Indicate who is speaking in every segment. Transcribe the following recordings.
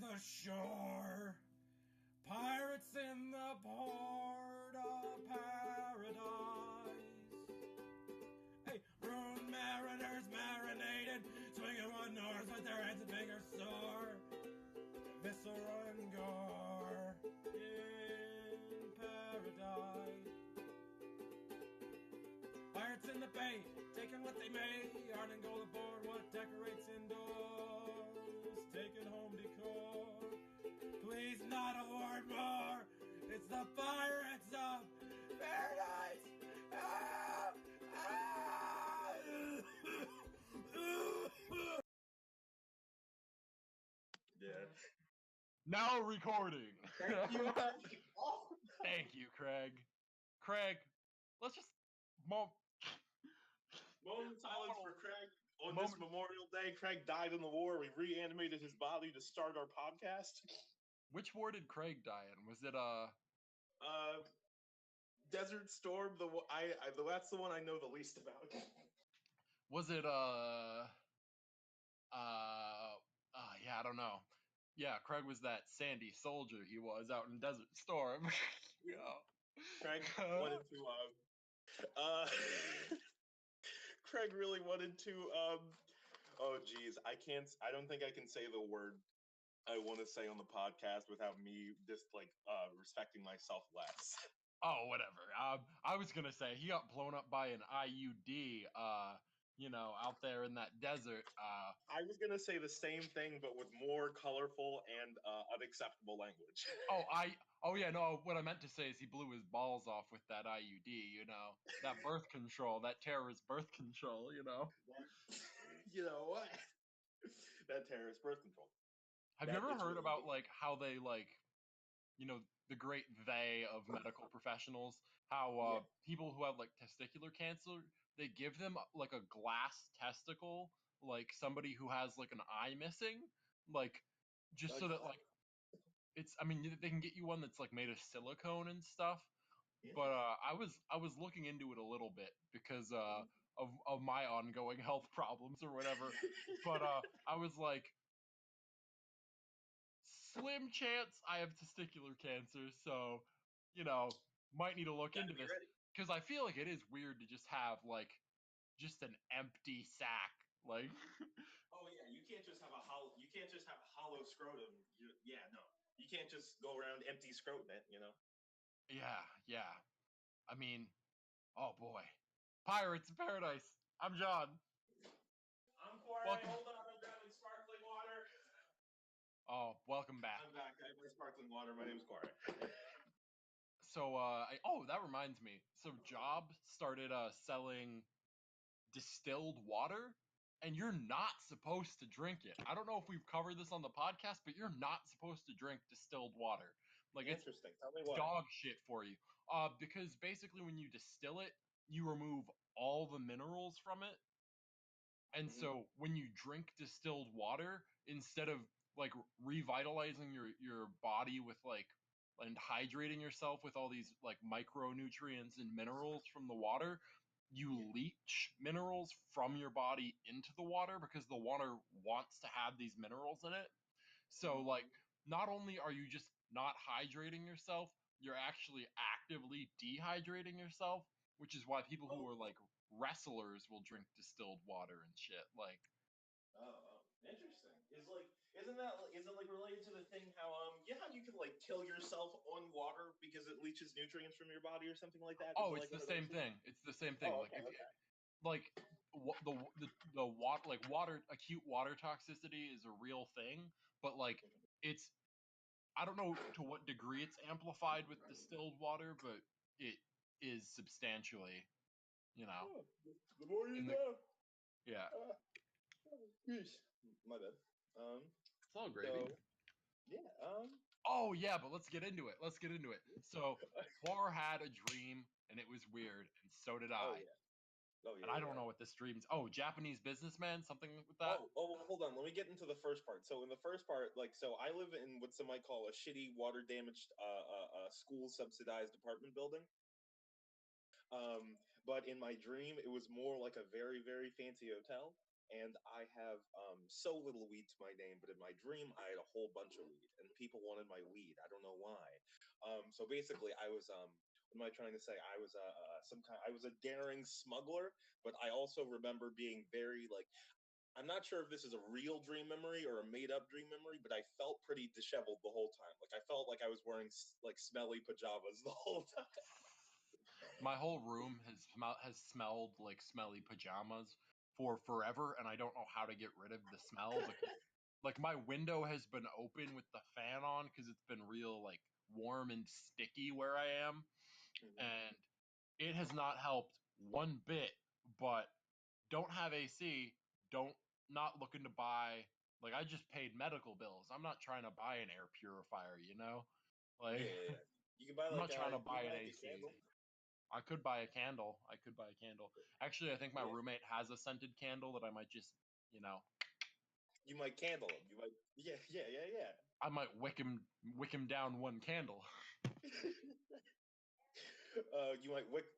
Speaker 1: the shore, pirates in the port of paradise. Hey, ruined mariners marinated, swinging one north with their heads and fingers sore. Viscera and gore in paradise. Pirates in the bay, taking what they may, yarn and gold aboard what decorates indoors. Taking home decor. Please not a word more. It's the pirates of paradise. Ah! Ah!
Speaker 2: Yeah.
Speaker 3: Now recording.
Speaker 2: Thank you.
Speaker 3: Thank you, Craig. Craig, let's just
Speaker 2: Moment of silence for Craig. On this Memorial Day, Craig died in the war. We reanimated his body to start our podcast.
Speaker 3: Which war did Craig die in? Was it
Speaker 2: Desert Storm. That's the one I know the least about.
Speaker 3: was it yeah, I don't know. Yeah, Craig was that sandy soldier he was out in Desert Storm. Yeah.
Speaker 2: Craig wanted to Craig really wanted to oh geez, I don't think I can say the word I want to say on the podcast without me just respecting myself less.
Speaker 3: Oh, whatever. I was gonna say he got blown up by an IUD. Out there in that desert.
Speaker 2: I was gonna say the same thing, but with more colorful and unacceptable language.
Speaker 3: Oh yeah, no. What I meant to say is he blew his balls off with that IUD. That birth control, that terrorist birth control.
Speaker 2: You know what? That terrorist birth control.
Speaker 3: Have you ever heard about how they the great they of medical professionals, how people who have testicular cancer, they give them a glass testicle, like somebody who has an eye missing, just so that they can get you one that's made of silicone and stuff. But I was looking into it a little bit because of my ongoing health problems or whatever. But I was like, slim chance I have testicular cancer, so might need to look into this because I feel like it is weird to just have just an empty sack.
Speaker 2: Oh yeah, you can't just have a hollow scrotum. No, you can't just go around empty scrotum it.
Speaker 3: Yeah. I mean, oh boy, Pirates of Paradise. I'm John.
Speaker 2: I'm Quara'e. Hold on, I'm grabbing sparkling water.
Speaker 3: Oh, welcome back.
Speaker 2: I'm back. I have my sparkling water. My name's Quara'e.
Speaker 3: So, that reminds me. So, Job started selling distilled water, and you're not supposed to drink it. I don't know if we've covered this on the podcast, but you're not supposed to drink distilled water.
Speaker 2: Interesting.
Speaker 3: It's
Speaker 2: Tell me why.
Speaker 3: dog shit for you. Because basically when you distill it, you remove all the minerals from it. And so when you drink distilled water, instead of revitalizing your body with and hydrating yourself with all these micronutrients and minerals from the water, you leach minerals from your body into the water because the water wants to have these minerals in it. So not only are you just not hydrating yourself, you're actually actively dehydrating yourself, which is why people who are wrestlers will drink distilled water and shit.
Speaker 2: Interesting. Is it related to the thing how how you can kill yourself on water because it leaches nutrients from your body or something like that?
Speaker 3: Oh, it's the same thing. It's the same thing.
Speaker 2: Oh, okay.
Speaker 3: Water, acute water toxicity is a real thing, but it's, I don't know to what degree it's amplified with distilled water, but it is substantially,
Speaker 2: Oh, the more you know.
Speaker 3: Yeah.
Speaker 2: My bad.
Speaker 3: It's all gravy.
Speaker 2: So, yeah.
Speaker 3: Oh yeah, but let's get into it. So, War had a dream, and it was weird, and so did I.
Speaker 2: Oh yeah.
Speaker 3: And I don't know what this dream is. Oh, Japanese businessman, something with that.
Speaker 2: Oh, hold on. Let me get into the first part. So in the first part, so I live in what some might call a shitty, water damaged, school subsidized apartment building. But in my dream, it was more like a very, very fancy hotel. and I have so little weed to my name, but in my dream I had a whole bunch of weed, and people wanted my weed. I don't know why. So basically, I was what am I trying to say? I was I was a daring smuggler, but I also remember being very like. I'm not sure if this is a real dream memory or a made up dream memory, but I felt pretty disheveled the whole time. Like I felt like I was wearing like smelly pajamas the whole time.
Speaker 3: My whole room has smelled like smelly pajamas for forever, and I don't know how to get rid of the smell because like my window has been open with the fan on because it's been real like warm and sticky where I am,
Speaker 2: Mhm.
Speaker 3: and it has not helped one bit. But don't have AC, don't not looking to buy like I just paid medical bills. I'm not trying to buy an air purifier, you know? Like
Speaker 2: Yeah, yeah, yeah. You can buy
Speaker 3: I'm not trying to
Speaker 2: you
Speaker 3: buy
Speaker 2: can
Speaker 3: an
Speaker 2: buy like a
Speaker 3: AC.
Speaker 2: candle.
Speaker 3: I could buy a candle. I could buy a candle. Actually, I think my
Speaker 2: Yeah,
Speaker 3: roommate has a scented candle that I might just, you know,
Speaker 2: you might candle them. You might. Yeah, yeah, yeah, yeah.
Speaker 3: I might wick him down one candle.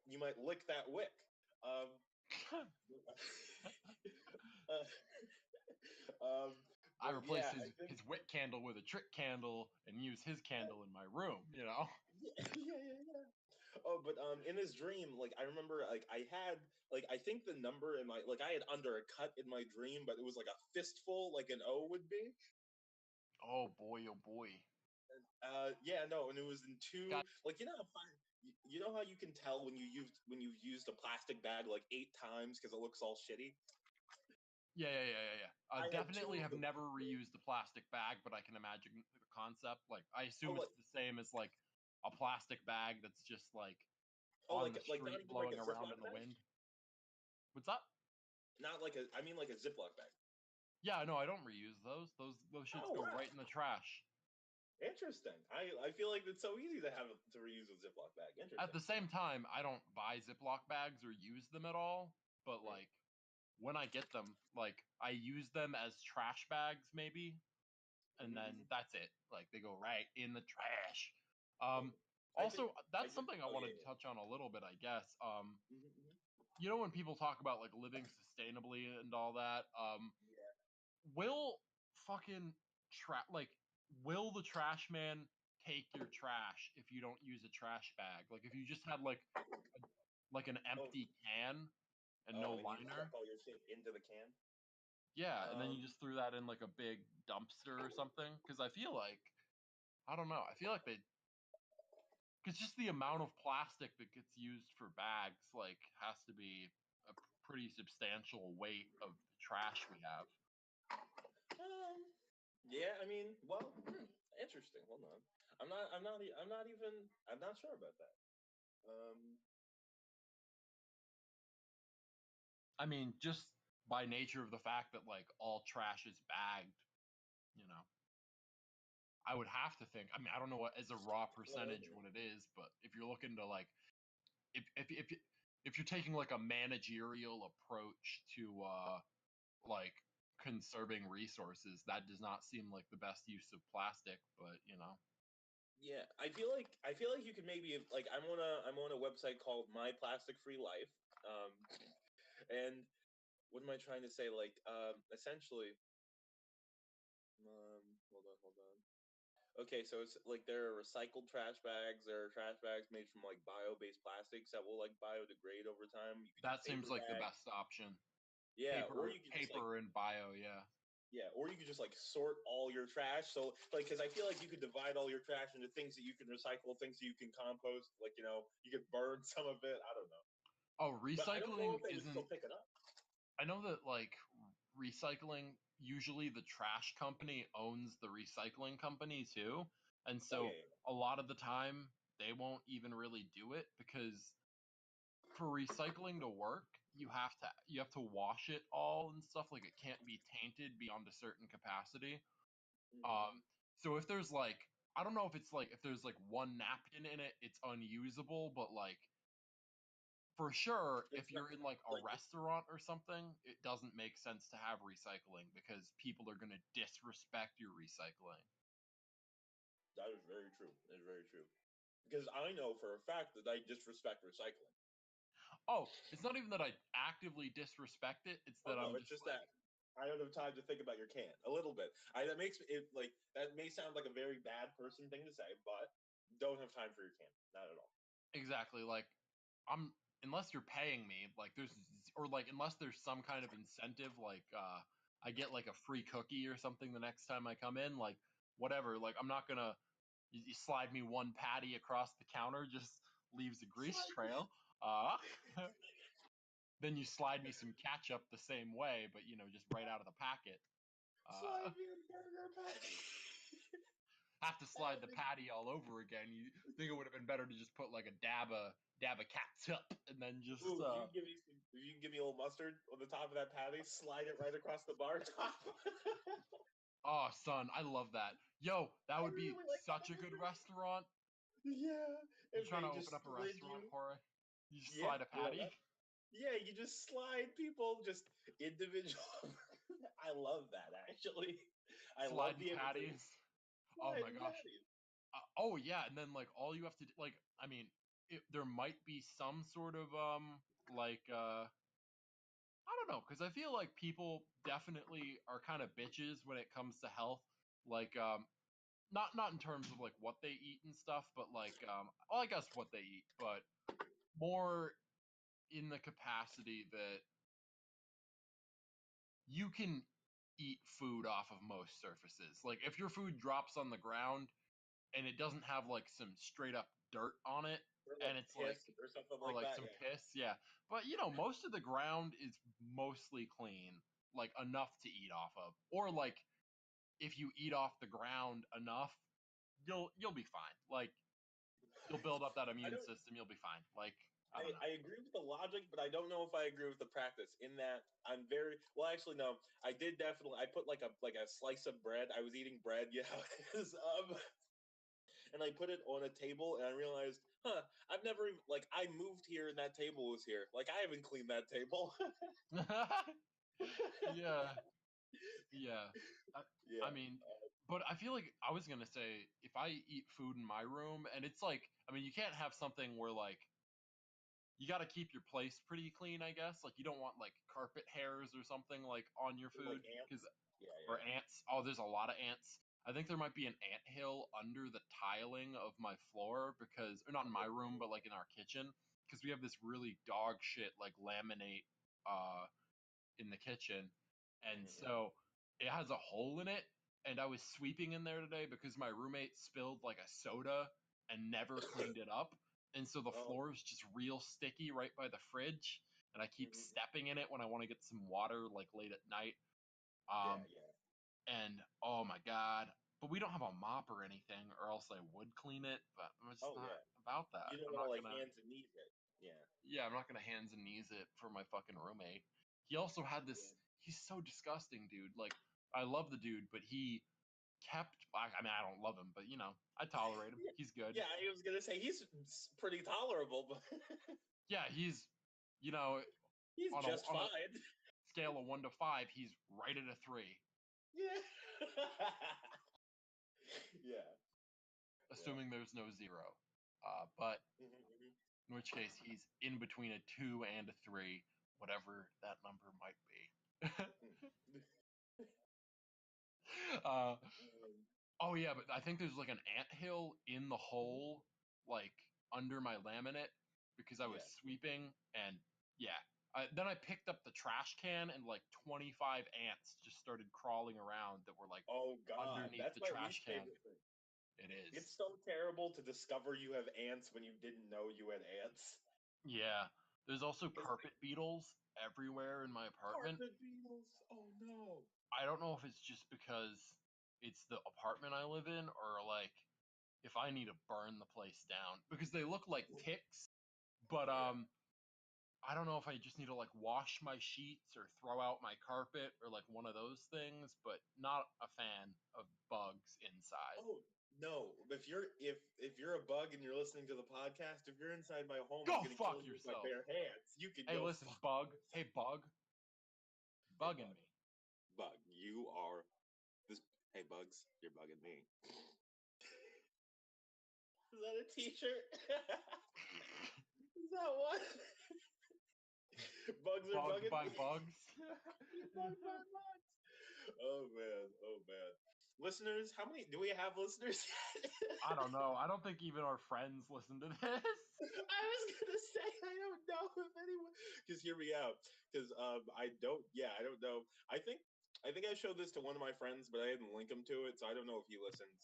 Speaker 2: You might lick that wick. Um, uh,
Speaker 3: I
Speaker 2: but
Speaker 3: replace
Speaker 2: yeah, I think
Speaker 3: his wick candle with a trick candle and use his candle in my room, you know?
Speaker 2: yeah, yeah, yeah, yeah. Oh, but in this dream, like I remember, like I had, like I think the number in my, like I had under a cut in my dream, but it was like a fistful, like an O would be.
Speaker 3: Oh boy, oh boy.
Speaker 2: Yeah, no, and it was in two,
Speaker 3: Got
Speaker 2: like you know how you can tell when you've used a plastic bag like 8 times because it looks all shitty.
Speaker 3: yeah.
Speaker 2: I had two
Speaker 3: Definitely
Speaker 2: of
Speaker 3: have
Speaker 2: them.
Speaker 3: never reused the plastic bag, but I can imagine the concept. Like, I
Speaker 2: Oh,
Speaker 3: assume
Speaker 2: like
Speaker 3: it's the same as like a plastic bag that's just like on the
Speaker 2: like not
Speaker 3: street
Speaker 2: even like
Speaker 3: blowing
Speaker 2: a
Speaker 3: around in
Speaker 2: Ziploc
Speaker 3: the
Speaker 2: bag,
Speaker 3: wind. What's up?
Speaker 2: not like a. I mean like a Ziploc bag.
Speaker 3: Yeah, no, I don't reuse those. Those shits
Speaker 2: Oh
Speaker 3: go
Speaker 2: wow,
Speaker 3: right in the trash.
Speaker 2: interesting. I feel like it's so easy to have to reuse a Ziploc bag.
Speaker 3: At
Speaker 2: Interesting.
Speaker 3: the same time, I don't buy Ziploc bags or use them at all. But
Speaker 2: Hmm.
Speaker 3: like when I get them, like I use them as trash bags maybe, and then
Speaker 2: Hmm.
Speaker 3: that's it. Like they go right in the trash.
Speaker 2: Hmm. I think
Speaker 3: Also,
Speaker 2: I
Speaker 3: that's
Speaker 2: just.
Speaker 3: something I
Speaker 2: Oh
Speaker 3: wanted
Speaker 2: yeah,
Speaker 3: to
Speaker 2: yeah.
Speaker 3: touch on a little bit, I guess.
Speaker 2: Hmm.
Speaker 3: You know when people talk about like living sustainably and all that,
Speaker 2: Yeah.
Speaker 3: will fucking like will the trash man take your trash if you don't use a trash bag? Like if you just had a, like an
Speaker 2: Oh,
Speaker 3: empty can and no
Speaker 2: oh, and you just
Speaker 3: liner,
Speaker 2: chuck all your shit into the can.
Speaker 3: yeah, and then
Speaker 2: Um,
Speaker 3: you just threw that in like a big dumpster or something. Because I feel like I don't know. I feel like they because just the amount of plastic that gets used for bags like has to be a pretty substantial weight of the trash we have.
Speaker 2: yeah, I mean, well, interesting. Hold on. I'm not sure about that. Um,
Speaker 3: I mean, just by nature of the fact that like all trash is bagged, you know. I would have to think. I mean, I don't know what as a raw percentage
Speaker 2: well,
Speaker 3: what it is, but if you're looking to like if you're taking like a managerial approach to like conserving resources, that does not seem like the best use of plastic, but you know.
Speaker 2: yeah, I feel like you could maybe like I'm on a website called My Plastic Free Life. Um, and what am I trying to say? Like, essentially, hold on. Okay, so it's like there are recycled trash bags. There are trash bags made from like bio-based plastics that will like biodegrade over time. You could do
Speaker 3: That seems
Speaker 2: paper
Speaker 3: like the
Speaker 2: bags.
Speaker 3: best option.
Speaker 2: Yeah, or you could just like
Speaker 3: Paper and bio, yeah.
Speaker 2: yeah, or you could just like sort all your trash. So like, because I feel like you could divide all your trash into things that you can recycle, things that you can compost. Like you could burn some of it. I don't know,
Speaker 3: Oh,
Speaker 2: but I don't know
Speaker 3: recycling
Speaker 2: if they would
Speaker 3: isn't
Speaker 2: still pick it up.
Speaker 3: I know that like recycling usually the trash company owns the recycling company too. And
Speaker 2: Oh
Speaker 3: so
Speaker 2: yeah, yeah.
Speaker 3: a lot of the time they won't even really do it because for recycling to work, you have to wash it all and stuff like it can't be tainted beyond a certain capacity. Um
Speaker 2: Mm-hmm.
Speaker 3: so if there's like I don't know if it's like if there's like one napkin in it, it's unusable, but like for sure, if
Speaker 2: It's not
Speaker 3: you're in like a
Speaker 2: like
Speaker 3: restaurant or something, it doesn't make sense to have recycling because people are going to disrespect your recycling.
Speaker 2: that is very true. That is very true. Because I know for a fact that I disrespect recycling.
Speaker 3: Oh, it's not even that I actively disrespect it, it's
Speaker 2: Oh
Speaker 3: that
Speaker 2: no,
Speaker 3: I'm
Speaker 2: it's
Speaker 3: just
Speaker 2: just
Speaker 3: like
Speaker 2: that. I don't have time to think about your can. A little bit. That makes it like that may sound like a very bad person thing to say, but don't have time for your can. Not at all.
Speaker 3: Exactly. Like, I'm unless you're paying me, like unless there's some kind of incentive, like I get like a free cookie or something the next time I come in, like whatever. Like I'm not gonna you slide me one patty across the counter, just leaves a grease trail. Uh, then you slide me some ketchup the same way, but just right out of the packet.
Speaker 2: Slide me a burger patty.
Speaker 3: Have to slide the patty all over again. You think it would have been better to just put like a dab of ketchup and then just
Speaker 2: Ooh, you can give me a little mustard on the top of that patty, slide it right across the bar top.
Speaker 3: Oh, son, I love that. Yo, that would be
Speaker 2: really like
Speaker 3: such a good restaurant.
Speaker 2: Yeah.
Speaker 3: You
Speaker 2: If
Speaker 3: trying
Speaker 2: they
Speaker 3: to
Speaker 2: just
Speaker 3: open up a
Speaker 2: slid
Speaker 3: restaurant,
Speaker 2: you.
Speaker 3: Quara'e? You just
Speaker 2: Yeah,
Speaker 3: slide a patty?
Speaker 2: yeah, you just slide people just individual. I love that actually. I love
Speaker 3: Sliding
Speaker 2: the imitation.
Speaker 3: patties. Oh my
Speaker 2: Sliding
Speaker 3: gosh.
Speaker 2: patties.
Speaker 3: Oh yeah, and then like all you have to do, like, I mean, there might be some sort of like I don't know, because I feel like people definitely are kind of bitches when it comes to health. Like not in terms of like what they eat and stuff, but like well, I guess what they eat, but more in the capacity that you can eat food off of most surfaces. Like if your food drops on the ground and it doesn't have like some straight up dirt on it,
Speaker 2: Or
Speaker 3: and
Speaker 2: like
Speaker 3: it's like
Speaker 2: piss or something
Speaker 3: or
Speaker 2: like
Speaker 3: like
Speaker 2: that.
Speaker 3: some
Speaker 2: Yeah.
Speaker 3: piss, yeah. But most of the ground is mostly clean, like enough to eat off of. Or like if you eat off the ground enough, you'll be fine. Like you'll build up that
Speaker 2: I
Speaker 3: immune
Speaker 2: don't.
Speaker 3: system, you'll be fine. Like I don't know.
Speaker 2: I agree with the logic, but I don't know if I agree with the practice. In that I'm very well. Actually, no. I did definitely. I put like a slice of bread. I was eating bread. Yeah. And I put it on a table, and I realized, huh? I've never even like I moved here, and that table was here. Like I haven't cleaned that table.
Speaker 3: Yeah. Yeah. I
Speaker 2: Yeah.
Speaker 3: mean, but I feel like I was gonna say if I eat food in my room and it's like, I mean, you can't have something where like you got to keep your place pretty clean, I guess. Like you don't want like carpet hairs or something like on your food
Speaker 2: Like ants.
Speaker 3: because
Speaker 2: Yeah.
Speaker 3: or
Speaker 2: Yeah.
Speaker 3: ants. Oh, there's a lot of ants. I think there might be an ant hill under the tiling of my floor because, or not in my room, but like in our kitchen because we have this really dog shit like laminate in the kitchen, and so it has a hole in it. And I was sweeping in there today because my roommate spilled like a soda and never cleaned it up, and so the
Speaker 2: Oh.
Speaker 3: floor is just real sticky right by the fridge. And I keep
Speaker 2: Mhm.
Speaker 3: stepping in it when I want to get some water like late at night.
Speaker 2: Yeah.
Speaker 3: Um,
Speaker 2: Yeah.
Speaker 3: and oh my god, but we don't have a mop or anything, or else I would clean it. But I'm just
Speaker 2: Oh
Speaker 3: not
Speaker 2: yeah.
Speaker 3: about that.
Speaker 2: You don't
Speaker 3: I'm
Speaker 2: want to
Speaker 3: not
Speaker 2: like
Speaker 3: gonna.
Speaker 2: hands and knees it. Yeah.
Speaker 3: Yeah, I'm not gonna hands and knees it for my fucking roommate. He also had this.
Speaker 2: Yeah.
Speaker 3: He's so disgusting, dude. Like, I love the dude, but he kept. I mean, I don't love him, but I tolerate him.
Speaker 2: Yeah.
Speaker 3: He's good.
Speaker 2: Yeah, I was gonna say he's pretty tolerable, but
Speaker 3: Yeah, he's, you know,
Speaker 2: he's just
Speaker 3: on a
Speaker 2: fine.
Speaker 3: scale of 1 to 5, he's right at a 3,
Speaker 2: Yeah. Yeah. Yeah.
Speaker 3: assuming there's no 0. But
Speaker 2: Mhm.
Speaker 3: in which case he's in between a 2 and a 3, whatever that number might be.
Speaker 2: Mhm.
Speaker 3: uh,
Speaker 2: Um,
Speaker 3: oh yeah, but I think there's like an ant hill in the hole, like under my laminate, because I was
Speaker 2: yeah.
Speaker 3: sweeping, and yeah. Then I picked up the trash can, and like 25 ants just started crawling around that were like
Speaker 2: Oh God,
Speaker 3: underneath
Speaker 2: that's
Speaker 3: the
Speaker 2: my
Speaker 3: trash
Speaker 2: least
Speaker 3: can.
Speaker 2: favorite thing.
Speaker 3: It is.
Speaker 2: It's so terrible to discover you have ants when you didn't know you had ants.
Speaker 3: Yeah. There's also
Speaker 2: 'Cause
Speaker 3: carpet beetles everywhere in my apartment.
Speaker 2: carpet beetles. Oh no.
Speaker 3: I don't know if it's just because it's the apartment I live in, or like if I need to burn the place down because they look like ticks, but
Speaker 2: Yeah.
Speaker 3: I don't know if I just need to like wash my sheets or throw out my carpet or like one of those things, but not a fan of bugs inside.
Speaker 2: Oh no. If you're a bug and you're listening to the podcast, if you're inside my home, I'm
Speaker 3: Go
Speaker 2: gonna
Speaker 3: fuck
Speaker 2: kill you with my
Speaker 3: yourself.
Speaker 2: bare hands. You can
Speaker 3: Hey,
Speaker 2: go
Speaker 3: listen,
Speaker 2: fuck
Speaker 3: bug.
Speaker 2: yourself.
Speaker 3: Hey, bug.
Speaker 2: Hey
Speaker 3: Bugging
Speaker 2: bug.
Speaker 3: me.
Speaker 2: Bug. You are this hey bugs, you're bugging me. Is that a t-shirt? Is that what? Bugs are
Speaker 3: Bugged
Speaker 2: bugging
Speaker 3: by
Speaker 2: me.
Speaker 3: bugs.
Speaker 2: Bugged by bugs. Oh man. Listeners, how many do we have listeners yet?
Speaker 3: I don't know. I don't think even our friends listen to this.
Speaker 2: I was gonna say I don't know if anyone. Because hear me out. Because I don't. Yeah, I don't know. I think I showed this to one of my friends, but I didn't link him to it, so I don't know if he listens.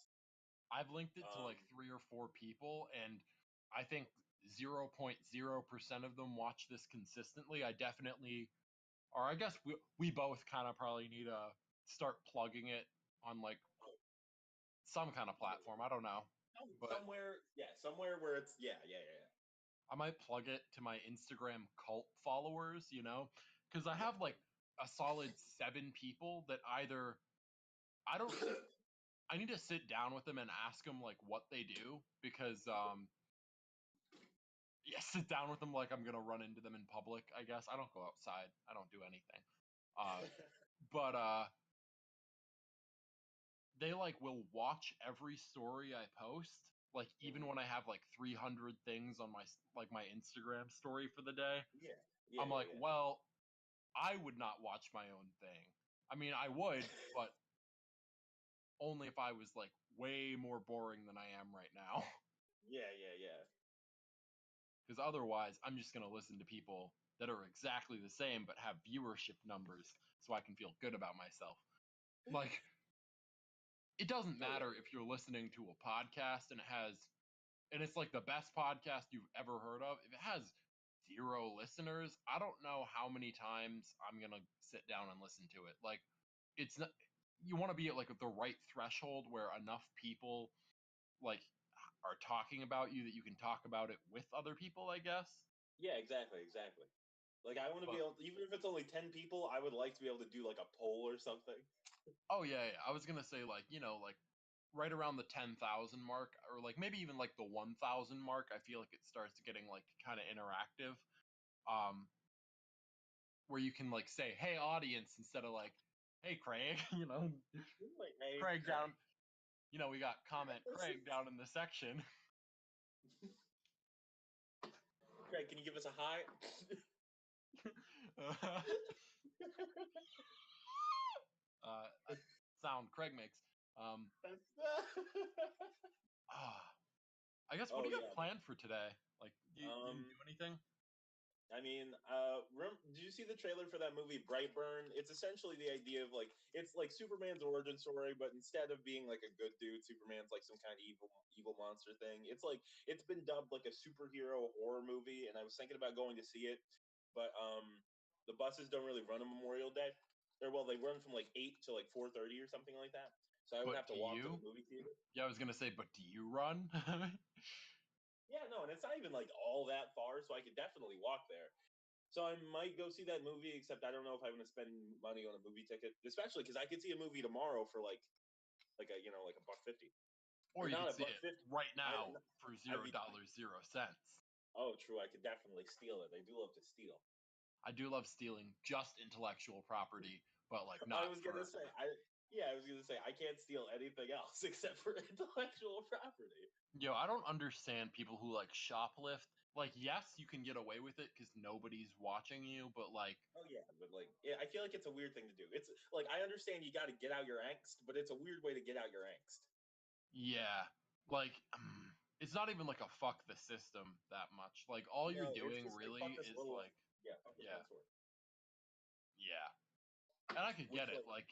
Speaker 3: I've linked it to like 3 or 4 people, and I think 0.0% of them watch this consistently. I definitely, or I guess we both kind of probably need to start plugging it on like some kind of platform. I don't know, but
Speaker 2: Somewhere, yeah, somewhere where it's yeah.
Speaker 3: I might plug it to my Instagram cult followers, because I
Speaker 2: Yeah.
Speaker 3: have like a solid 7 people that either I don't I need to sit down with them and ask them like what they do because yeah, sit down with them like I'm gonna run into them in public, I guess. I don't go outside. I don't do anything. But they like will watch every story I post. Like even when I have like 300 things on my Instagram story for the day,
Speaker 2: Yeah,
Speaker 3: I'm like,
Speaker 2: yeah.
Speaker 3: well, I would not watch my own thing. I mean, I would, but only if I was like way more boring than I am right now.
Speaker 2: Yeah.
Speaker 3: Because otherwise, I'm just going to listen to people that are exactly the same but have viewership numbers so I can feel good about myself. Like, it doesn't
Speaker 2: Oh yeah.
Speaker 3: matter if you're listening to a podcast and it's like the best podcast you've ever heard of. If it has 0 listeners, I don't know how many times I'm going to sit down and listen to it. Like, it's not, you want to be at like the right threshold where enough people like are talking about you that you can talk about it with other people, I guess.
Speaker 2: Yeah, exactly. Like I want to be
Speaker 3: But
Speaker 2: able, even if it's only 10 people, I would like to be able to do like a poll or something.
Speaker 3: oh yeah, I was gonna say like like right around the 10,000 mark, or like maybe even like the 1,000 mark. I feel like it starts getting like kind of interactive, um, where you can like say hey audience instead of like hey Craig,
Speaker 2: Like, hey,
Speaker 3: Craig
Speaker 2: Craig.
Speaker 3: down. We got comment Craig
Speaker 2: Listen.
Speaker 3: down in the section.
Speaker 2: Craig, can you give us a hi?
Speaker 3: A sound Craig makes. Um,
Speaker 2: That's
Speaker 3: ah, I guess what
Speaker 2: Oh
Speaker 3: do you
Speaker 2: yeah.
Speaker 3: got planned for today? Like, you gonna
Speaker 2: Um,
Speaker 3: do anything?
Speaker 2: I mean, did you see the trailer for that movie Brightburn? It's essentially the idea of like it's like Superman's origin story, but instead of being like a good dude, Superman's like some kind of evil monster thing. It's been dubbed like a superhero horror movie, and I was thinking about going to see it, but the buses don't really run on Memorial Day. Or well, they run from like 8 to like 4:30 or something like that. So I would
Speaker 3: But
Speaker 2: have
Speaker 3: do
Speaker 2: to walk to
Speaker 3: you?
Speaker 2: the movie theater.
Speaker 3: Yeah, I was gonna say, but do you run?
Speaker 2: Yeah, no, and it's not even like all that far, so I could definitely walk there. So I might go see that movie, except I don't know if I'm going to spend money on a movie ticket, especially because I could see a movie tomorrow for like a like a buck 50,
Speaker 3: Or
Speaker 2: or
Speaker 3: you
Speaker 2: not
Speaker 3: could
Speaker 2: a
Speaker 3: see
Speaker 2: buck
Speaker 3: it
Speaker 2: 50.
Speaker 3: right
Speaker 2: I
Speaker 3: now for
Speaker 2: I'd be
Speaker 3: $0, 0 cents.
Speaker 2: oh true, I could definitely steal it. I do love to steal.
Speaker 3: I do love stealing just intellectual property, but like
Speaker 2: I
Speaker 3: not
Speaker 2: was gonna
Speaker 3: for.
Speaker 2: say I was gonna say I can't steal anything else except for intellectual property.
Speaker 3: I don't understand people who like shoplift. Like, yes, you can get away with it because nobody's watching you, but like,
Speaker 2: Oh yeah, but like yeah, I feel like it's a weird thing to do. It's like I understand you got to get out your angst, but it's a weird way to get out your angst.
Speaker 3: yeah, like, it's not even like a fuck the system that much. Like, all you're
Speaker 2: No, it's
Speaker 3: doing
Speaker 2: just like fuck
Speaker 3: really
Speaker 2: this
Speaker 3: is
Speaker 2: little
Speaker 3: like,
Speaker 2: fuck this
Speaker 3: yeah,
Speaker 2: one sword.
Speaker 3: yeah. And I could
Speaker 2: Which
Speaker 3: get it.
Speaker 2: like
Speaker 3: Like,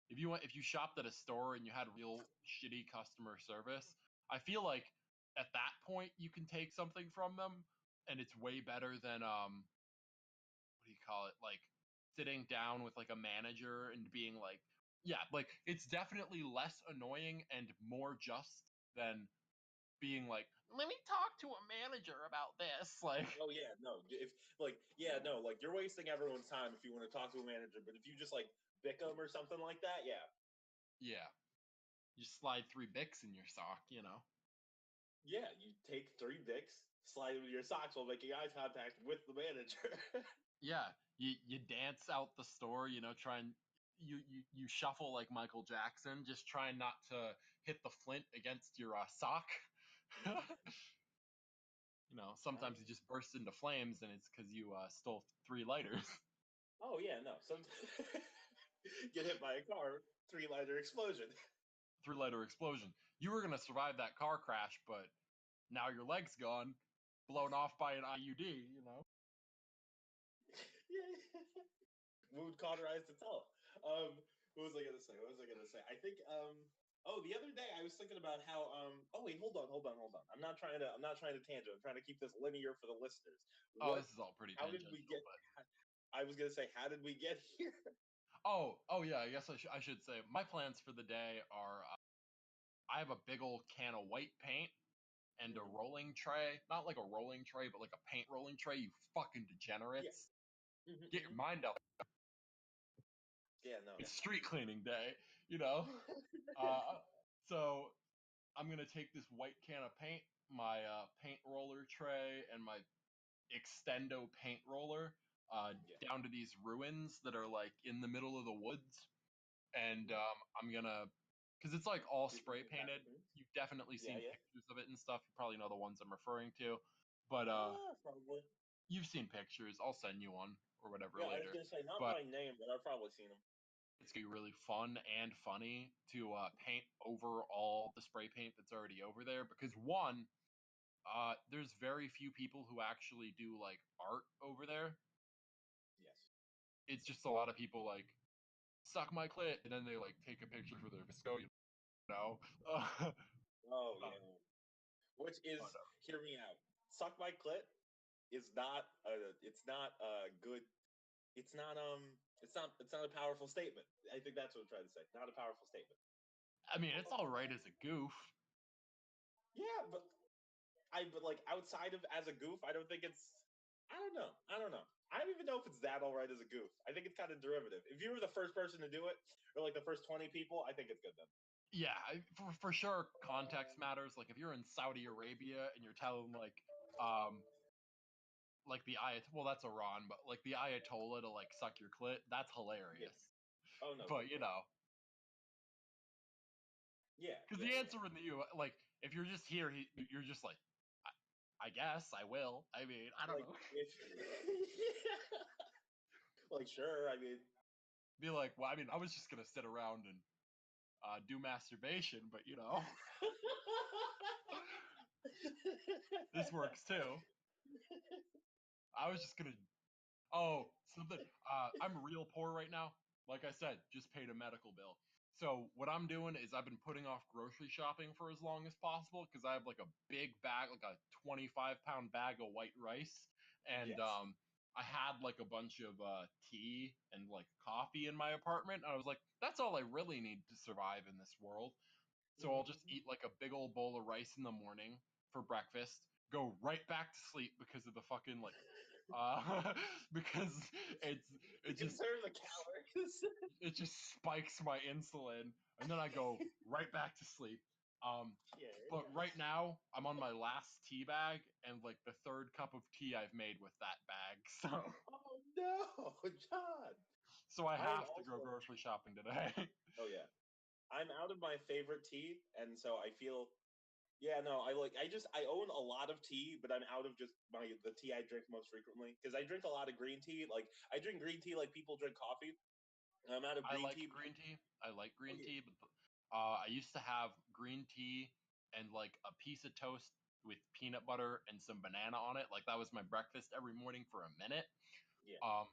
Speaker 3: if you shopped at a store and you had real shitty customer service, I feel like at that point you can take something from them, and it's way better than what do you call it? Like sitting down with like a manager and being like, yeah, like it's definitely less annoying and more just than being like, let me talk to a manager about this. Like,
Speaker 2: oh yeah, no. If like yeah, no, like you're wasting everyone's time if you want to talk to a manager. But if you just like bick them or something like that, yeah,
Speaker 3: yeah, you slide 3 Bics in your sock.
Speaker 2: yeah, you take 3 Vicks, slide them in your socks while making eye contact with the manager.
Speaker 3: Yeah, you dance out the store, try and you shuffle like Michael Jackson, just trying not to hit the flint against your sock. sometimes you just burst into flames, and it's because you stole 3 lighters.
Speaker 2: Oh yeah, no. Get hit by a car, 3-lighter explosion.
Speaker 3: 3-lighter explosion. You were gonna survive that car crash, but now your leg's gone, blown off by an IUD.
Speaker 2: Yeah. Wound cauterized itself. What was I gonna say? I think oh, the other day I was thinking about how oh wait, hold on. I'm not trying to tangent. I'm trying to keep this linear for the listeners.
Speaker 3: Oh, this is all pretty
Speaker 2: How did
Speaker 3: tangential.
Speaker 2: we get I was gonna say, how did we get here?
Speaker 3: Oh yeah. I guess I should say my plans for the day are I have a big old can of white paint and a rolling tray. Not like a rolling tray, but like a paint rolling tray. You fucking degenerates. Get your mind out.
Speaker 2: Yeah, no.
Speaker 3: It's street cleaning day. So I'm gonna take this white can of paint, my paint roller tray, and my extendo paint roller down to these ruins that are like in the middle of the woods, and I'm gonna, because it's like all spray painted. You've definitely seen pictures of it and stuff. You probably know the ones I'm referring to, but
Speaker 2: Probably.
Speaker 3: you've seen pictures. I'll send you one or whatever
Speaker 2: Yeah,
Speaker 3: later.
Speaker 2: I was gonna say not
Speaker 3: But
Speaker 2: by name, but I've probably seen them.
Speaker 3: it's gonna be really fun and funny to paint over all the spray paint that's already over there, because one, there's very few people who actually do like art over there.
Speaker 2: Yes.
Speaker 3: It's just a lot of people like suck my clit, and then they like take a picture for their Visco, know.
Speaker 2: Oh yeah. Which is, hear me out. Suck my clit is not good. It's not a powerful statement. I think that's what I'm trying to say. Not a powerful statement.
Speaker 3: I mean, it's all right as a goof.
Speaker 2: Yeah, but like outside of as a goof, I don't think it's. I don't know. I don't even know if it's that all right as a goof. I think it's kind of derivative. If you were the first person to do it, or like the first 20 people, I think it's good then.
Speaker 3: Yeah, for sure, context matters. Like if you're in Saudi Arabia and you're telling like the well, that's Iran, but like the Ayatollah to like suck your clit, that's hilarious.
Speaker 2: Yeah. Oh no.
Speaker 3: But
Speaker 2: Yeah.
Speaker 3: Because the answer in the like, if you're just here, you're just like, I guess I will. I mean, I don't know.
Speaker 2: Like, sure. I mean,
Speaker 3: be like, well, I mean, I was just gonna sit around and do masturbation, but this works too. I was just gonna. Oh, something. I'm real poor right now. Like I said, just paid a medical bill. So what I'm doing is I've been putting off grocery shopping for as long as possible because I have like a big bag, like a 25-pound bag of white rice, and I had like a bunch of tea and like coffee in my apartment. And I was like, that's all I really need to survive in this world. So I'll just eat like a big old bowl of rice in the morning for breakfast, go right back to sleep because of the fucking like because it just
Speaker 2: conserve the calories.
Speaker 3: it just spikes my insulin, and then I go right back to sleep. But right now I'm on my last tea bag and like the 3rd cup of tea I've made with that bag. So
Speaker 2: oh no, John.
Speaker 3: So I have to go grocery shopping today.
Speaker 2: Oh yeah. I'm out of my favorite tea, and so I feel I own a lot of tea, but I'm out of just the tea I drink most frequently because I drink a lot of green tea. Like I drink green tea like people drink coffee. I'm out of green tea.
Speaker 3: Green tea. I like green tea, but I used to have green tea and like a piece of toast with peanut butter and some banana on it. Like that was my breakfast every morning for a minute.
Speaker 2: Yeah.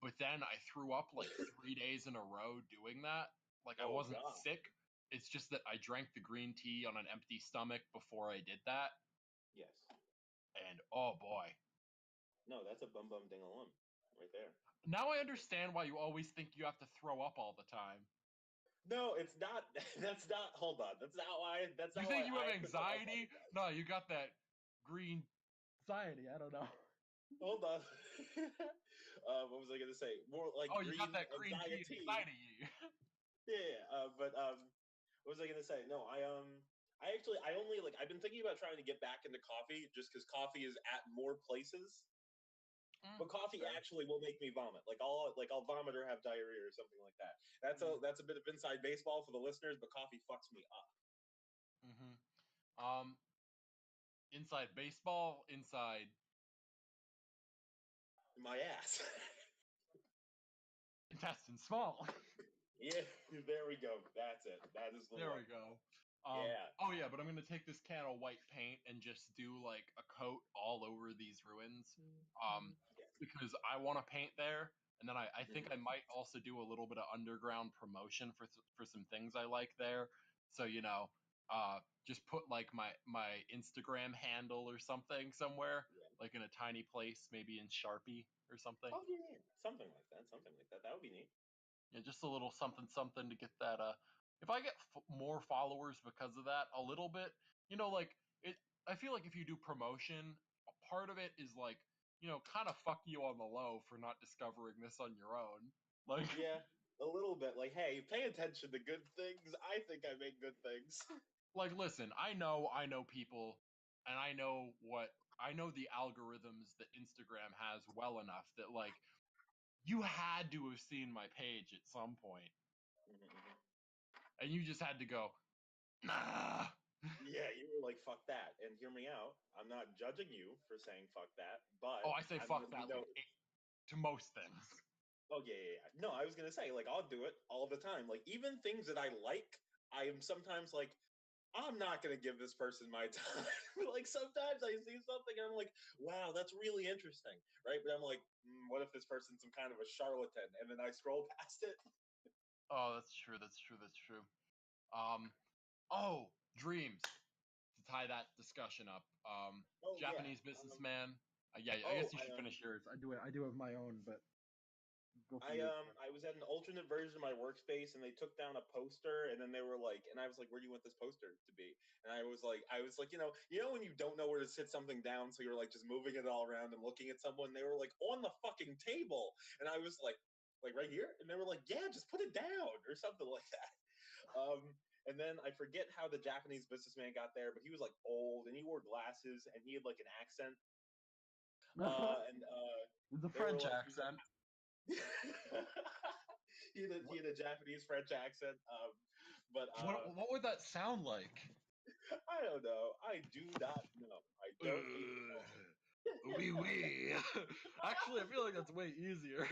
Speaker 3: But then I threw up like 3 days in a row doing that. Like I wasn't sick. It's just that I drank the green tea on an empty stomach before I did that.
Speaker 2: Yes.
Speaker 3: And oh boy.
Speaker 2: No, that's a bum ding alum right there.
Speaker 3: Now I understand why you always think you have to throw up all the time.
Speaker 2: No, it's not. That's not. Hold on. That's not why. That's not.
Speaker 3: You think you have anxiety? No, you got that green anxiety. I don't know.
Speaker 2: Hold on. What was I gonna say? More like
Speaker 3: you got that green anxiety.
Speaker 2: But what was I gonna say? No, I only like I've been thinking about trying to get back into coffee just because coffee is at more places. But coffee actually will make me vomit. I'll vomit or have diarrhea or something like that. That's a bit of inside baseball for the listeners, but coffee fucks me up.
Speaker 3: Inside baseball, inside
Speaker 2: My ass.
Speaker 3: intestine small.
Speaker 2: Yeah, there we go. That's it. That is the
Speaker 3: There
Speaker 2: one.
Speaker 3: we go.
Speaker 2: Yeah.
Speaker 3: Oh yeah, but I'm gonna take this can of white paint and just do like a coat all over these ruins. Because I want to paint there, and then I think I might also do a little bit of underground promotion for some things I like there. So just put like my Instagram handle or something somewhere,
Speaker 2: Yeah.
Speaker 3: like in a tiny place, maybe in Sharpie or something.
Speaker 2: Oh yeah, something like that. Something like that. That would be neat.
Speaker 3: Yeah, just a little something something to get that. If I get more followers because of that, a little bit, like it. I feel like if you do promotion, a part of it is like, kind of fuck you on the low for not discovering this on your own. Like,
Speaker 2: Yeah, a little bit. Like, hey, pay attention to good things. I think I make good things.
Speaker 3: like, listen, I know people, and I know the algorithms that Instagram has well enough that like you had to have seen my page at some point, and you just had to go, nah.
Speaker 2: Yeah, you were like, fuck that. And hear me out. I'm not judging you for saying fuck that, but
Speaker 3: Oh, I say
Speaker 2: I'm
Speaker 3: fuck
Speaker 2: letting you
Speaker 3: that
Speaker 2: know.
Speaker 3: like to most things.
Speaker 2: Oh yeah, yeah, yeah. No, I was gonna say, like, I'll do it all the time. Like, even things that I like, I am sometimes like, I'm not gonna give this person my time. Like, sometimes I see something and I'm like, wow, that's really interesting, right? But I'm like, what if this person's some kind of a charlatan? And then I scroll past it.
Speaker 3: Oh, that's true. That's true. That's true. Um, oh, dreams. To tie that discussion up,
Speaker 2: Oh yeah.
Speaker 3: Japanese businessman. Yeah, I
Speaker 2: Oh,
Speaker 3: guess you should finish yours. I do it. I do have my own, but go for yours.
Speaker 2: I was at an alternate version of my workspace and they took down a poster and then they were like, and I was like, where do you want this poster to be? And I was like, when you don't know where to sit something down, so you're like just moving it all around and looking at someone. They were like on the fucking table, and I was like right here, and they were like, yeah, just put it down or something like that. Um, and then I forget how the Japanese businessman got there, but he was like old and he wore glasses and he had like an accent. And
Speaker 3: It's a
Speaker 2: they were
Speaker 3: French
Speaker 2: like,
Speaker 3: accent.
Speaker 2: he had a Japanese French accent. But
Speaker 3: What would that sound like?
Speaker 2: I don't know. I do not know. I don't even know.
Speaker 3: Oui, oui. Actually, I feel like that's way easier.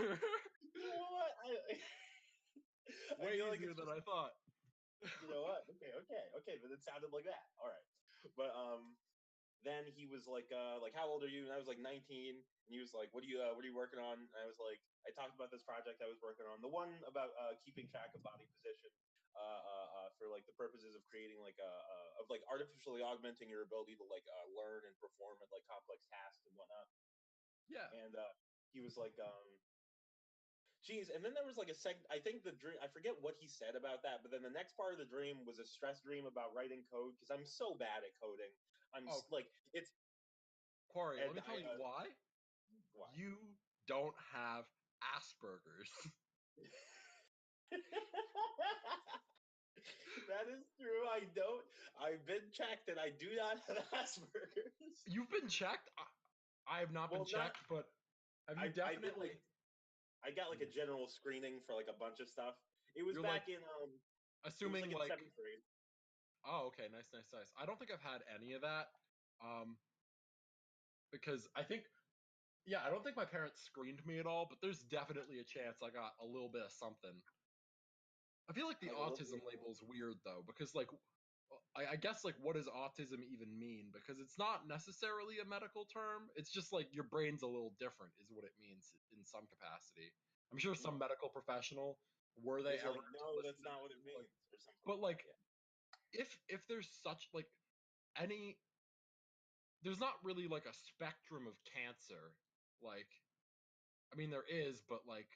Speaker 2: You know what? I
Speaker 3: Way
Speaker 2: feel like
Speaker 3: easier
Speaker 2: it's
Speaker 3: than
Speaker 2: just,
Speaker 3: I thought.
Speaker 2: you know what? Okay. But it sounded like that. All right. But then he was like, how old are you? And I was like 19. And he was like, what are you working on? And I was like, I talked about this project I was working on, the one about keeping track of body position, for like the purposes of creating like of like artificially augmenting your ability to like learn and perform at like complex tasks and whatnot.
Speaker 3: Yeah.
Speaker 2: And he was like, geez. And then there was like I think the dream, I forget what he said about that, but then the next part of the dream was a stress dream about writing code because I'm so bad at coding.
Speaker 3: Oh,
Speaker 2: Like, it's,
Speaker 3: Quarry,
Speaker 2: and
Speaker 3: let me tell you why.
Speaker 2: why?
Speaker 3: You don't have Asperger's.
Speaker 2: That is true. I don't. I've been checked and I do not have Asperger's.
Speaker 3: You've been checked? I have not been
Speaker 2: Well, not,
Speaker 3: checked, but have you
Speaker 2: I did
Speaker 3: definitely?
Speaker 2: like, I got like a general screening for like a bunch of stuff. It was
Speaker 3: You're like
Speaker 2: back in, it was
Speaker 3: assuming
Speaker 2: like in
Speaker 3: like,
Speaker 2: seventh grade.
Speaker 3: oh, okay, nice, nice, nice. I don't think I've had any of that. Because I think, yeah, I don't think my parents screened me at all, but there's definitely a chance I got a little bit of something. I feel like the
Speaker 2: Like a little
Speaker 3: autism
Speaker 2: bit.
Speaker 3: label's weird though, because like, I guess like what does autism even mean? Because it's not necessarily a medical term. It's just like your brain's a little different, is what it means in some capacity. I'm sure some medical professional, were they
Speaker 2: Is
Speaker 3: ever
Speaker 2: like,
Speaker 3: to
Speaker 2: no,
Speaker 3: listen
Speaker 2: that's
Speaker 3: to
Speaker 2: not what
Speaker 3: this,
Speaker 2: it
Speaker 3: like,
Speaker 2: means, or something
Speaker 3: but
Speaker 2: like that.
Speaker 3: like
Speaker 2: Yeah.
Speaker 3: if there's such like any, there's not really like a spectrum of cancer. Like, I mean there is, but like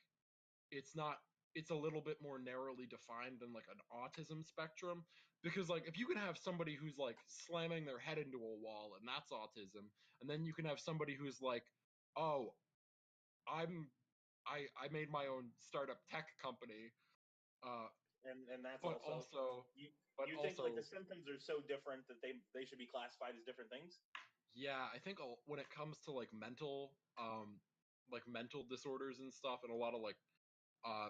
Speaker 3: it's not, it's a little bit more narrowly defined than like an autism spectrum, because like if you can have somebody who's like slamming their head into a wall and that's autism, and then you can have somebody who's like, oh, i'm I made my own startup tech company, uh
Speaker 2: And that's
Speaker 3: but
Speaker 2: also,
Speaker 3: also
Speaker 2: you
Speaker 3: but
Speaker 2: you think like
Speaker 3: also
Speaker 2: the symptoms are so different that they should be classified as different things?
Speaker 3: yeah, I think when it comes to like mental disorders and stuff, and a lot of like uh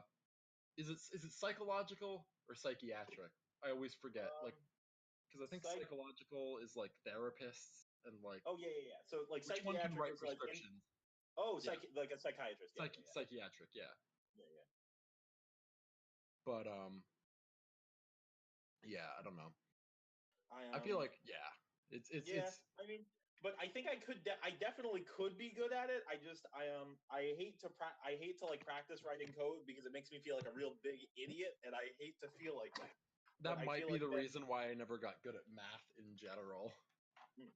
Speaker 3: is it psychological or psychiatric? I always forget.
Speaker 2: Um,
Speaker 3: Like, because I think
Speaker 2: psych.
Speaker 3: psychological is like therapists, and like
Speaker 2: Oh yeah. So like
Speaker 3: which one can
Speaker 2: psychiatric
Speaker 3: write
Speaker 2: is like
Speaker 3: prescriptions. Yeah.
Speaker 2: like a psychiatrist. Yeah,
Speaker 3: Psychiatric, yeah.
Speaker 2: yeah.
Speaker 3: But yeah, I don't know. I
Speaker 2: I
Speaker 3: feel like it's
Speaker 2: yeah. I mean, but I think I definitely could be good at it. I hate to like practice writing code because it makes me feel like a real big idiot, and I hate to feel like that. But
Speaker 3: that
Speaker 2: I
Speaker 3: might
Speaker 2: feel
Speaker 3: be
Speaker 2: like
Speaker 3: the
Speaker 2: that.
Speaker 3: reason why I never got good at math in general.
Speaker 2: Hmm.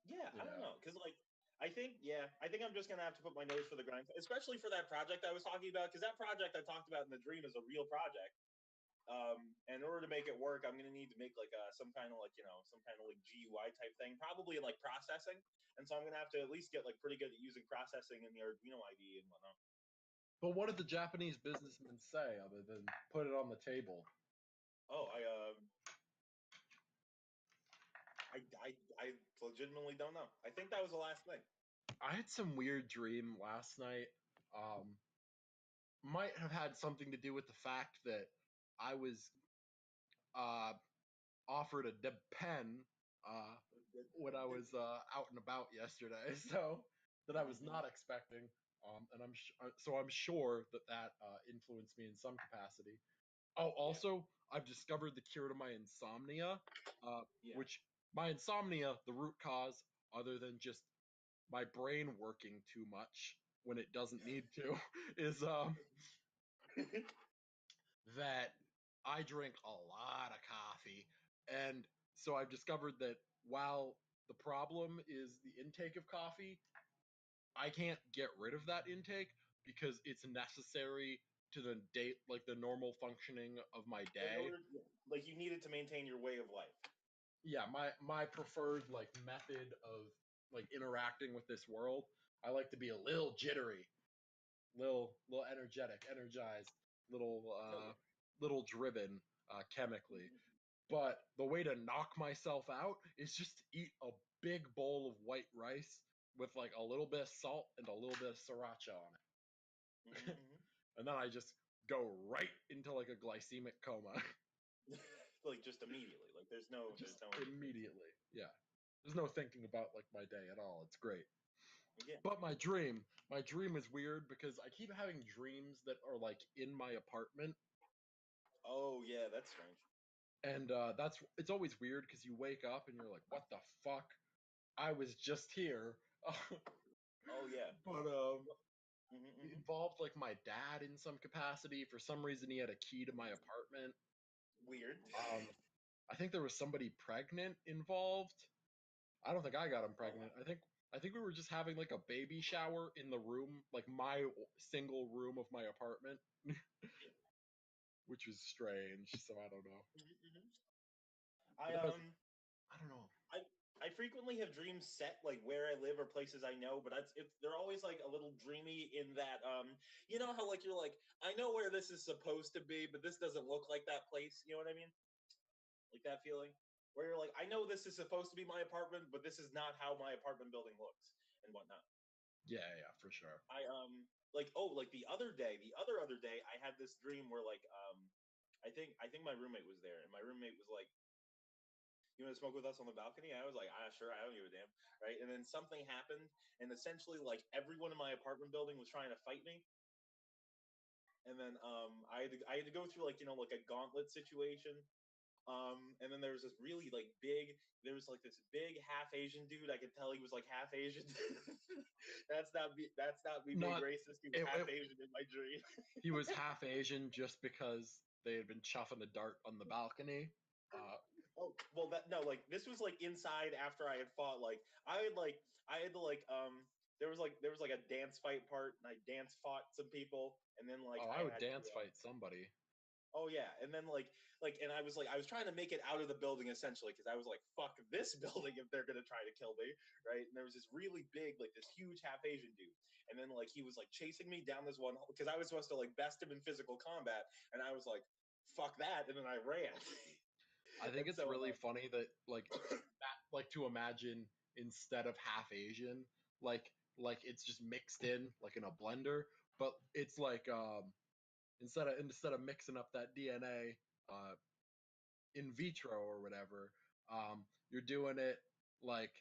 Speaker 2: Yeah, I don't
Speaker 3: Yeah.
Speaker 2: know, because like I think I'm just gonna have to put my nose for the grind, especially for that project I was talking about, because that project I talked about in the dream is a real project. And in order to make it work, I'm gonna need to make like some kind of like some kind of like GUI type thing, probably like processing. And so I'm gonna have to at least get like pretty good at using processing in the Arduino IDE and whatnot.
Speaker 3: But what did the Japanese businessmen say other than put it on the table?
Speaker 2: Oh, I legitimately don't know. I think that was the last thing.
Speaker 3: I had some weird dream last night. Um, might have had something to do with the fact that I was uh, offered a pen uh, when I was out and about yesterday, so that I was not expecting, and I'm sure that influenced me in some capacity. Oh,
Speaker 2: Yeah,
Speaker 3: also, I've discovered the cure to my insomnia,
Speaker 2: yeah.
Speaker 3: which my insomnia, the root cause, other than just my brain working too much when it doesn't need to, is that I drink a lot of coffee. And so I've discovered that while the problem is the intake of coffee, I can't get rid of that intake because it's necessary to the date, like the normal functioning of my
Speaker 2: In
Speaker 3: day.
Speaker 2: order, like you needed to maintain your way of life.
Speaker 3: Yeah, my preferred like method of like interacting with this world, I like to be a little jittery, little energetic, energized, little little driven chemically. But the way to knock myself out is just to eat a big bowl of white rice with like a little bit of salt and a little bit of sriracha on it.
Speaker 2: Mm-hmm.
Speaker 3: And then I just go right into like a glycemic coma.
Speaker 2: Like just immediately. Like
Speaker 3: Just
Speaker 2: there's no
Speaker 3: immediately. Yeah. There's no thinking about like my day at all. It's great.
Speaker 2: yeah.
Speaker 3: But my dream is weird because I keep having dreams that are like in my apartment.
Speaker 2: Oh yeah, that's strange.
Speaker 3: And it's always weird because you wake up and you're like, what the fuck? I was just here.
Speaker 2: Oh yeah.
Speaker 3: But it
Speaker 2: Mm-hmm.
Speaker 3: involved like my dad in some capacity. For some reason, he had a key to my apartment.
Speaker 2: Weird.
Speaker 3: Um, I think there was somebody pregnant involved. I don't think I got him
Speaker 2: Oh
Speaker 3: pregnant.
Speaker 2: wow.
Speaker 3: I think we were just having like a baby shower in the room, like my single room of my apartment,
Speaker 2: Yeah.
Speaker 3: which was strange. So I don't know.
Speaker 2: Mm-hmm.
Speaker 3: But that was I don't know.
Speaker 2: I I frequently have dreams set like where I live or places I know, but they're always like a little dreamy in that you know how like you're like I know where this is supposed to be, but this doesn't look like that place. You know what I mean? Like that feeling where you're like I know this is supposed to be my apartment, but this is not how my apartment building looks and whatnot.
Speaker 3: Yeah, yeah, for sure.
Speaker 2: I like like the other day I had this dream where like I think my roommate was there and my roommate was like, you want to smoke with us on the balcony? I was like, sure, I don't give a damn, right? And then something happened, and essentially, like everyone in my apartment building was trying to fight me. And then I had to go through like like a gauntlet situation. And then there was this really like big, there was like this big half Asian dude. I could tell he was like half Asian. That's not me being
Speaker 3: Not
Speaker 2: racist. He was
Speaker 3: it,
Speaker 2: half
Speaker 3: it,
Speaker 2: Asian in my dream.
Speaker 3: he was half Asian just because they had been chuffing a dart on the balcony.
Speaker 2: Oh well, that no, like this was like inside after I had fought. Like I had to like there was like a dance fight part, and I dance fought some people, and then like
Speaker 3: Oh, I
Speaker 2: I
Speaker 3: would
Speaker 2: had to.
Speaker 3: dance fight somebody.
Speaker 2: Oh yeah, and then and I was trying to make it out of the building essentially because I was like fuck this building if they're gonna try to kill me, right? And there was this really big like this huge half Asian dude, and then like he was like chasing me down this one because I was supposed to like best him in physical combat, and I was like fuck that, and then I ran.
Speaker 3: I think
Speaker 2: And
Speaker 3: it's
Speaker 2: so
Speaker 3: really funny that like to imagine instead of half Asian, like it's just mixed in like in a blender, but it's like instead of mixing up that DNA in vitro or whatever, you're doing it like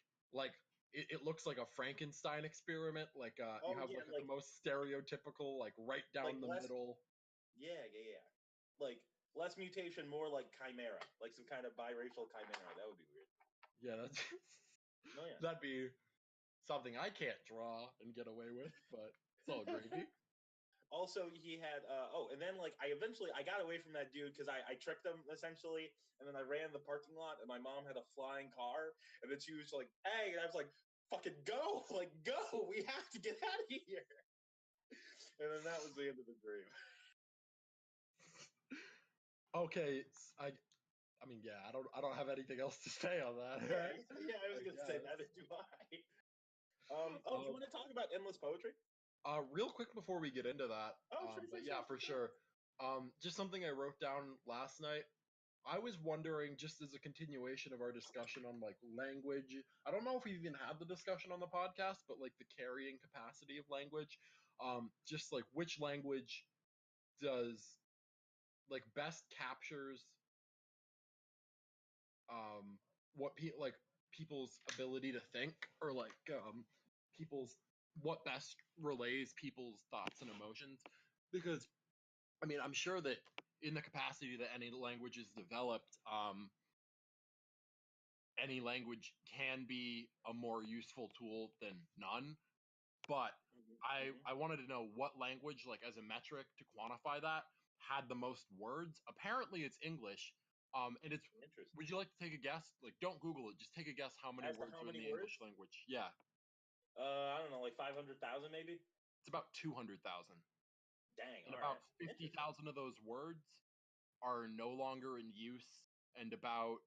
Speaker 3: it looks like a Frankenstein experiment. Like you have
Speaker 2: yeah,
Speaker 3: like the most stereotypical, like right down the
Speaker 2: less,
Speaker 3: middle.
Speaker 2: yeah, like less mutation, more like chimera, like some kind of biracial chimera. That would be weird.
Speaker 3: Yeah, that's
Speaker 2: Oh yeah.
Speaker 3: that'd be something I can't draw and get away with, but it's all gravy.
Speaker 2: Also, he had and then like I got away from that dude because I tricked him essentially, and then I ran the parking lot, and my mom had a flying car, and then she was like, "Hey," and I was like, "Fucking go, like go, we have to get out of here." And then that was the end of the dream.
Speaker 3: Okay, I mean, yeah, I don't have anything else to say on that.
Speaker 2: Yeah, I was
Speaker 3: I
Speaker 2: gonna say
Speaker 3: guess.
Speaker 2: neither do I. Do you want to talk about endless poetry?
Speaker 3: Real quick before we get into that,
Speaker 2: Oh,
Speaker 3: but yeah, for sure. Just something I wrote down last night. I was wondering, just as a continuation of our discussion on like language, I don't know if we even had the discussion on the podcast, but like the carrying capacity of language, just like which language does like best captures what like people's ability to think, or like people's what best relays people's thoughts and emotions. Because I mean, I'm sure that in the capacity that any language is developed, any language can be a more useful tool than none. But I wanted to know what language, like as a metric to quantify that, had the most words. Apparently, it's English. And it's.
Speaker 2: Interesting.
Speaker 3: Would you like to take a guess? Like, don't Google it. Just take a guess how many
Speaker 2: As to
Speaker 3: words
Speaker 2: how
Speaker 3: are in
Speaker 2: many
Speaker 3: the
Speaker 2: words?
Speaker 3: English language. Yeah,
Speaker 2: I don't know, like 500,000 maybe.
Speaker 3: it's about 200,000,
Speaker 2: Dang.
Speaker 3: and
Speaker 2: All
Speaker 3: about
Speaker 2: right.
Speaker 3: fifty
Speaker 2: Interesting.
Speaker 3: thousand of those words are no longer in use, and about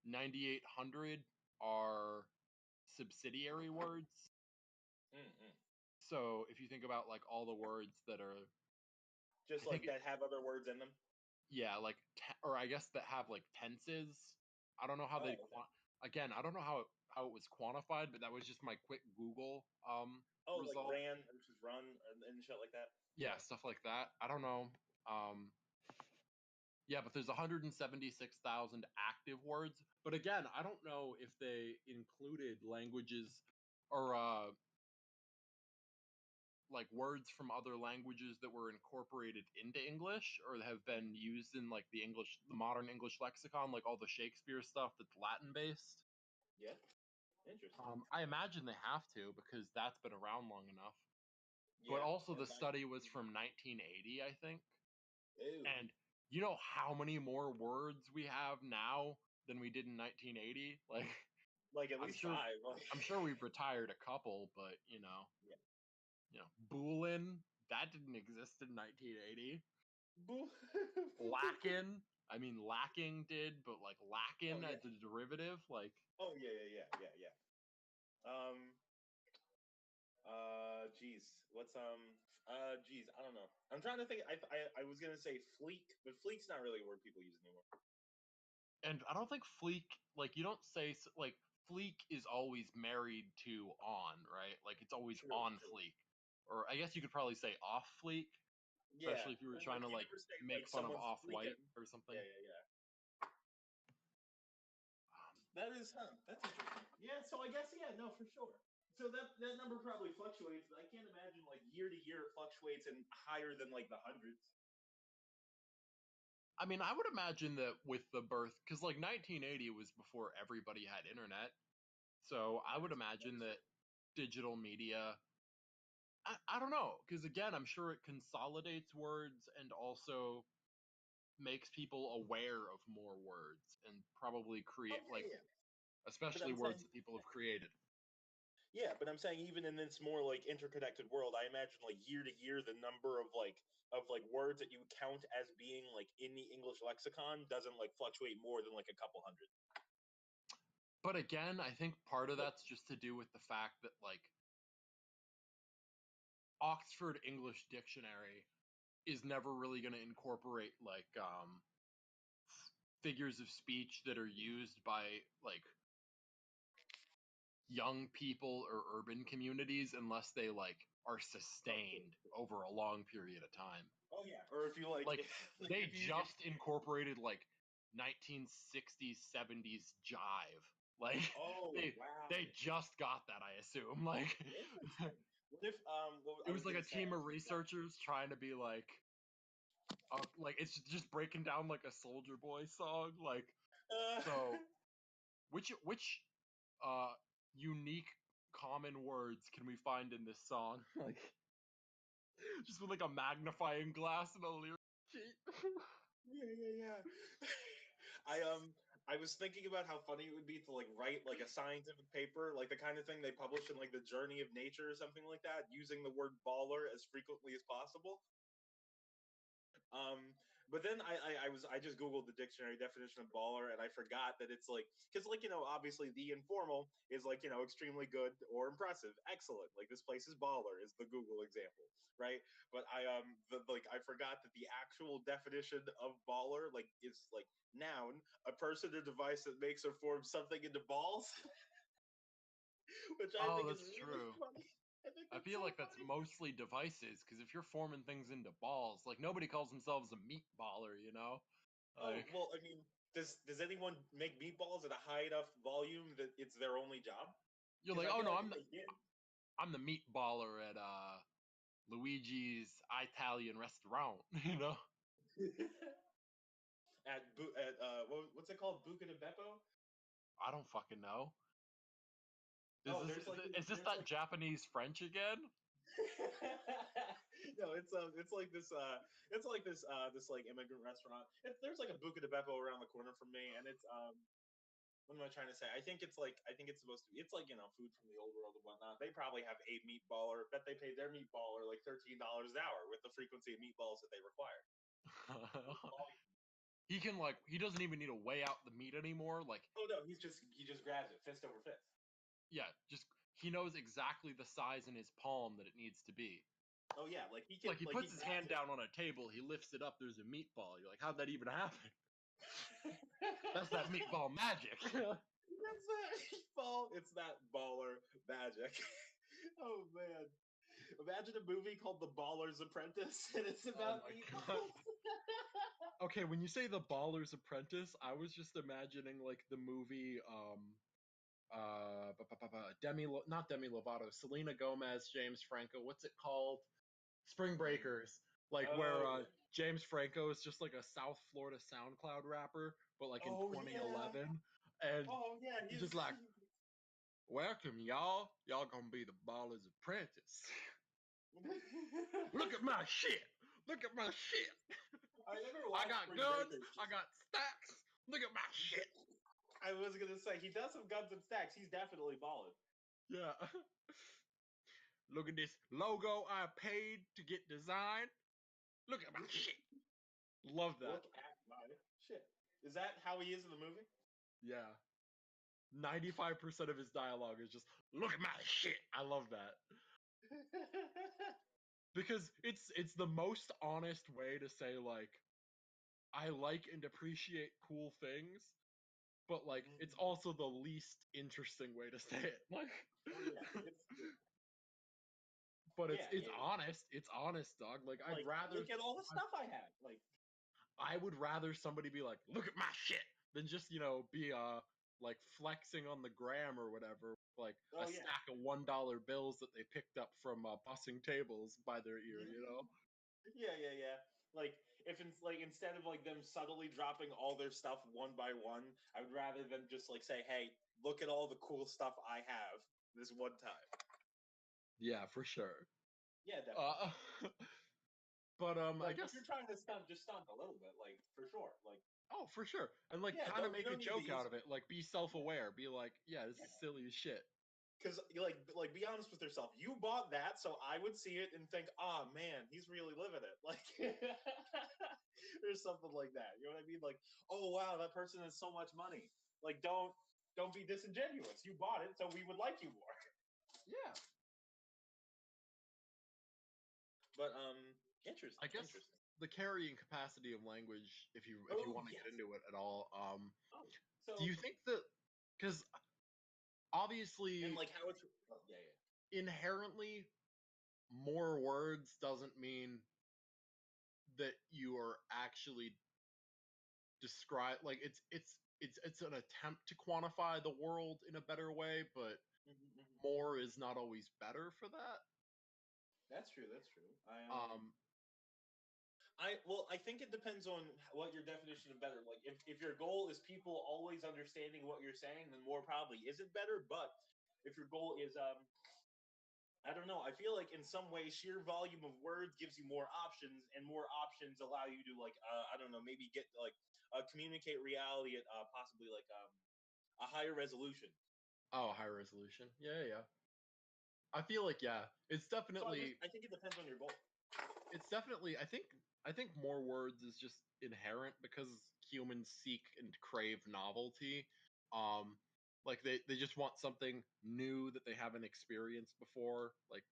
Speaker 3: 9,800 are subsidiary words.
Speaker 2: Mm-mm.
Speaker 3: So if you think about like all the words that are,
Speaker 2: Just
Speaker 3: I think
Speaker 2: like that have other words in them.
Speaker 3: yeah, like or I guess that have like tenses. I don't know how
Speaker 2: Oh,
Speaker 3: they'd
Speaker 2: okay.
Speaker 3: again, I don't know how it was quantified, but that was just my quick Google
Speaker 2: Oh, like
Speaker 3: result.
Speaker 2: ran versus run and shit like that.
Speaker 3: Yeah, stuff like that. I don't know. Um yeah, but there's 176,000 active words. But again, I don't know if they included languages or like words from other languages that were incorporated into English or have been used in like the modern English lexicon, like all the Shakespeare stuff that's Latin based.
Speaker 2: Yeah. Interesting.
Speaker 3: I imagine they have to because that's been around long enough. But
Speaker 2: Yeah.
Speaker 3: also,
Speaker 2: And
Speaker 3: the study was from 1980, I think.
Speaker 2: ew.
Speaker 3: And you know how many more words we have now than we did in 1980? Like,
Speaker 2: Like at
Speaker 3: I'm
Speaker 2: least
Speaker 3: sure,
Speaker 2: five. Like,
Speaker 3: I'm sure we've retired a couple, but
Speaker 2: yeah.
Speaker 3: Boolin, that didn't exist in 1980.
Speaker 2: Boo.
Speaker 3: Lacking, I mean, lacking did, but like
Speaker 2: Oh
Speaker 3: lacking
Speaker 2: yeah.
Speaker 3: as a derivative, like
Speaker 2: Oh yeah. Um. Geez. Geez. I don't know. I'm trying to think. I was gonna say fleek, but fleek's not really a word people use anymore.
Speaker 3: and I don't think fleek, like you don't say like fleek is always married to on, right? Like it's always
Speaker 2: True.
Speaker 3: on
Speaker 2: True.
Speaker 3: fleek, or I guess you could probably say off fleek,
Speaker 2: Yeah.
Speaker 3: especially if you were
Speaker 2: Or
Speaker 3: trying
Speaker 2: like
Speaker 3: to
Speaker 2: you
Speaker 3: like
Speaker 2: never say
Speaker 3: make
Speaker 2: like
Speaker 3: fun of
Speaker 2: someone's
Speaker 3: off white
Speaker 2: fleeking.
Speaker 3: or something.
Speaker 2: Yeah. That is, huh? That's interesting. Yeah, so I guess no, for sure. So that number probably fluctuates, but I can't imagine like year to year it fluctuates and higher than like the hundreds.
Speaker 3: I mean, I would imagine that with the birth, because like 1980 was before everybody had internet, so I would
Speaker 2: That
Speaker 3: imagine
Speaker 2: is
Speaker 3: that digital media. I don't know, because again, I'm sure it consolidates words and also makes people aware of more words and probably
Speaker 2: oh
Speaker 3: create like
Speaker 2: yeah. But
Speaker 3: especially
Speaker 2: I'm
Speaker 3: words
Speaker 2: saying
Speaker 3: that people have created.
Speaker 2: yeah, but I'm saying even in this more like interconnected world, I imagine like year to year the number of like words that you count as being like in the English lexicon doesn't like fluctuate more than like a couple hundred.
Speaker 3: But again, I think part of that's just to do with the fact that like Oxford English Dictionary is never really going to incorporate like figures of speech that are used by like young people or urban communities unless they like are
Speaker 2: Oh, true.
Speaker 3: sustained over a long period of time.
Speaker 2: Oh yeah. Or if you like,
Speaker 3: Like
Speaker 2: like
Speaker 3: they
Speaker 2: if you
Speaker 3: just incorporated like 1960s 70s jive Like
Speaker 2: Oh
Speaker 3: they
Speaker 2: wow.
Speaker 3: they just got that, I assume. Like
Speaker 2: Interesting. What if what
Speaker 3: it
Speaker 2: I
Speaker 3: was
Speaker 2: was
Speaker 3: like a
Speaker 2: gonna say?
Speaker 3: team of researchers trying to be like it's just breaking down like a Soldier Boy song. Like so, which uh unique common words can we find in this song? Like just with like a magnifying glass and a lyric sheet.
Speaker 2: yeah. I was thinking about how funny it would be to like write like a scientific paper, like the kind of thing they publish in like the Journey of Nature or something like that, using the word baller as frequently as possible. But then I just googled the dictionary definition of baller, and I forgot that it's like, because like obviously the informal is like extremely good or impressive, excellent. Like this place is baller is the Google example, right? But like I forgot that the actual definition of baller like is like noun, a person or device that makes or forms something into balls, which I
Speaker 3: Oh,
Speaker 2: think is
Speaker 3: that's
Speaker 2: really
Speaker 3: true.
Speaker 2: funny. I think
Speaker 3: I
Speaker 2: that's
Speaker 3: feel
Speaker 2: so
Speaker 3: like that's
Speaker 2: funny.
Speaker 3: mostly devices, because if you're forming things into balls, like nobody calls themselves a meatballer, you know?
Speaker 2: Oh,
Speaker 3: Like
Speaker 2: well, I mean, does anyone make meatballs at a high enough volume that it's their only job?
Speaker 3: you're
Speaker 2: Because
Speaker 3: like,
Speaker 2: I
Speaker 3: oh
Speaker 2: feel
Speaker 3: no,
Speaker 2: like if they did,
Speaker 3: I'm the meatballer at Luigi's Italian restaurant, you know?
Speaker 2: what's it called, Buca de Beppo?
Speaker 3: I don't fucking know.
Speaker 2: Oh, there's like
Speaker 3: Is this
Speaker 2: there's
Speaker 3: that
Speaker 2: like
Speaker 3: Japanese French again?
Speaker 2: no, it's like this like immigrant restaurant. There's like a Buca de Beppo around the corner from me, and it's what am I trying to say? I think it's supposed to be. It's like food from the old world and whatnot. They probably have a meatballer. Bet they paid their meatballer like $13 an hour with the frequency of meatballs that they require.
Speaker 3: He doesn't even need to weigh out the meat anymore. Like,
Speaker 2: Oh no, he just grabs it fist over fist.
Speaker 3: yeah, just he knows exactly the size in his palm that it needs to be.
Speaker 2: Oh yeah, like he can
Speaker 3: Like he
Speaker 2: like he
Speaker 3: puts his
Speaker 2: grabs
Speaker 3: hand
Speaker 2: it.
Speaker 3: down on a table, he lifts it up, there's a meatball. You're like, how'd that even happen? That's that meatball magic.
Speaker 2: That's that ball. It's that baller magic. Oh man. Imagine a movie called The Baller's Apprentice and it's
Speaker 3: Oh
Speaker 2: about
Speaker 3: my god.
Speaker 2: meatballs.
Speaker 3: Okay, when you say The Baller's Apprentice, I was just imagining like the movie not Demi Lovato, Selena Gomez, James Franco. What's it called? Spring Breakers. Like where
Speaker 2: Oh yeah.
Speaker 3: James Franco is just like a South Florida SoundCloud rapper, but like in
Speaker 2: Oh yeah.
Speaker 3: 2011, and
Speaker 2: Oh yeah.
Speaker 3: he's just like, "Welcome, y'all. Y'all gonna be the Baller's Apprentice. Look at my shit. Look at my shit.
Speaker 2: I never
Speaker 3: I
Speaker 2: watched
Speaker 3: got
Speaker 2: Spring
Speaker 3: guns.
Speaker 2: Breakers.
Speaker 3: I got stacks. Look at my shit."
Speaker 2: I was gonna say he does some guns and stacks. He's definitely balling.
Speaker 3: Yeah. Look at this logo I paid to get designed. Look at my shit. Love that.
Speaker 2: Look at my shit. Is that how he is in the movie?
Speaker 3: Yeah. 95% of his dialogue is just look at my shit. I love that. Because it's the most honest way to say like I like and appreciate cool things, but like it's also the least interesting way to say it. Like
Speaker 2: Oh yeah.
Speaker 3: but
Speaker 2: Yeah,
Speaker 3: it's
Speaker 2: yeah, yeah.
Speaker 3: honest. It's honest, dog. Like
Speaker 2: Like, look at all the stuff I have. Like,
Speaker 3: I would rather somebody be like, "Look at my shit," than just be like flexing on the gram or whatever, like a
Speaker 2: oh yeah.
Speaker 3: stack of $1 bills that they picked up from bussing tables by their ear, you know?
Speaker 2: Yeah, yeah, yeah. Like if it's like instead of like them subtly dropping all their stuff one by one, I would rather them just like say, "Hey, look at all the cool stuff I have this one time."
Speaker 3: Yeah, for sure.
Speaker 2: Yeah, definitely.
Speaker 3: Uh, but I
Speaker 2: Like if
Speaker 3: guess
Speaker 2: you're trying to stunt, just stunt a little bit, like for sure. Like
Speaker 3: oh, for sure, and like
Speaker 2: yeah,
Speaker 3: kind of
Speaker 2: you
Speaker 3: make a
Speaker 2: don't need to
Speaker 3: joke
Speaker 2: use
Speaker 3: out of it, like be self-aware, be like, "Yeah, this is silly as shit."
Speaker 2: because like be honest with yourself. You bought that, so I would see it and think, "Ah, man, he's really living it." Like there's something like that. You know what I mean? Like, oh wow, that person has so much money. Like, don't be disingenuous. You bought it, so we would like you more.
Speaker 3: Yeah,
Speaker 2: But interesting,
Speaker 3: I guess
Speaker 2: interesting.
Speaker 3: the carrying capacity of language, if you
Speaker 2: Oh
Speaker 3: want to
Speaker 2: yes.
Speaker 3: get into it at all,
Speaker 2: Oh,
Speaker 3: do
Speaker 2: so
Speaker 3: you think that because
Speaker 2: and
Speaker 3: obviously
Speaker 2: like how it's oh, yeah, yeah.
Speaker 3: inherently more words doesn't mean that you are actually describe like it's it's an attempt to quantify the world in a better way, but more is not always better for that.
Speaker 2: That's true. That's true.
Speaker 3: Um,
Speaker 2: I think it depends on what your definition of better. Like, if your goal is people always understanding what you're saying, then more probably isn't better. But if your goal is, I don't know. I feel like in some way, sheer volume of words gives you more options, and more options allow you to like, I don't know, maybe get like communicate reality at possibly like a higher resolution.
Speaker 3: oh, high resolution. Yeah. I feel like it's
Speaker 2: So
Speaker 3: definitely
Speaker 2: I think it depends on your goal.
Speaker 3: it's definitely I think more words is just inherent because humans seek and crave novelty. Like they just want something new that they haven't experienced before, like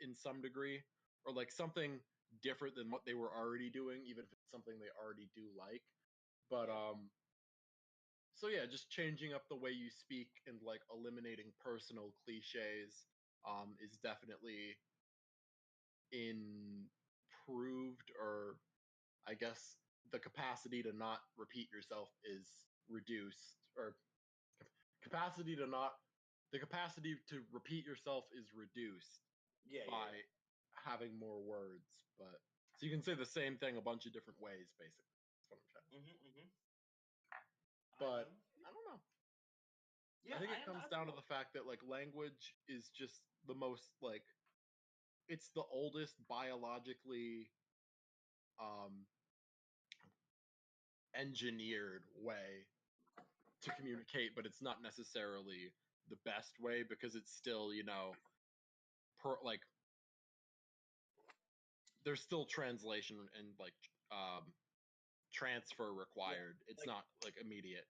Speaker 3: in some degree, or like something different than what they were already doing, even if it's something they already do like. But so yeah, just changing up the way you speak and like eliminating personal cliches is definitely improved, or I guess the capacity to not repeat yourself is reduced, or capacity to not the capacity to repeat yourself is reduced by having more words. But so you can say the same thing a bunch of different ways, basically. That's what I'm trying to say. But I don't know.
Speaker 2: Yeah,
Speaker 3: I think it comes down to the fact that like language is just the most like it's the oldest biologically um engineered way to communicate, but it's not necessarily the best way because it's still, like there's still translation and like transfer required. It's
Speaker 2: like
Speaker 3: not like immediate.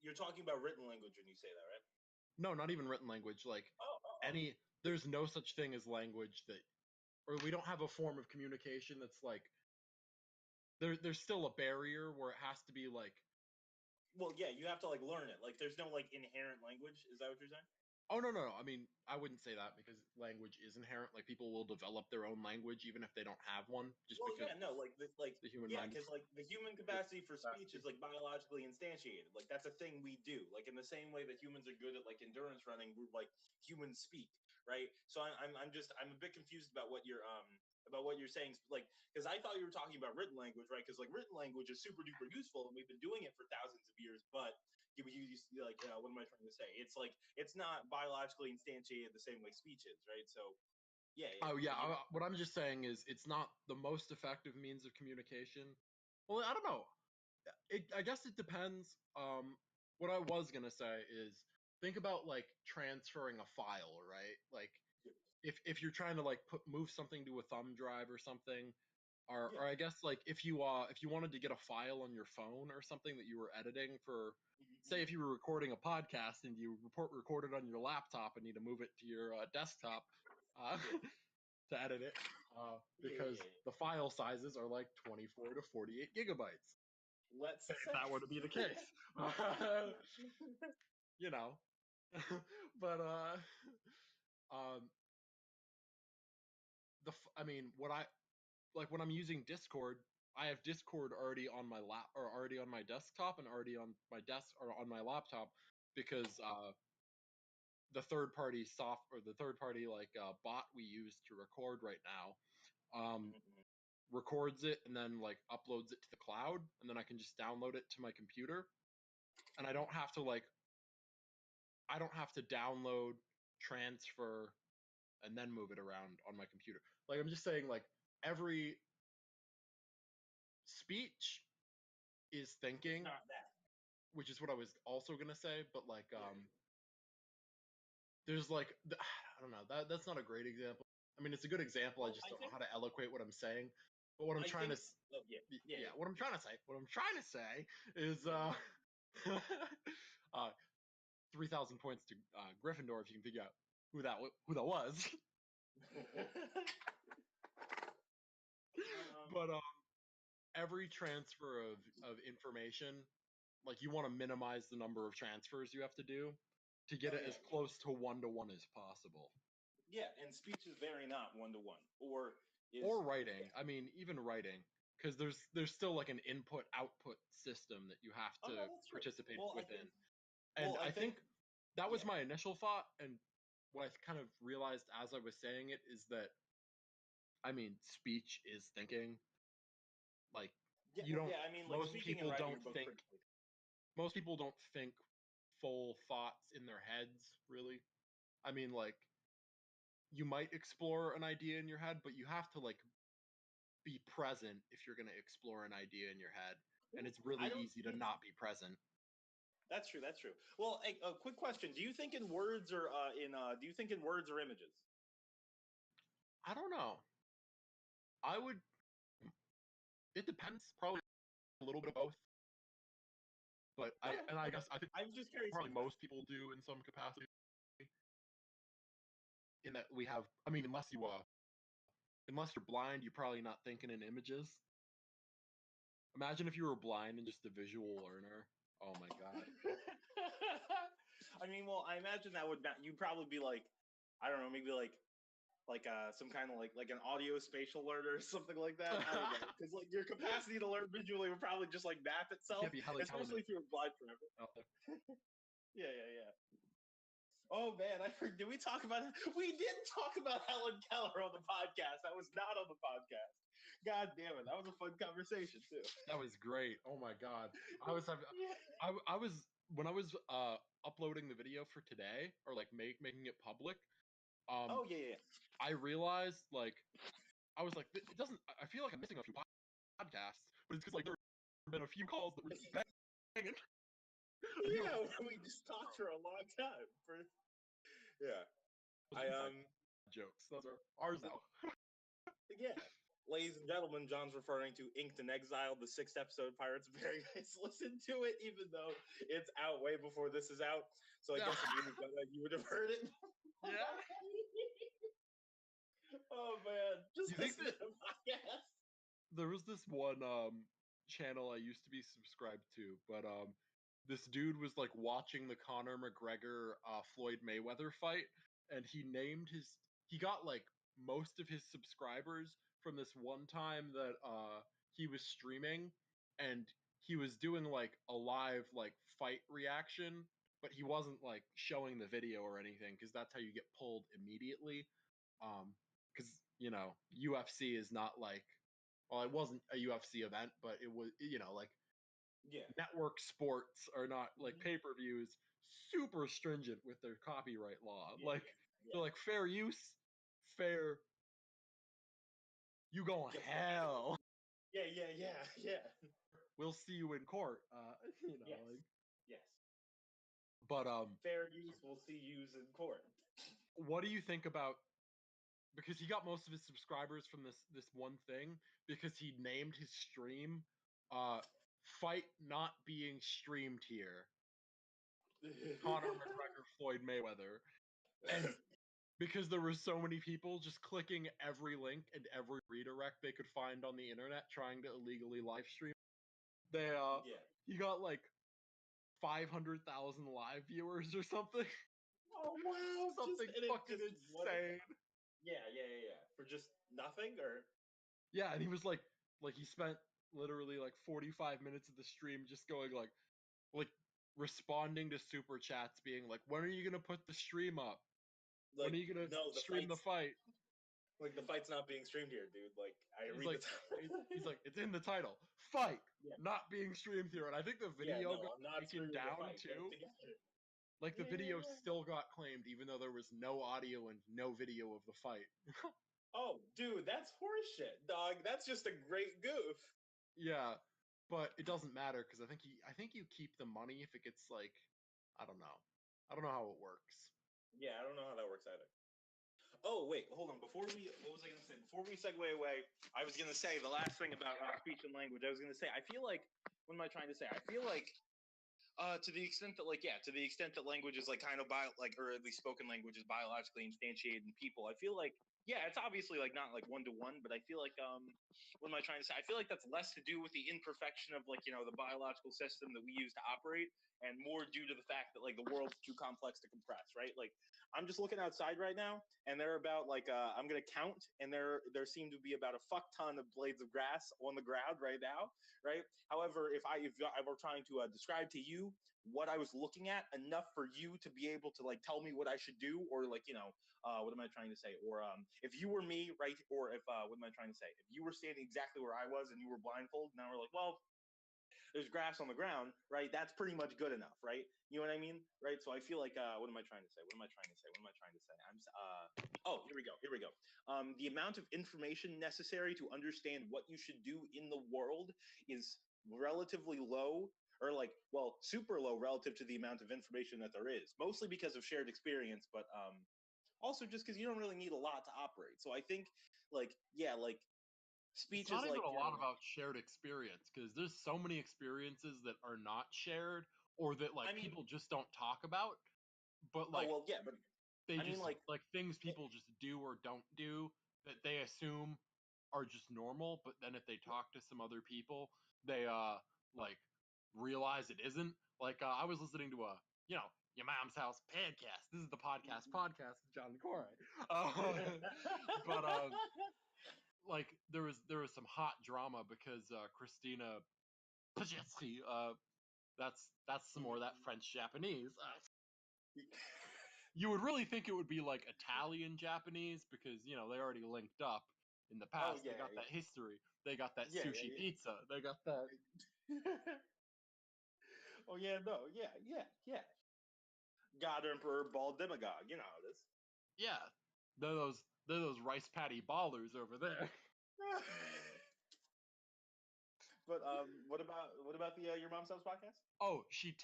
Speaker 2: you're talking about written language when you say that, right?
Speaker 3: No, not even written language. Like
Speaker 2: Oh.
Speaker 3: there's no such thing as language that, or we don't have a form of communication that's like there's still a barrier where it has to be like.
Speaker 2: Well, yeah, you have to like learn it. Like, there's no like inherent language. Is that what you're saying?
Speaker 3: Oh no. I mean, I wouldn't say that because language is inherent. Like people will develop their own language even if they don't have one, just
Speaker 2: Well,
Speaker 3: because
Speaker 2: yeah, no, like
Speaker 3: the human
Speaker 2: yeah,
Speaker 3: mind.
Speaker 2: because like the human capacity for speech is like biologically instantiated. Like that's a thing we do. Like in the same way that humans are good at like endurance running, we're like humans speak, right? So I'm a bit confused about what you're saying, like because I thought you were talking about written language, right? Because like written language is super duper useful, and we've been doing it for thousands of years, but like what am I trying to say? It's like it's not biologically instantiated the same way speech is, right? So yeah.
Speaker 3: Oh yeah, what I'm just saying is it's not the most effective means of communication. Well, I don't know. I guess it depends. What I was gonna say is think about like transferring a file, right? Like if you're trying to like move something to a thumb drive or something, or I guess like if you wanted to get a file on your phone or something that you were editing for, say if you were recording a podcast and you recorded on your laptop and need to move it to your desktop to edit it, because the file sizes are like 24 to 48 gigabytes.
Speaker 2: Let's
Speaker 3: If that were to be the case, you know, but um, I mean, what I like when I'm using Discord, I have Discord already on my or already on my desktop and already on my desk or on my laptop because the third party like bot we use to record right now records it and then like uploads it to the cloud, and then I can just download it to my computer, and I don't have to download, transfer, and then move it around on my computer. Like I'm just saying, like every speech is thinking,
Speaker 2: not that.
Speaker 3: which is what I was also gonna say, but like there's like I don't know, that's not a great example. I mean, it's a good example. I
Speaker 2: Well,
Speaker 3: just don't know how to eloquate what I'm saying. But what I'm trying to what I'm trying to say is 3,000 points to Gryffindor if you can figure out who that was. But every transfer of information, like you want to minimize the number of transfers you have to do to get it as close to 1-to-1 as possible.
Speaker 2: Yeah, and speech is very not 1-to-1, or
Speaker 3: writing. I mean, even writing. because there's still like an input-output system that you have to
Speaker 4: that's true.
Speaker 3: participate
Speaker 4: Well,
Speaker 3: within.
Speaker 4: I think
Speaker 3: That was
Speaker 4: yeah.
Speaker 3: my initial thought, and what I kind of realized as I was saying it is that, I mean, speech is thinking. Like, you don't.
Speaker 4: I mean, like,
Speaker 3: Most
Speaker 4: speaking and
Speaker 3: people
Speaker 4: writing
Speaker 3: don't
Speaker 4: are both
Speaker 3: think.
Speaker 4: critically.
Speaker 3: Most people don't think full thoughts in their heads, really. I mean, like, you might explore an idea in your head, but you have to like be present if you're going to explore an idea in your head, and it's really easy to not be present.
Speaker 4: That's true. That's true. Well, a quick question: do you think in words or do you think in words or images?
Speaker 3: I don't know. I would. It depends. Probably a little bit of both. But I guess I think
Speaker 4: I'm just curious.
Speaker 3: probably most people do in some capacity. In that we have, I mean, unless you're blind, you're probably not thinking in images. Imagine if you were blind and just a visual learner. Oh my god.
Speaker 4: I mean, well, I imagine that you'd probably be like, I don't know, maybe like some kind of like an audio spatial learner or something like that. I don't know, because like your capacity to learn visually would probably just like map itself, especially if you were blind forever. Yeah. Oh man, did we talk about it? We didn't talk about Helen Keller on the podcast. That was not on the podcast. God damn it, that was a fun conversation too.
Speaker 3: That was great. Oh my god, I was when I was uploading the video for today, or like making it public.
Speaker 4: Oh yeah.
Speaker 3: I realized like I was like, it doesn't. I feel like I'm missing a few podcasts, but it's because like there have been a few calls that were just banging.
Speaker 4: Yeah, we just talked for a long time. Yeah.
Speaker 3: Jokes. Those are ours now.
Speaker 4: Yeah. Ladies and gentlemen, John's referring to Inked and Exiled, the 6th episode of Pirates of Paradise. Listen to it, even though it's out way before this is out. So I guess if you would have done that, you would have heard it.
Speaker 3: Yeah.
Speaker 4: Oh man, just listen to the podcast.
Speaker 3: There was this one channel I used to be subscribed to, but this dude was like watching the Conor McGregor Floyd Mayweather fight, and he got like most of his subscribers from this one time that he was streaming, and he was doing like a live like fight reaction, but he wasn't like showing the video or anything, because that's how you get pulled immediately. Because UFC is not like, well, it wasn't a UFC event, but it was, like, network sports are not like pay-per-views, super stringent with their copyright law. They're like, fair use, fair, you going hell.
Speaker 4: Yeah.
Speaker 3: We'll see you in court.
Speaker 4: Yes.
Speaker 3: Like.
Speaker 4: Yes.
Speaker 3: But
Speaker 4: fair use, we'll see yous in court.
Speaker 3: What do you think about? Because he got most of his subscribers from this one thing, because he named his stream "Fight Not Being Streamed Here." Conor McGregor, Floyd Mayweather, and because there were so many people just clicking every link and every redirect they could find on the internet trying to illegally live stream, he got like 500,000 live viewers or something.
Speaker 4: Oh wow!
Speaker 3: Something fucking insane.
Speaker 4: Yeah. For just nothing, or?
Speaker 3: Yeah, and he was like he spent literally like 45 minutes of the stream just going like responding to super chats, being like, "When are you gonna put the stream up? When are you gonna stream the fight?"
Speaker 4: Like, the fight's not being streamed here, dude. Like,
Speaker 3: the title. He's like, it's in the title. Fight not being streamed here, and I think the video got taken down too. Like, the video still got claimed, even though there was no audio and no video of the fight.
Speaker 4: Oh, dude, that's horseshit, dog. That's just a great goof.
Speaker 3: Yeah, but it doesn't matter, because I think you keep the money if it gets like, I don't know how it works.
Speaker 4: Yeah, I don't know how that works either. Oh wait, hold on. What was I gonna say? Before we segue away, I was gonna say the last thing about speech and language. I was gonna say, I feel like, what am I trying to say? I feel like, to the extent that language is like kind of or at least spoken language is biologically instantiated in people, I feel like, it's obviously like not like one-to-one, but I feel like, what am I trying to say? I feel like that's less to do with the imperfection of like, the biological system that we use to operate, and more due to the fact that like the world's too complex to compress, right? Like, I'm just looking outside right now, and there are about like I'm gonna count, and there seem to be about a fuck ton of blades of grass on the ground right now, right? However, if I were trying to describe to you what I was looking at, enough for you to be able to like tell me what I should do, or like what am I trying to say? Or if you were me, right? Or if what am I trying to say? If you were standing exactly where I was and you were blindfolded, now we're like, well, there's grass on the ground, right? That's pretty much good enough, right? You know what I mean, right? So I feel like, what am I trying to say? What am I trying to say? What am I trying to say? Oh, here we go. Here we go. The amount of information necessary to understand what you should do in the world is relatively low, or like, well, super low relative to the amount of information that there is. Mostly because of shared experience, but also just because you don't really need a lot to operate. So I think, like, yeah, like
Speaker 3: It's
Speaker 4: speech is
Speaker 3: not even
Speaker 4: like
Speaker 3: a lot about shared experience because there's so many experiences that are not shared or that like
Speaker 4: I mean,
Speaker 3: people just don't talk about. But
Speaker 4: oh
Speaker 3: like
Speaker 4: well, yeah, but
Speaker 3: they
Speaker 4: I mean,
Speaker 3: just like things people just do or don't do that they assume are just normal, but then if they talk to some other people, they like realize it isn't. Like I was listening to a your mom's house podcast. This is the podcast with John and Quara'e. But like there was some hot drama because Christina Pajitsky, that's some more of that French Japanese. You would really think it would be like Italian Japanese because they already linked up in the
Speaker 4: oh
Speaker 3: past. They
Speaker 4: yeah,
Speaker 3: got that history. They got that
Speaker 4: yeah,
Speaker 3: sushi
Speaker 4: yeah,
Speaker 3: pizza. They got that.
Speaker 4: yeah. Oh yeah, no, yeah, yeah, yeah. God Emperor Ball Demagogue, you know how it is.
Speaker 3: Yeah, they're those rice patty ballers over there.
Speaker 4: But what about the Your Mom's House podcast?
Speaker 3: Oh, she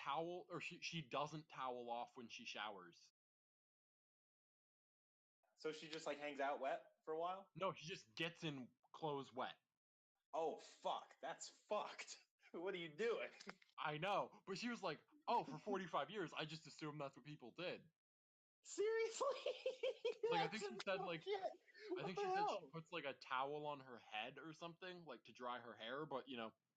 Speaker 3: doesn't towel off when she showers.
Speaker 4: So she just like hangs out wet for a while.
Speaker 3: No, she just gets in clothes wet.
Speaker 4: Oh fuck, that's fucked. What are you doing?
Speaker 3: I know, but she was like, "Oh, for 45 years, I just assumed that's what people did."
Speaker 4: Seriously?
Speaker 3: Like, I
Speaker 4: That's
Speaker 3: think she
Speaker 4: some
Speaker 3: said
Speaker 4: dumb
Speaker 3: like,
Speaker 4: shit.
Speaker 3: I
Speaker 4: What
Speaker 3: think
Speaker 4: the
Speaker 3: she said she
Speaker 4: hell?
Speaker 3: puts like a towel on her head or something, like to dry her hair, but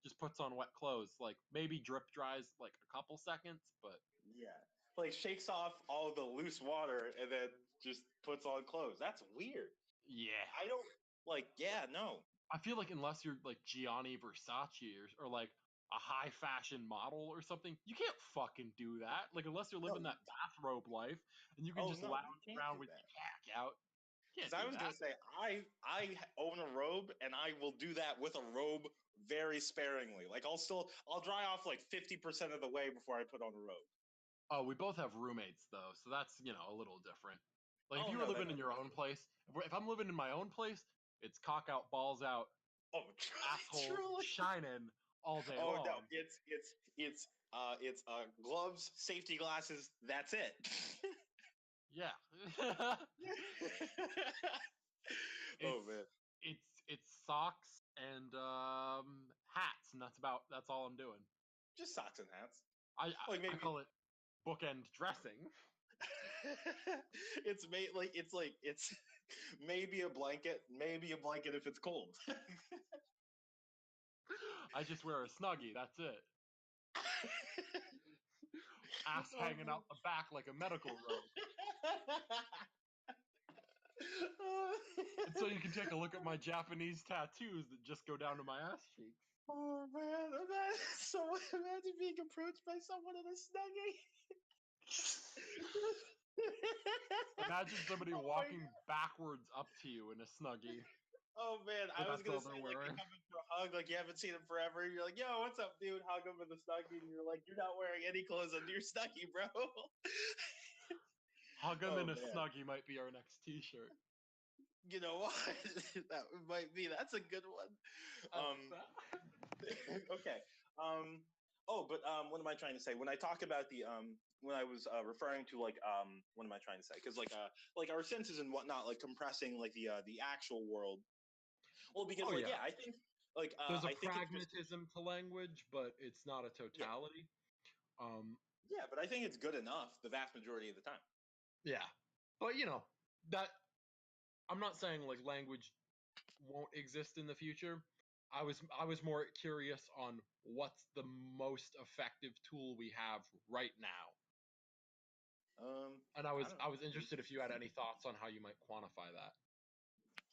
Speaker 3: just puts on wet clothes. Like maybe drip dries like a couple seconds, but
Speaker 4: Yeah. Like shakes off all the loose water and then just puts on clothes. That's weird.
Speaker 3: yeah.
Speaker 4: I don't like. Yeah, no.
Speaker 3: I feel like unless you're like Gianni Versace or like a high fashion model or something, you can't fucking do that. Like unless you're
Speaker 4: No,
Speaker 3: living that bathrobe life and you can
Speaker 4: oh
Speaker 3: just
Speaker 4: no, you
Speaker 3: lounge
Speaker 4: can't
Speaker 3: around
Speaker 4: do
Speaker 3: with
Speaker 4: that.
Speaker 3: your cack out. Can't
Speaker 4: Because I
Speaker 3: do
Speaker 4: was
Speaker 3: that.
Speaker 4: gonna say I own a robe and I will do that with a robe very sparingly. Like I'll dry off like 50% of the way before I put on a robe.
Speaker 3: Oh, we both have roommates though, so that's a little different. Like if
Speaker 4: Oh
Speaker 3: you were
Speaker 4: no,
Speaker 3: living in your own place, if I'm living in my own place, it's cock out, balls out,
Speaker 4: oh
Speaker 3: asshole
Speaker 4: truly.
Speaker 3: shining all day
Speaker 4: Oh no,
Speaker 3: long.
Speaker 4: it's gloves, safety glasses. That's it.
Speaker 3: Yeah.
Speaker 4: Oh
Speaker 3: it's
Speaker 4: man.
Speaker 3: it's socks and hats, and that's all I'm doing.
Speaker 4: Just socks and hats.
Speaker 3: I
Speaker 4: Like
Speaker 3: I
Speaker 4: maybe
Speaker 3: call it bookend dressing.
Speaker 4: it's maybe a blanket if it's cold.
Speaker 3: I just wear a snuggie. That's it. Ass
Speaker 4: Oh,
Speaker 3: hanging out the back like a medical robe. And so you can take a look at my Japanese tattoos that just go down to my ass cheeks.
Speaker 4: Oh man, imagine being approached by someone in a snuggie.
Speaker 3: Imagine somebody
Speaker 4: Oh my
Speaker 3: walking backwards up to you in a snuggie.
Speaker 4: Oh man,
Speaker 3: But
Speaker 4: I was
Speaker 3: that's
Speaker 4: gonna
Speaker 3: all they're
Speaker 4: say like they
Speaker 3: wearing.
Speaker 4: come in for a hug, like you haven't seen him forever. You're like, yo, what's up, dude? Hug him in the snuggie, and you're like, you're not wearing any clothes under your snuggie, bro.
Speaker 3: Hug 'em
Speaker 4: Oh
Speaker 3: in a
Speaker 4: man,
Speaker 3: snuggie might be our next T-shirt.
Speaker 4: you know what? That might be. That's a good one. Okay. Oh, but what am I trying to say? When I talk about the when I was referring to like what am I trying to say? Because like our senses and whatnot, like compressing like the actual world. Well, because
Speaker 3: Oh
Speaker 4: like
Speaker 3: yeah.
Speaker 4: yeah, I think like
Speaker 3: There's a
Speaker 4: I think it's just
Speaker 3: pragmatism to language, but it's not a
Speaker 4: yeah
Speaker 3: totality.
Speaker 4: yeah, but I think it's good enough the vast majority of the time.
Speaker 3: Yeah. But that I'm not saying like language won't exist in the future. I was more curious on what's the most effective tool we have right now. And I was
Speaker 4: don't know.
Speaker 3: interested if you had any thoughts on how you might quantify that.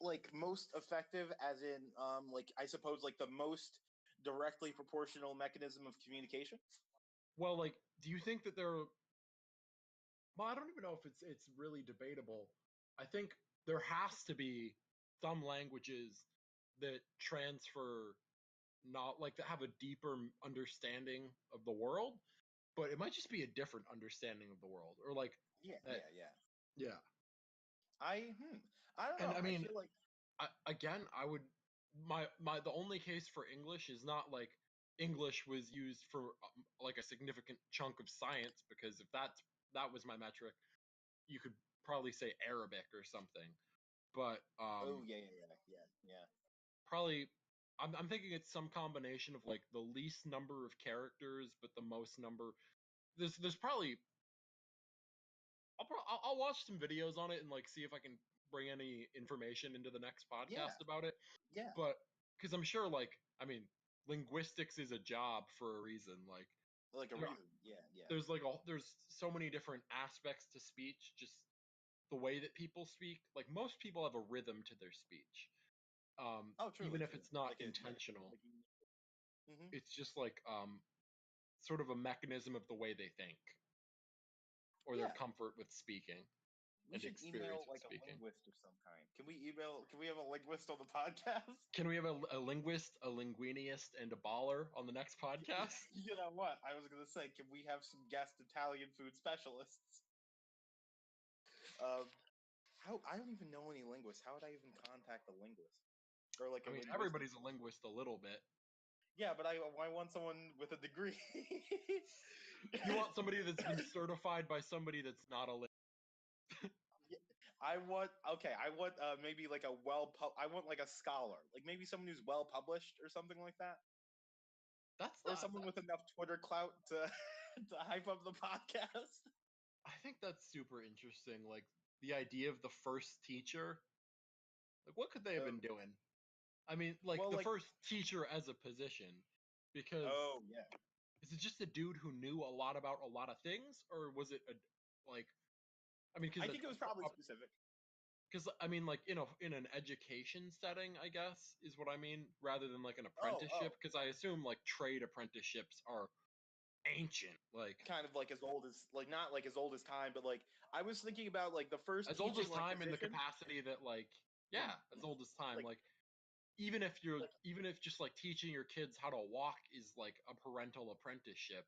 Speaker 4: Like most effective, as in, like I suppose, like the most directly proportional mechanism of communication.
Speaker 3: Well, like, do you think that there? Well, I don't even know if it's really debatable. I think there has to be some languages that transfer not like that have a deeper understanding of the world, but it might just be a different understanding of the world, or like
Speaker 4: Yeah,
Speaker 3: that. Yeah.
Speaker 4: I don't
Speaker 3: And
Speaker 4: know.
Speaker 3: I mean,
Speaker 4: feel like
Speaker 3: again, I would the only case for English is not like English was used for like a significant chunk of science, because if that was my metric, you could probably say Arabic or something. But
Speaker 4: oh yeah.
Speaker 3: probably I'm thinking it's some combination of like the least number of characters but the most number. There's probably I'll watch some videos on it and like see if I can bring any information into the next podcast about it.
Speaker 4: Yeah.
Speaker 3: But because I'm sure, like, I mean, linguistics is a job for a reason. Like
Speaker 4: Like a
Speaker 3: there-
Speaker 4: reason. Yeah.
Speaker 3: there's there's so many different aspects to speech, just the way that people speak. Like most people have a rhythm to their speech.
Speaker 4: Oh, true.
Speaker 3: Even if it's not
Speaker 4: Like
Speaker 3: intentional,
Speaker 4: mm-hmm.
Speaker 3: it's just like sort of a mechanism of the way they think or their
Speaker 4: Yeah.
Speaker 3: comfort with speaking.
Speaker 4: We should email like a linguist of some kind. Can we have a linguist on the podcast?
Speaker 3: Can we have a linguist, a linguinist, and a baller on the next podcast?
Speaker 4: You know what? I was gonna say, can we have some guest Italian food specialists? How I don't even know any linguists. How would I even contact a linguist? Or like
Speaker 3: I mean, everybody's a linguist a little bit.
Speaker 4: Yeah, but I want someone with a degree.
Speaker 3: You want somebody that's been certified by somebody that's not a linguist.
Speaker 4: I want maybe like I want like a scholar, like maybe someone who's well published or something like that, or someone with enough Twitter clout to to hype up the podcast.
Speaker 3: I think that's super interesting. Like the idea of the first teacher. Like, what could they have been doing? I mean, like the first teacher as a position, because is it just a dude who knew a lot about a lot of things, or was it a like? I mean,
Speaker 4: I think it was probably specific.
Speaker 3: Because I mean, like in an education setting, I guess is what I mean, rather than like an apprenticeship. Because I assume like trade apprenticeships are ancient, like
Speaker 4: kind of like as old as not like as old as time, but like I was thinking about like the first
Speaker 3: as old as time in the capacity that like as old as time, like even if just like teaching your kids how to walk is like a parental apprenticeship.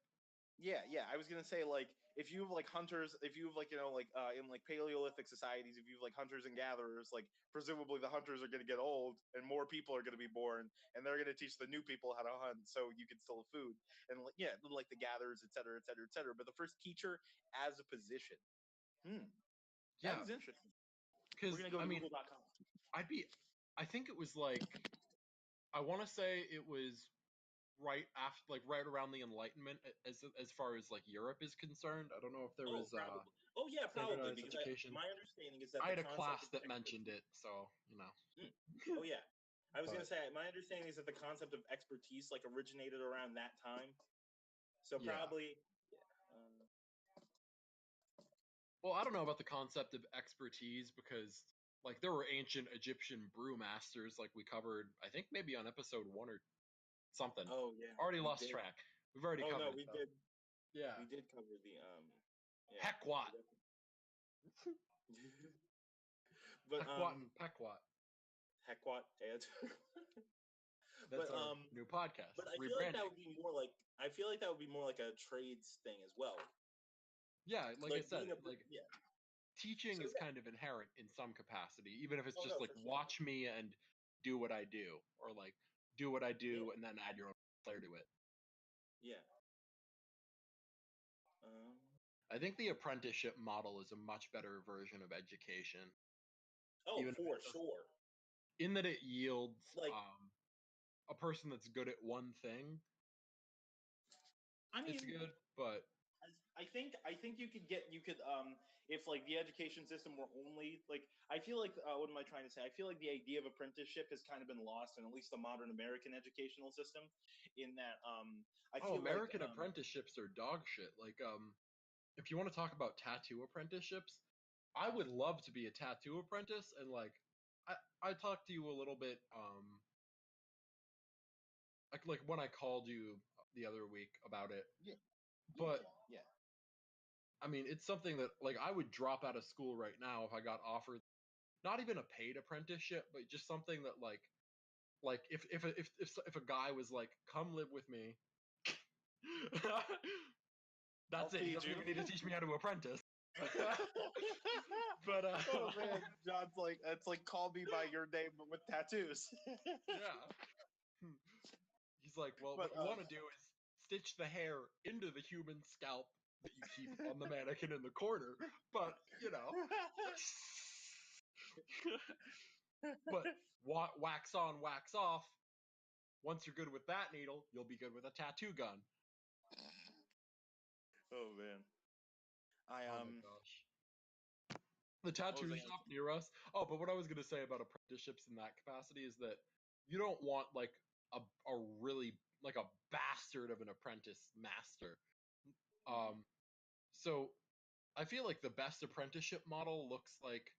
Speaker 4: Yeah, I was gonna say, like, if you have like hunters, if you have like in like Paleolithic societies, if you have like hunters and gatherers, like presumably the hunters are gonna get old and more people are gonna be born, and they're gonna teach the new people how to hunt so you can still have food, and like like the gatherers, et cetera, et cetera, et cetera. But the first teacher as a position, that is interesting.
Speaker 3: Because
Speaker 4: we're gonna go to Google.com.
Speaker 3: I think it was like, I want to say it was right after, like right around the Enlightenment, as far as like Europe is concerned. I don't know if there was
Speaker 4: probably. Probably, because my understanding is that
Speaker 3: I had a class that mentioned it, so you know.
Speaker 4: Oh yeah, I was gonna say my understanding is that the concept of expertise like originated around that time, so probably.
Speaker 3: Well, I don't know about the concept of expertise, because like there were ancient Egyptian brewmasters, like we covered, I think maybe on episode 1 or something.
Speaker 4: Oh yeah.
Speaker 3: Already lost track. We've already covered.
Speaker 4: No, we did.
Speaker 3: Yeah.
Speaker 4: We did cover the
Speaker 3: Hequat.
Speaker 4: But
Speaker 3: Hequat and Pequot.
Speaker 4: Hequat and
Speaker 3: That's our new podcast.
Speaker 4: But I feel like that would be more like a trades thing as well.
Speaker 3: Yeah, like I said, teaching is kind of inherent in some capacity, even if it's just like watch me and do what I do, or like do what I do and then add your own flair to it.
Speaker 4: Yeah.
Speaker 3: I think the apprenticeship model is a much better version of education.
Speaker 4: Oh, for sure.
Speaker 3: In that it yields like a person that's good at one thing. I mean, it's good, but
Speaker 4: I think you could if like the education system were only like, I feel like what am I trying to say? I feel like the idea of apprenticeship has kind of been lost in at least the modern American educational system. In that I feel
Speaker 3: American apprenticeships are dog shit. Like if you want to talk about tattoo apprenticeships, I would love to be a tattoo apprentice, and like I talked to you a little bit like when I called you the other week about it.
Speaker 4: Yeah.
Speaker 3: But
Speaker 4: yeah.
Speaker 3: I mean, it's something that like I would drop out of school right now if I got offered not even a paid apprenticeship, but just something that like if a guy was like, "Come live with me." That's it. He doesn't even need to teach me how to apprentice. But
Speaker 4: oh man, John's like, it's like call me by your name but with tattoos.
Speaker 3: yeah. He's like, well,
Speaker 4: But,
Speaker 3: what you want to do is stitch the hair into the human scalp that you keep on the mannequin in the corner, but you know. But wax on, wax off. Once you're good with that needle, you'll be good with a tattoo gun.
Speaker 4: Oh man.
Speaker 3: Oh my gosh. The tattoo shop near us. Oh, but what I was gonna say about apprenticeships in that capacity is that you don't want like a really like a bastard of an apprentice master. So I feel like the best apprenticeship model looks like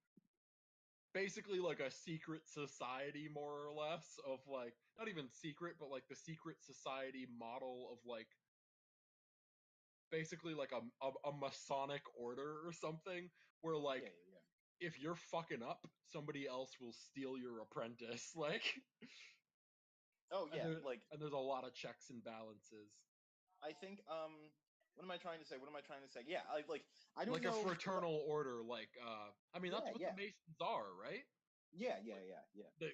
Speaker 3: basically like a secret society, more or less, of like not even secret, but like the secret society model of like basically like a Masonic order or something, where like if you're fucking up, somebody else will steal your apprentice. Like,
Speaker 4: oh yeah,
Speaker 3: and there's a lot of checks and balances.
Speaker 4: I think what am I trying to say? Yeah, I don't
Speaker 3: like
Speaker 4: know.
Speaker 3: Like a fraternal order, like I mean that's what the Masons are, right?
Speaker 4: Yeah.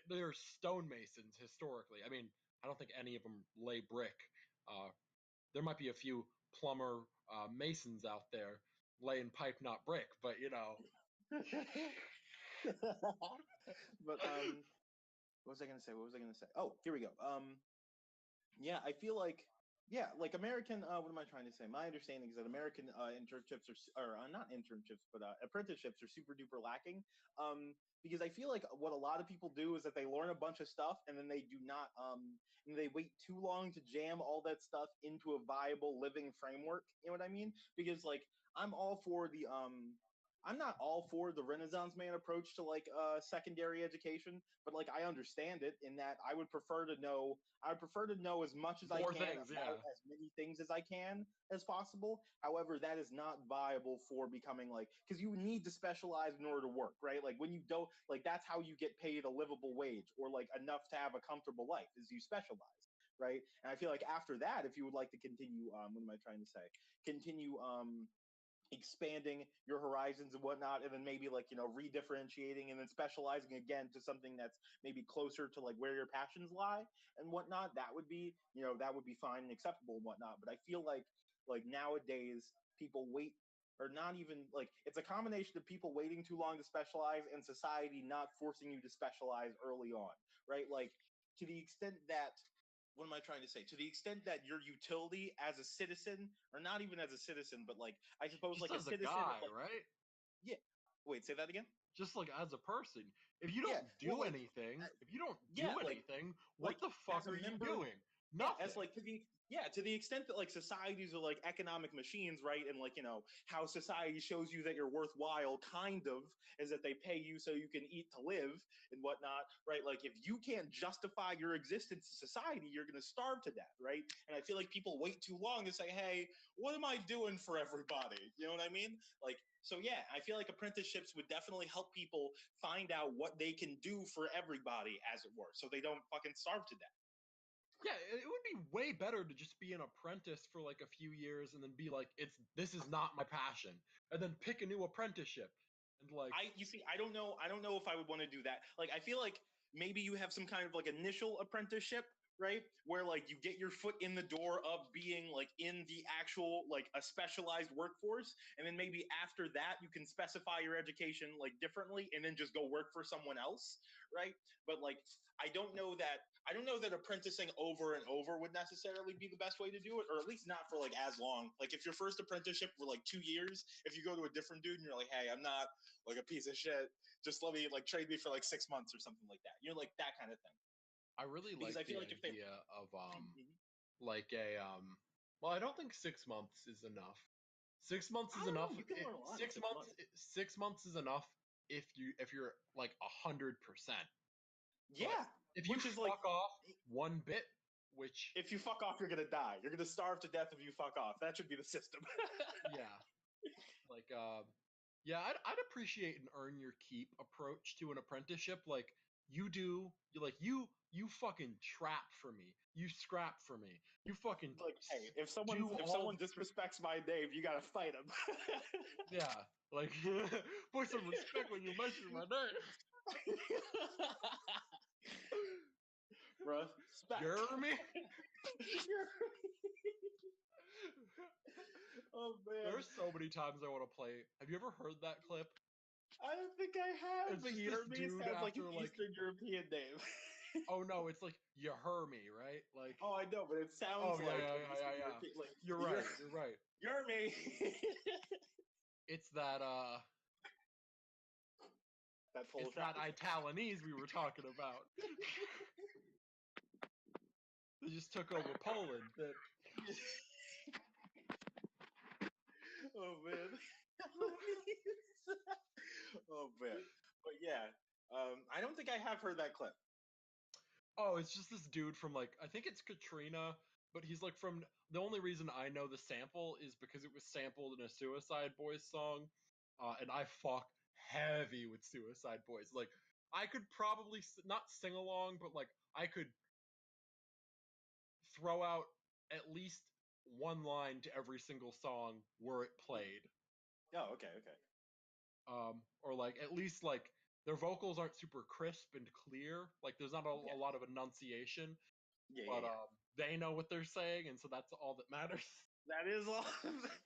Speaker 3: They're stonemasons historically. I mean, I don't think any of them lay brick. There might be a few plumber masons out there laying pipe, not brick, but you know.
Speaker 4: But what was I gonna say? Oh, here we go. Yeah, I feel like American. What am I trying to say? My understanding is that American internships or not internships, but apprenticeships are super duper lacking. Because I feel like what a lot of people do is that they learn a bunch of stuff and then they do not and they wait too long to jam all that stuff into a viable living framework. You know what I mean? Because like I'm all for the I'm not all for the Renaissance man approach to like secondary education, but like I understand it in that I would prefer to know as much as I can about as many things as I can as possible. However, that is not viable for becoming like, because you need to specialize in order to work, right? Like when you don't, like that's how you get paid a livable wage or like enough to have a comfortable life is you specialize, right? And I feel like after that, if you would like to continue, what am I trying to say? Continue expanding your horizons and whatnot, and then maybe like redifferentiating and then specializing again to something that's maybe closer to like where your passions lie and whatnot, that would be fine and acceptable and whatnot. But I feel like nowadays people wait, or not even like, it's a combination of people waiting too long to specialize and society not forcing you to specialize early on, right? Like to the extent that, what am I trying to say? To the extent that your utility as a citizen, or not even as a citizen, but like I suppose
Speaker 3: just
Speaker 4: like
Speaker 3: as
Speaker 4: a citizen,
Speaker 3: guy,
Speaker 4: like,
Speaker 3: right?
Speaker 4: Yeah. Wait, say that again.
Speaker 3: Just like as a person, if you don't do anything, what the fuck are you doing? Nothing.
Speaker 4: As like to the extent that like societies are like economic machines, right? And like how society shows you that you're worthwhile, kind of, is that they pay you so you can eat to live and whatnot, right? Like if you can't justify your existence in society, you're gonna starve to death, right? And I feel like people wait too long to say, hey, what am I doing for everybody? You know what I mean? Like, so yeah, I feel like apprenticeships would definitely help people find out what they can do for everybody, as it were, so they don't fucking starve to death.
Speaker 3: Yeah, it would be way better to just be an apprentice for like a few years and then be like, this is not my passion, and then pick a new apprenticeship. And like,
Speaker 4: you see, I don't know if I would want to do that. Like, I feel like maybe you have some kind of like initial apprenticeship, right? Where like you get your foot in the door of being like in the actual like a specialized workforce, and then maybe after that you can specify your education like differently and then just go work for someone else, right? But like I don't know that apprenticing over and over would necessarily be the best way to do it, or at least not for like as long. Like if your first apprenticeship were like 2 years, if you go to a different dude and you're like, hey, I'm not like a piece of shit, just let me like trade me for like 6 months or something like that. You're like that kind of thing.
Speaker 3: I really like the idea of like a well, I don't think 6 months is enough. 6 months
Speaker 4: I
Speaker 3: is
Speaker 4: don't know,
Speaker 3: enough.
Speaker 4: you can learn a lot in
Speaker 3: 6
Speaker 4: 6
Speaker 3: months.
Speaker 4: months.
Speaker 3: 6 months is enough if you're like 100%.
Speaker 4: Yeah,
Speaker 3: If you
Speaker 4: which is
Speaker 3: fuck
Speaker 4: like,
Speaker 3: off one bit, which
Speaker 4: if you fuck off, you're gonna die. You're gonna starve to death if you fuck off. That should be the system.
Speaker 3: yeah, like yeah, I'd appreciate an earn your keep approach to an apprenticeship. Like you fucking trap for me, you scrap for me, you fucking
Speaker 4: Like, hey, if
Speaker 3: do
Speaker 4: someone disrespects my name, you gotta fight him.
Speaker 3: yeah, like put some respect when you mention my name.
Speaker 4: Respect.
Speaker 3: Jeremy.
Speaker 4: Oh man,
Speaker 3: There's so many times I want to play. Have you ever heard that clip?
Speaker 4: I don't think I have.
Speaker 3: It's
Speaker 4: But
Speaker 3: just this
Speaker 4: Jeremy
Speaker 3: dude
Speaker 4: sounds like
Speaker 3: after,
Speaker 4: an
Speaker 3: like-
Speaker 4: Eastern European name.
Speaker 3: Oh no, it's like you heard me, right? Like
Speaker 4: Oh, I know, but it sounds
Speaker 3: oh yeah,
Speaker 4: like
Speaker 3: yeah,
Speaker 4: an
Speaker 3: yeah,
Speaker 4: Eastern
Speaker 3: yeah, yeah.
Speaker 4: European- like,
Speaker 3: You're right. You're right.
Speaker 4: Jeremy.
Speaker 3: It's that
Speaker 4: That full
Speaker 3: it's that Italanese we were talking about. They just took over Poland. That
Speaker 4: Oh man. Oh man. But yeah, I don't think I have heard that clip.
Speaker 3: oh, it's just this dude from like I think it's Katrina, but he's like from. The only reason I know the sample is because it was sampled in a Suicide Boys song, and I fuck heavy with Suicide Boys. Like I could probably not sing along, but like I could throw out at least one line to every single song were it played.
Speaker 4: Oh, okay, okay.
Speaker 3: Or like at least like their vocals aren't super crisp and clear. Like there's not a lot of enunciation,
Speaker 4: Yeah,
Speaker 3: but
Speaker 4: yeah, yeah.
Speaker 3: they know what they're saying, and so that's all that matters.
Speaker 4: That is all.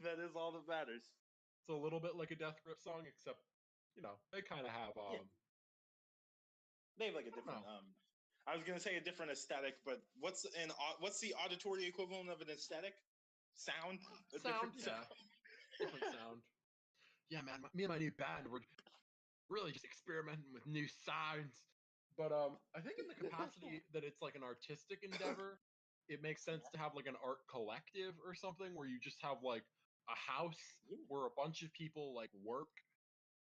Speaker 4: That is all that matters.
Speaker 3: It's a little bit like a Death Grip song, except they kind of have
Speaker 4: Yeah. They have like a
Speaker 3: I don't
Speaker 4: different.
Speaker 3: know.
Speaker 4: I was gonna say a different aesthetic, but what's the auditory equivalent of an aesthetic? Sound. A
Speaker 3: sound,
Speaker 4: different
Speaker 3: yeah, different sound. Yeah, man, me and my new band were really just experimenting with new sounds. But I think in the capacity that it's like an artistic endeavor, it makes sense to have like an art collective or something where you just have like a house
Speaker 4: Yeah.
Speaker 3: where a bunch of people like work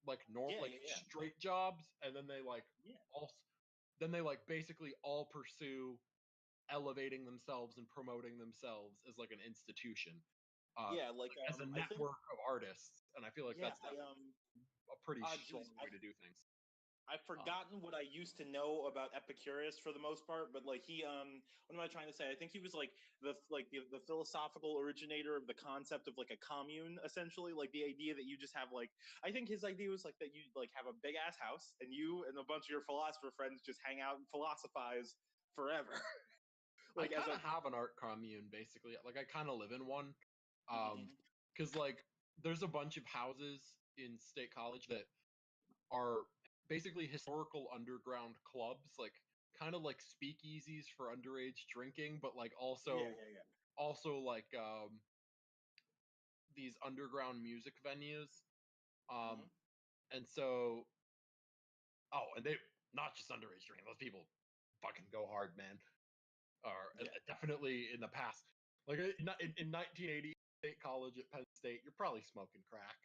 Speaker 3: like
Speaker 4: Yeah,
Speaker 3: like
Speaker 4: yeah, yeah.
Speaker 3: straight jobs, and then they like
Speaker 4: Yeah.
Speaker 3: also then they like basically all pursue elevating themselves and promoting themselves as like an institution,
Speaker 4: Yeah, like
Speaker 3: as a
Speaker 4: I think.
Speaker 3: network of artists, and I feel like
Speaker 4: Yeah,
Speaker 3: that's a pretty strong
Speaker 4: geez,
Speaker 3: way to do things.
Speaker 4: I've forgotten what I used to know about Epicurus for the most part, but like he what am I trying to say? I think he was like the philosophical originator of the concept of like a commune, essentially. Like the idea that you just have like I think his idea was like that you like have a big ass house and you and a bunch of your philosopher friends just hang out and philosophize forever.
Speaker 3: I
Speaker 4: Like as
Speaker 3: kind
Speaker 4: a
Speaker 3: of have an art commune, basically. Like I kind of live in one,
Speaker 4: Mhm.
Speaker 3: because like there's a bunch of houses in State College that are basically historical underground clubs, like kind of like speakeasies for underage drinking, but like
Speaker 4: Yeah, yeah, yeah.
Speaker 3: also like these underground music venues.
Speaker 4: Mhm.
Speaker 3: And so and they not just underage drinking; those people fucking go hard, man. Or
Speaker 4: Yeah.
Speaker 3: definitely in the past, like in 1980, State College at Penn State, you're probably smoking crack.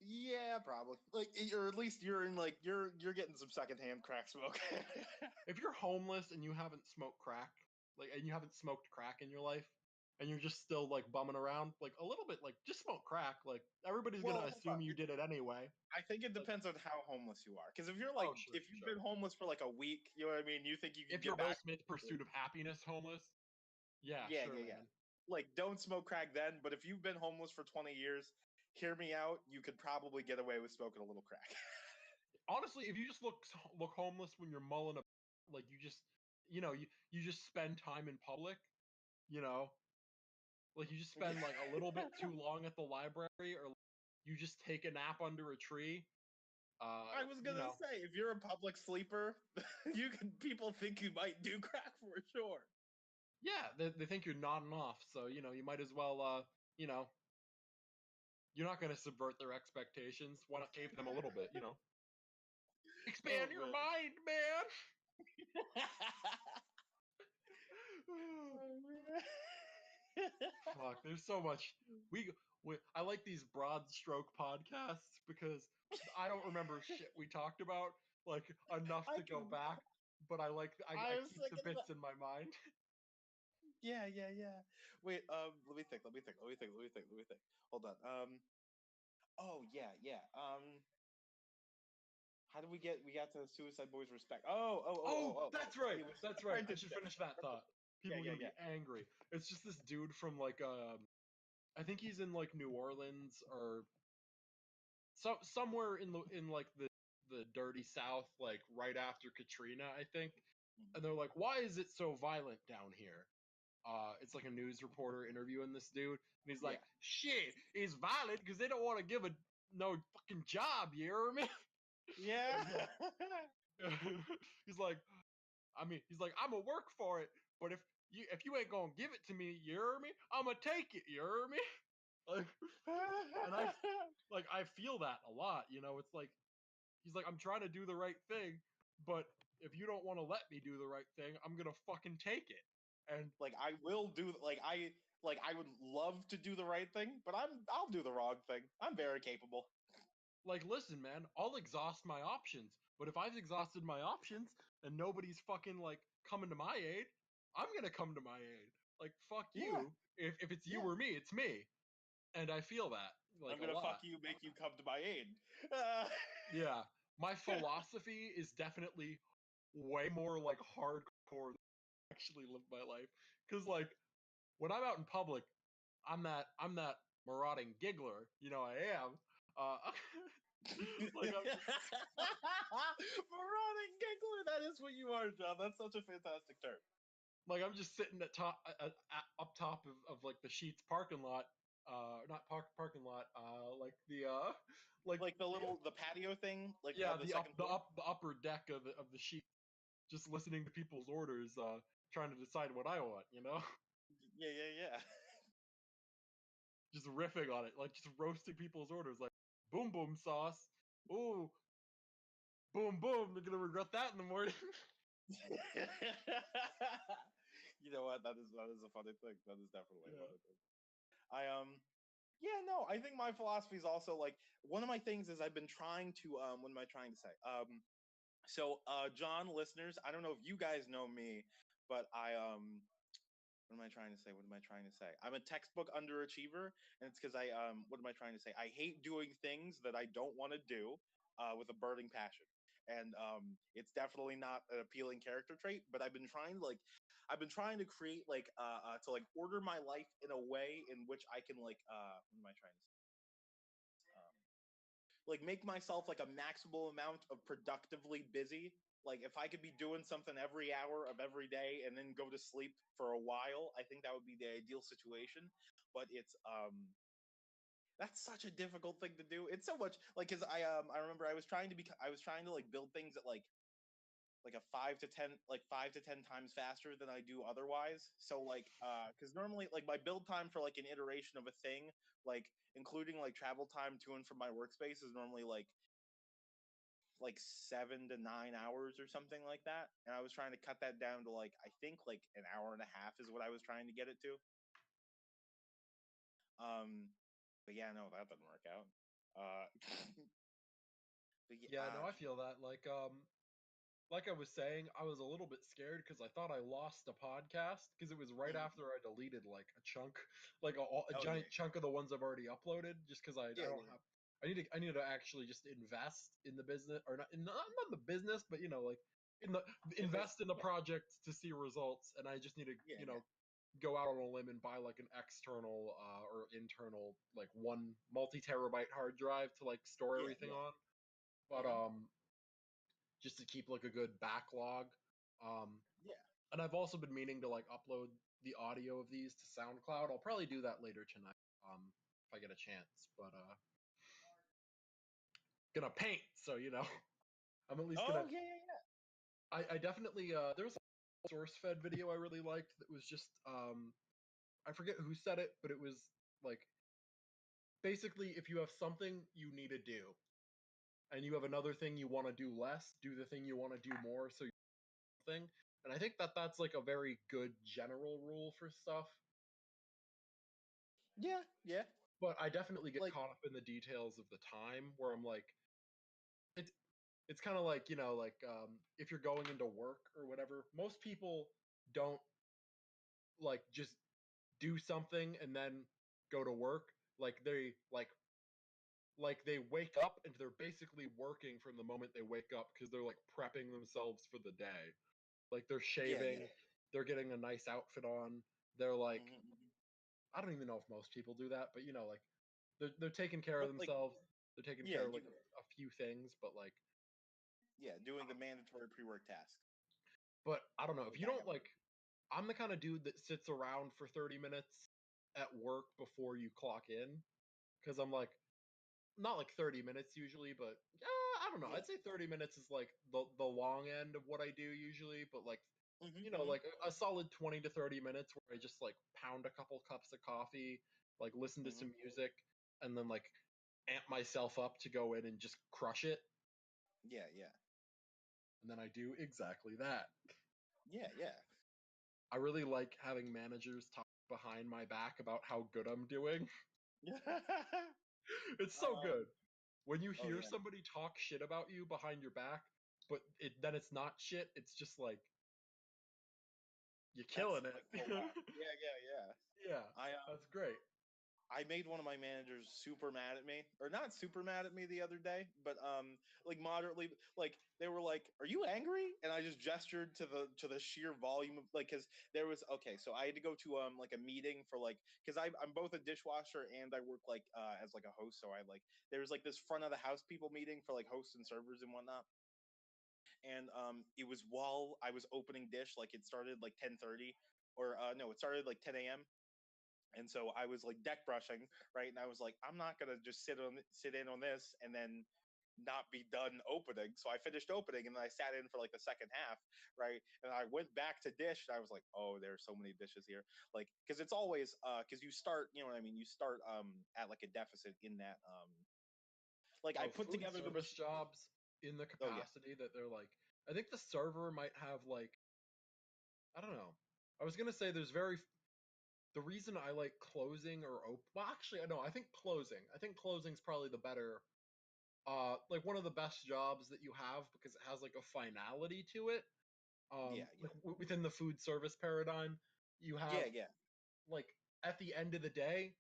Speaker 4: Yeah, probably. Like, or at least you're in like you're getting some secondhand crack smoke.
Speaker 3: If you're homeless and you haven't smoked crack, like, and you haven't smoked crack in your life, and you're just still like bumming around, like a little bit, like just smoke crack. Like everybody's
Speaker 4: Well,
Speaker 3: gonna
Speaker 4: hold
Speaker 3: assume
Speaker 4: on.
Speaker 3: you did it anyway.
Speaker 4: I think it depends on how homeless you are. Because if you're like,
Speaker 3: Oh, sure,
Speaker 4: if you've
Speaker 3: sure.
Speaker 4: been homeless for like a week, you know what I mean. You think you can
Speaker 3: If you're
Speaker 4: get
Speaker 3: Will
Speaker 4: back?
Speaker 3: Smith, Pursuit of Happiness, homeless, yeah,
Speaker 4: Yeah,
Speaker 3: sure,
Speaker 4: yeah, yeah.
Speaker 3: man.
Speaker 4: Like, don't smoke crack then. But if you've been homeless for 20 years, hear me out. You could probably get away with smoking a little crack.
Speaker 3: Honestly, if you just look homeless when you're mulling a, like you just, you just spend time in public, you know, like you just spend like a little bit too long at the library, or you just take a nap under a tree.
Speaker 4: I was gonna say, if you're a public sleeper, people think you might do crack for sure.
Speaker 3: Yeah, they think you're nodding off, so you might as well, you're not gonna subvert their expectations. Why not cave them a little bit, Expand your
Speaker 4: man.
Speaker 3: mind, man.
Speaker 4: Oh, man.
Speaker 3: Fuck, there's so much. I like these broad stroke podcasts because I don't remember shit we talked about like enough
Speaker 4: I
Speaker 3: to go
Speaker 4: can.
Speaker 3: back, but I
Speaker 4: I was
Speaker 3: keep the
Speaker 4: thinking
Speaker 3: bits
Speaker 4: about.
Speaker 3: in my mind.
Speaker 4: Yeah, yeah, yeah. Wait, let me think. Let me think. Let me think. Let me think. Let me think. Hold on. Oh yeah, yeah. How did we get? We got to Suicide Boys respect.
Speaker 3: Oh,
Speaker 4: Oh.
Speaker 3: that's right.
Speaker 4: It was
Speaker 3: That's right. I
Speaker 4: apprentice.
Speaker 3: should finish that thought.
Speaker 4: Yeah,
Speaker 3: People are
Speaker 4: yeah,
Speaker 3: gonna be
Speaker 4: yeah.
Speaker 3: angry. It's just this dude from like I think he's in like New Orleans or somewhere in like the dirty South, like right after Katrina, I think. And they're like, "Why is it so violent down here?" It's like a news reporter interviewing this dude, and he's like,
Speaker 4: Yeah.
Speaker 3: "Shit, it's violent because they don't want to give a no fucking job." You hear me?
Speaker 4: Yeah.
Speaker 3: He's like, he's like, "I'm gonna work for it, but if you ain't gonna give it to me, you hear me? I'm gonna take it. You hear me?" Like, and I feel that a lot. You know, it's like he's like, "I'm trying to do the right thing, but if you don't want to let me do the right thing, I'm gonna fucking take it." And
Speaker 4: Like I will do. Like I would love to do the right thing, but I'll do the wrong thing. I'm very capable.
Speaker 3: like, listen, man, I'll exhaust my options, but if I've exhausted my options and nobody's fucking like coming to my aid, I'm gonna come to my aid. Like, fuck
Speaker 4: Yeah.
Speaker 3: you. If it's you
Speaker 4: Yeah.
Speaker 3: or me, it's me. And I feel that like
Speaker 4: I'm
Speaker 3: a
Speaker 4: gonna fuck
Speaker 3: lot.
Speaker 4: you, make you come to my aid.
Speaker 3: Yeah. My philosophy is definitely way more like hardcore than I actually live my life. Cause like when I'm out in public, I'm that marauding giggler, you know I am. Uh like I'm
Speaker 4: Moronic giggler. That is what you are, John. That's such a fantastic term.
Speaker 3: I'm just sitting up top of like the Sheets parking lot, not parking lot, like like
Speaker 4: Like the patio thing, like
Speaker 3: yeah,
Speaker 4: on the second floor.
Speaker 3: the upper deck of the Sheets, just listening to people's orders, trying to decide what I want, you know?
Speaker 4: Yeah, yeah, yeah.
Speaker 3: Just riffing on it, like just roasting people's orders, like boom boom sauce. Ooh, boom boom. They're gonna regret that in the morning.
Speaker 4: You know what? That is a funny thing. That is definitely a
Speaker 3: Yeah.
Speaker 4: funny thing. I Yeah, no, I think my philosophy is also like one of my things is I've been trying to what am I trying to say? John listeners, I don't know if you guys know me, but I what am I trying to say? What am I trying to say? I'm a textbook underachiever, and it's because I what am I trying to say? I hate doing things that I don't want to do with a burning passion. And it's definitely not an appealing character trait, but I've been trying to create to like order my life in a way in which I can what am I trying to say? Like make myself like a maximal amount of productively busy. Like if I could be doing something every hour of every day and then go to sleep for a while, I think that would be the ideal situation. But it's that's such a difficult thing to do. It's so much like because I remember I was trying to like build things at like a 5 to 10 times faster than I do otherwise. So because normally like my build time for like an iteration of a thing, like including like travel time to and from my workspace, is normally like 7 to 9 hours or something like that. And I was trying to cut that down to like I think like an hour and a half is what I was trying to get it to. Um, but yeah, no, that didn't work out. Uh, but yeah,
Speaker 3: Yeah, no, I feel that. Like I was saying, I was a little bit scared because I thought I lost a podcast because it was right
Speaker 4: mhm.
Speaker 3: after I deleted like a chunk, like a
Speaker 4: Oh
Speaker 3: giant
Speaker 4: yeah,
Speaker 3: chunk of the ones I've already uploaded, just because I
Speaker 4: yeah,
Speaker 3: don't
Speaker 4: yeah,
Speaker 3: have. I need to actually just invest in the business, or not the business, but you know, like in the
Speaker 4: yeah.
Speaker 3: invest in the project to see results, and I just need to
Speaker 4: Yeah,
Speaker 3: you
Speaker 4: yeah,
Speaker 3: know go out on a limb and buy like an external or internal like one multi-terabyte hard drive to like store
Speaker 4: yeah,
Speaker 3: everything
Speaker 4: yeah.
Speaker 3: on. But
Speaker 4: Hmm.
Speaker 3: just to keep like a good backlog. Um,
Speaker 4: Yeah.
Speaker 3: and I've also been meaning to like upload the audio of these to SoundCloud. I'll probably do that later tonight, if I get a chance. But gonna paint, so you know, I'm at least gonna.
Speaker 4: Oh yeah, yeah,
Speaker 3: I definitely there was a source fed video I really liked that was just I forget who said it, but it was like basically if you have something you need to do and you have another thing you want to do less, do the thing you want to do more. So thing. And I think that that's like a very good general rule for stuff.
Speaker 4: Yeah.
Speaker 3: But I definitely get
Speaker 4: Like,
Speaker 3: caught up in the details of the time where I'm like, it's it's kind of like, like if you're going into work or whatever, most people don't like just do something and then go to work. Like they wake up and they're basically working from the moment they wake up because they're like prepping themselves for the day. Like they're
Speaker 4: yeah.
Speaker 3: shaving, they're getting a nice outfit on. They're like,
Speaker 4: Hmm.
Speaker 3: I don't even know if most people do that, but like they're taking care of
Speaker 4: But like,
Speaker 3: themselves. They're taking
Speaker 4: yeah,
Speaker 3: care of like a few things, but like,
Speaker 4: doing the mandatory pre-work task.
Speaker 3: but I don't know if
Speaker 4: Like
Speaker 3: you
Speaker 4: I
Speaker 3: don't
Speaker 4: am.
Speaker 3: like. I'm the kind of dude that sits around for 30 minutes at work before you clock in because I'm like, not like 30 minutes usually, but I don't know.
Speaker 4: Yeah.
Speaker 3: I'd say 30 minutes is like the long end of what I do usually, but like
Speaker 4: Hmm.
Speaker 3: like a solid 20 to 30 minutes where I just like pound a couple cups of coffee, like listen to
Speaker 4: Hmm.
Speaker 3: some music, and then like amp myself up to go in and just crush it.
Speaker 4: Yeah.
Speaker 3: And then I do exactly that.
Speaker 4: Yeah.
Speaker 3: I really like having managers talk behind my back about how good I'm doing.
Speaker 4: Yeah.
Speaker 3: It's so good. When you
Speaker 4: Oh
Speaker 3: hear
Speaker 4: yeah.
Speaker 3: somebody talk shit about you behind your back, but then it's not shit, it's just like you're
Speaker 4: That's
Speaker 3: killing it.
Speaker 4: like, oh wow. Yeah.
Speaker 3: Yeah,
Speaker 4: I
Speaker 3: that's great.
Speaker 4: I made one of my managers super mad at me, or not super mad at me the other day, but like moderately, like they were like, "Are you angry?" And I just gestured to the sheer volume of like, because there was okay, so I had to go to like a meeting for like, because I'm both a dishwasher and I work like as like a host, so I like there was like this front of the house people meeting for like hosts and servers and whatnot, and it was while I was opening dish, like it started like 10:30, or no, it started like 10 a.m. And so I was like deck brushing, right? And I was like, I'm not gonna just sit in on this and then not be done opening. So I finished opening and then I sat in for like the second half, right? And I went back to dish and I was like, oh, there's so many dishes here. Like, because it's always because you start, you know what I mean? You start at like a deficit in that like I
Speaker 3: Oh,
Speaker 4: put
Speaker 3: food
Speaker 4: together the
Speaker 3: service
Speaker 4: machine.
Speaker 3: jobs in the
Speaker 4: Oh yeah.
Speaker 3: capacity that they're like, I think the server might have like, I don't know. I was gonna say there's the reason I like closing or open. Well, actually, I know. I think closing. I think closing's probably the better. Like one of the best jobs that you have because it has like a finality to it.
Speaker 4: Yeah,
Speaker 3: Like within the food service paradigm, you have
Speaker 4: yeah.
Speaker 3: like at the end of the day,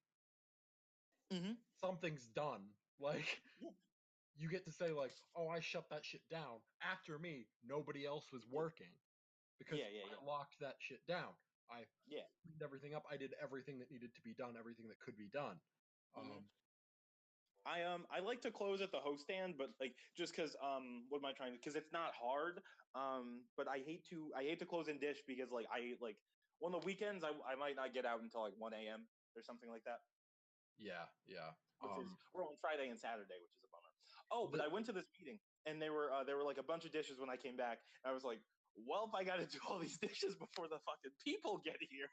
Speaker 4: Mm-hmm.
Speaker 3: something's done. Like
Speaker 4: Yeah,
Speaker 3: you get to say like, "Oh, I shut that shit down. After me, nobody else was
Speaker 4: yeah,
Speaker 3: working because
Speaker 4: yeah.
Speaker 3: I locked that shit down. I
Speaker 4: Yeah.
Speaker 3: cleaned everything up. I did everything that needed to be done, everything that could be done."
Speaker 4: Mm-hmm.
Speaker 3: Um,
Speaker 4: I like to close at the host stand, but like just because what am I trying to? Because it's not hard. But I hate to close in dish because like I like on the weekends I might not get out until like 1 a.m. or something like that,
Speaker 3: yeah.
Speaker 4: which is we're on Friday and Saturday, which is a bummer. Oh, but
Speaker 3: The
Speaker 4: I went to this meeting and they were like a bunch of dishes when I came back. And I was like, well, I got to do all these dishes before the fucking people get here,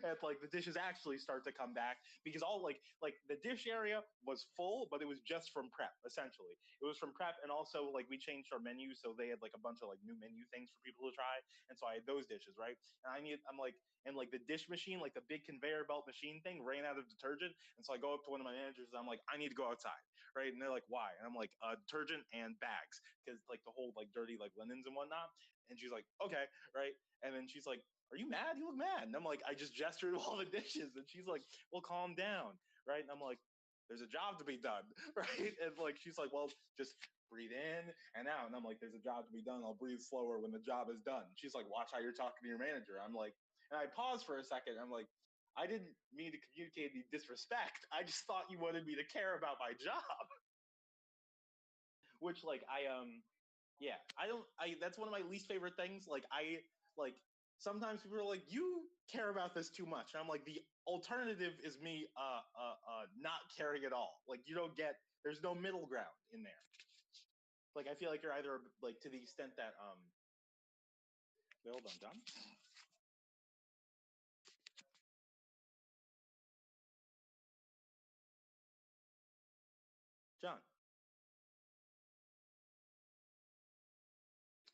Speaker 4: and like the dishes actually start to come back because all like the dish area was full, but it was just from prep. Essentially, it was from prep, and also like we changed our menu, so they had like a bunch of like new menu things for people to try, and so I had those dishes, right? And I'm like, and like the dish machine, like the big conveyor belt machine thing, ran out of detergent, and so I go up to one of my managers, and I'm like, I need to go outside, right? And they're like, why? And I'm like, detergent and bags, because like the whole like dirty like linens and whatnot. And she's like, okay, right? And then she's like, are you mad? You look mad. And I'm like, I just gestured all the dishes. And she's like, well, calm down, right? And I'm like, there's a job to be done, right? And like, she's like, well, just breathe in and out. And I'm like, there's a job to be done. I'll breathe slower when the job is done. She's like, watch how you're talking to your manager. I'm like, and I pause for a second. I'm like, I didn't mean to communicate any disrespect. I just thought you wanted me to care about my job. Which like yeah, I don't I that's one of my least favorite things. Like I like sometimes people are like, you care about this too much. And I'm like, the alternative is me not caring at all. Like you don't get there's no middle ground in there. Like I feel like you're either like to the extent that wait, hold on, John. John.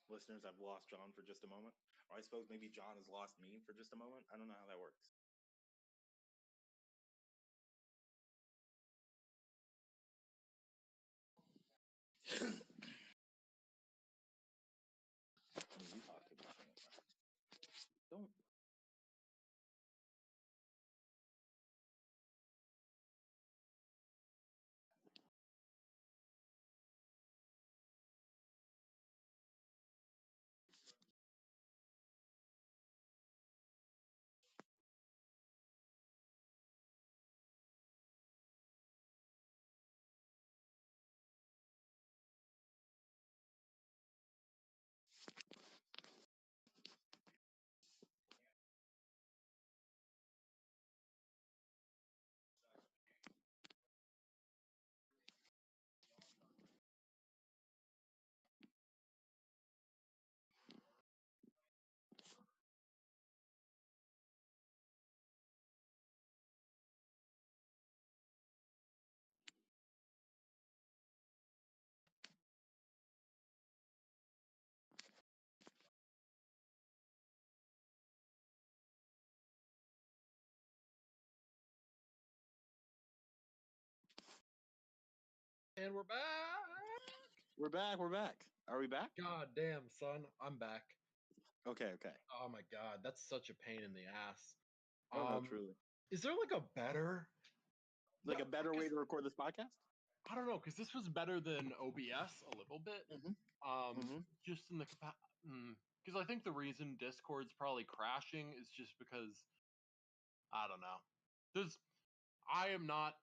Speaker 4: Listeners, I've lost John for just a moment. Or I suppose maybe John has lost me for just a moment. I don't know how that works. You talk to me. Don't.
Speaker 3: And we're back.
Speaker 4: We're back. We're back. Are we back?
Speaker 3: God damn, son, I'm back.
Speaker 4: Okay. Okay.
Speaker 3: Oh my god, that's such a pain in the ass.
Speaker 4: Oh no, truly.
Speaker 3: Is there like a better,
Speaker 4: Like a better way to record this podcast?
Speaker 3: I don't know, because this was better than OBS a little bit. Just in the because I think the reason Discord's probably crashing is just because I don't know. I am not.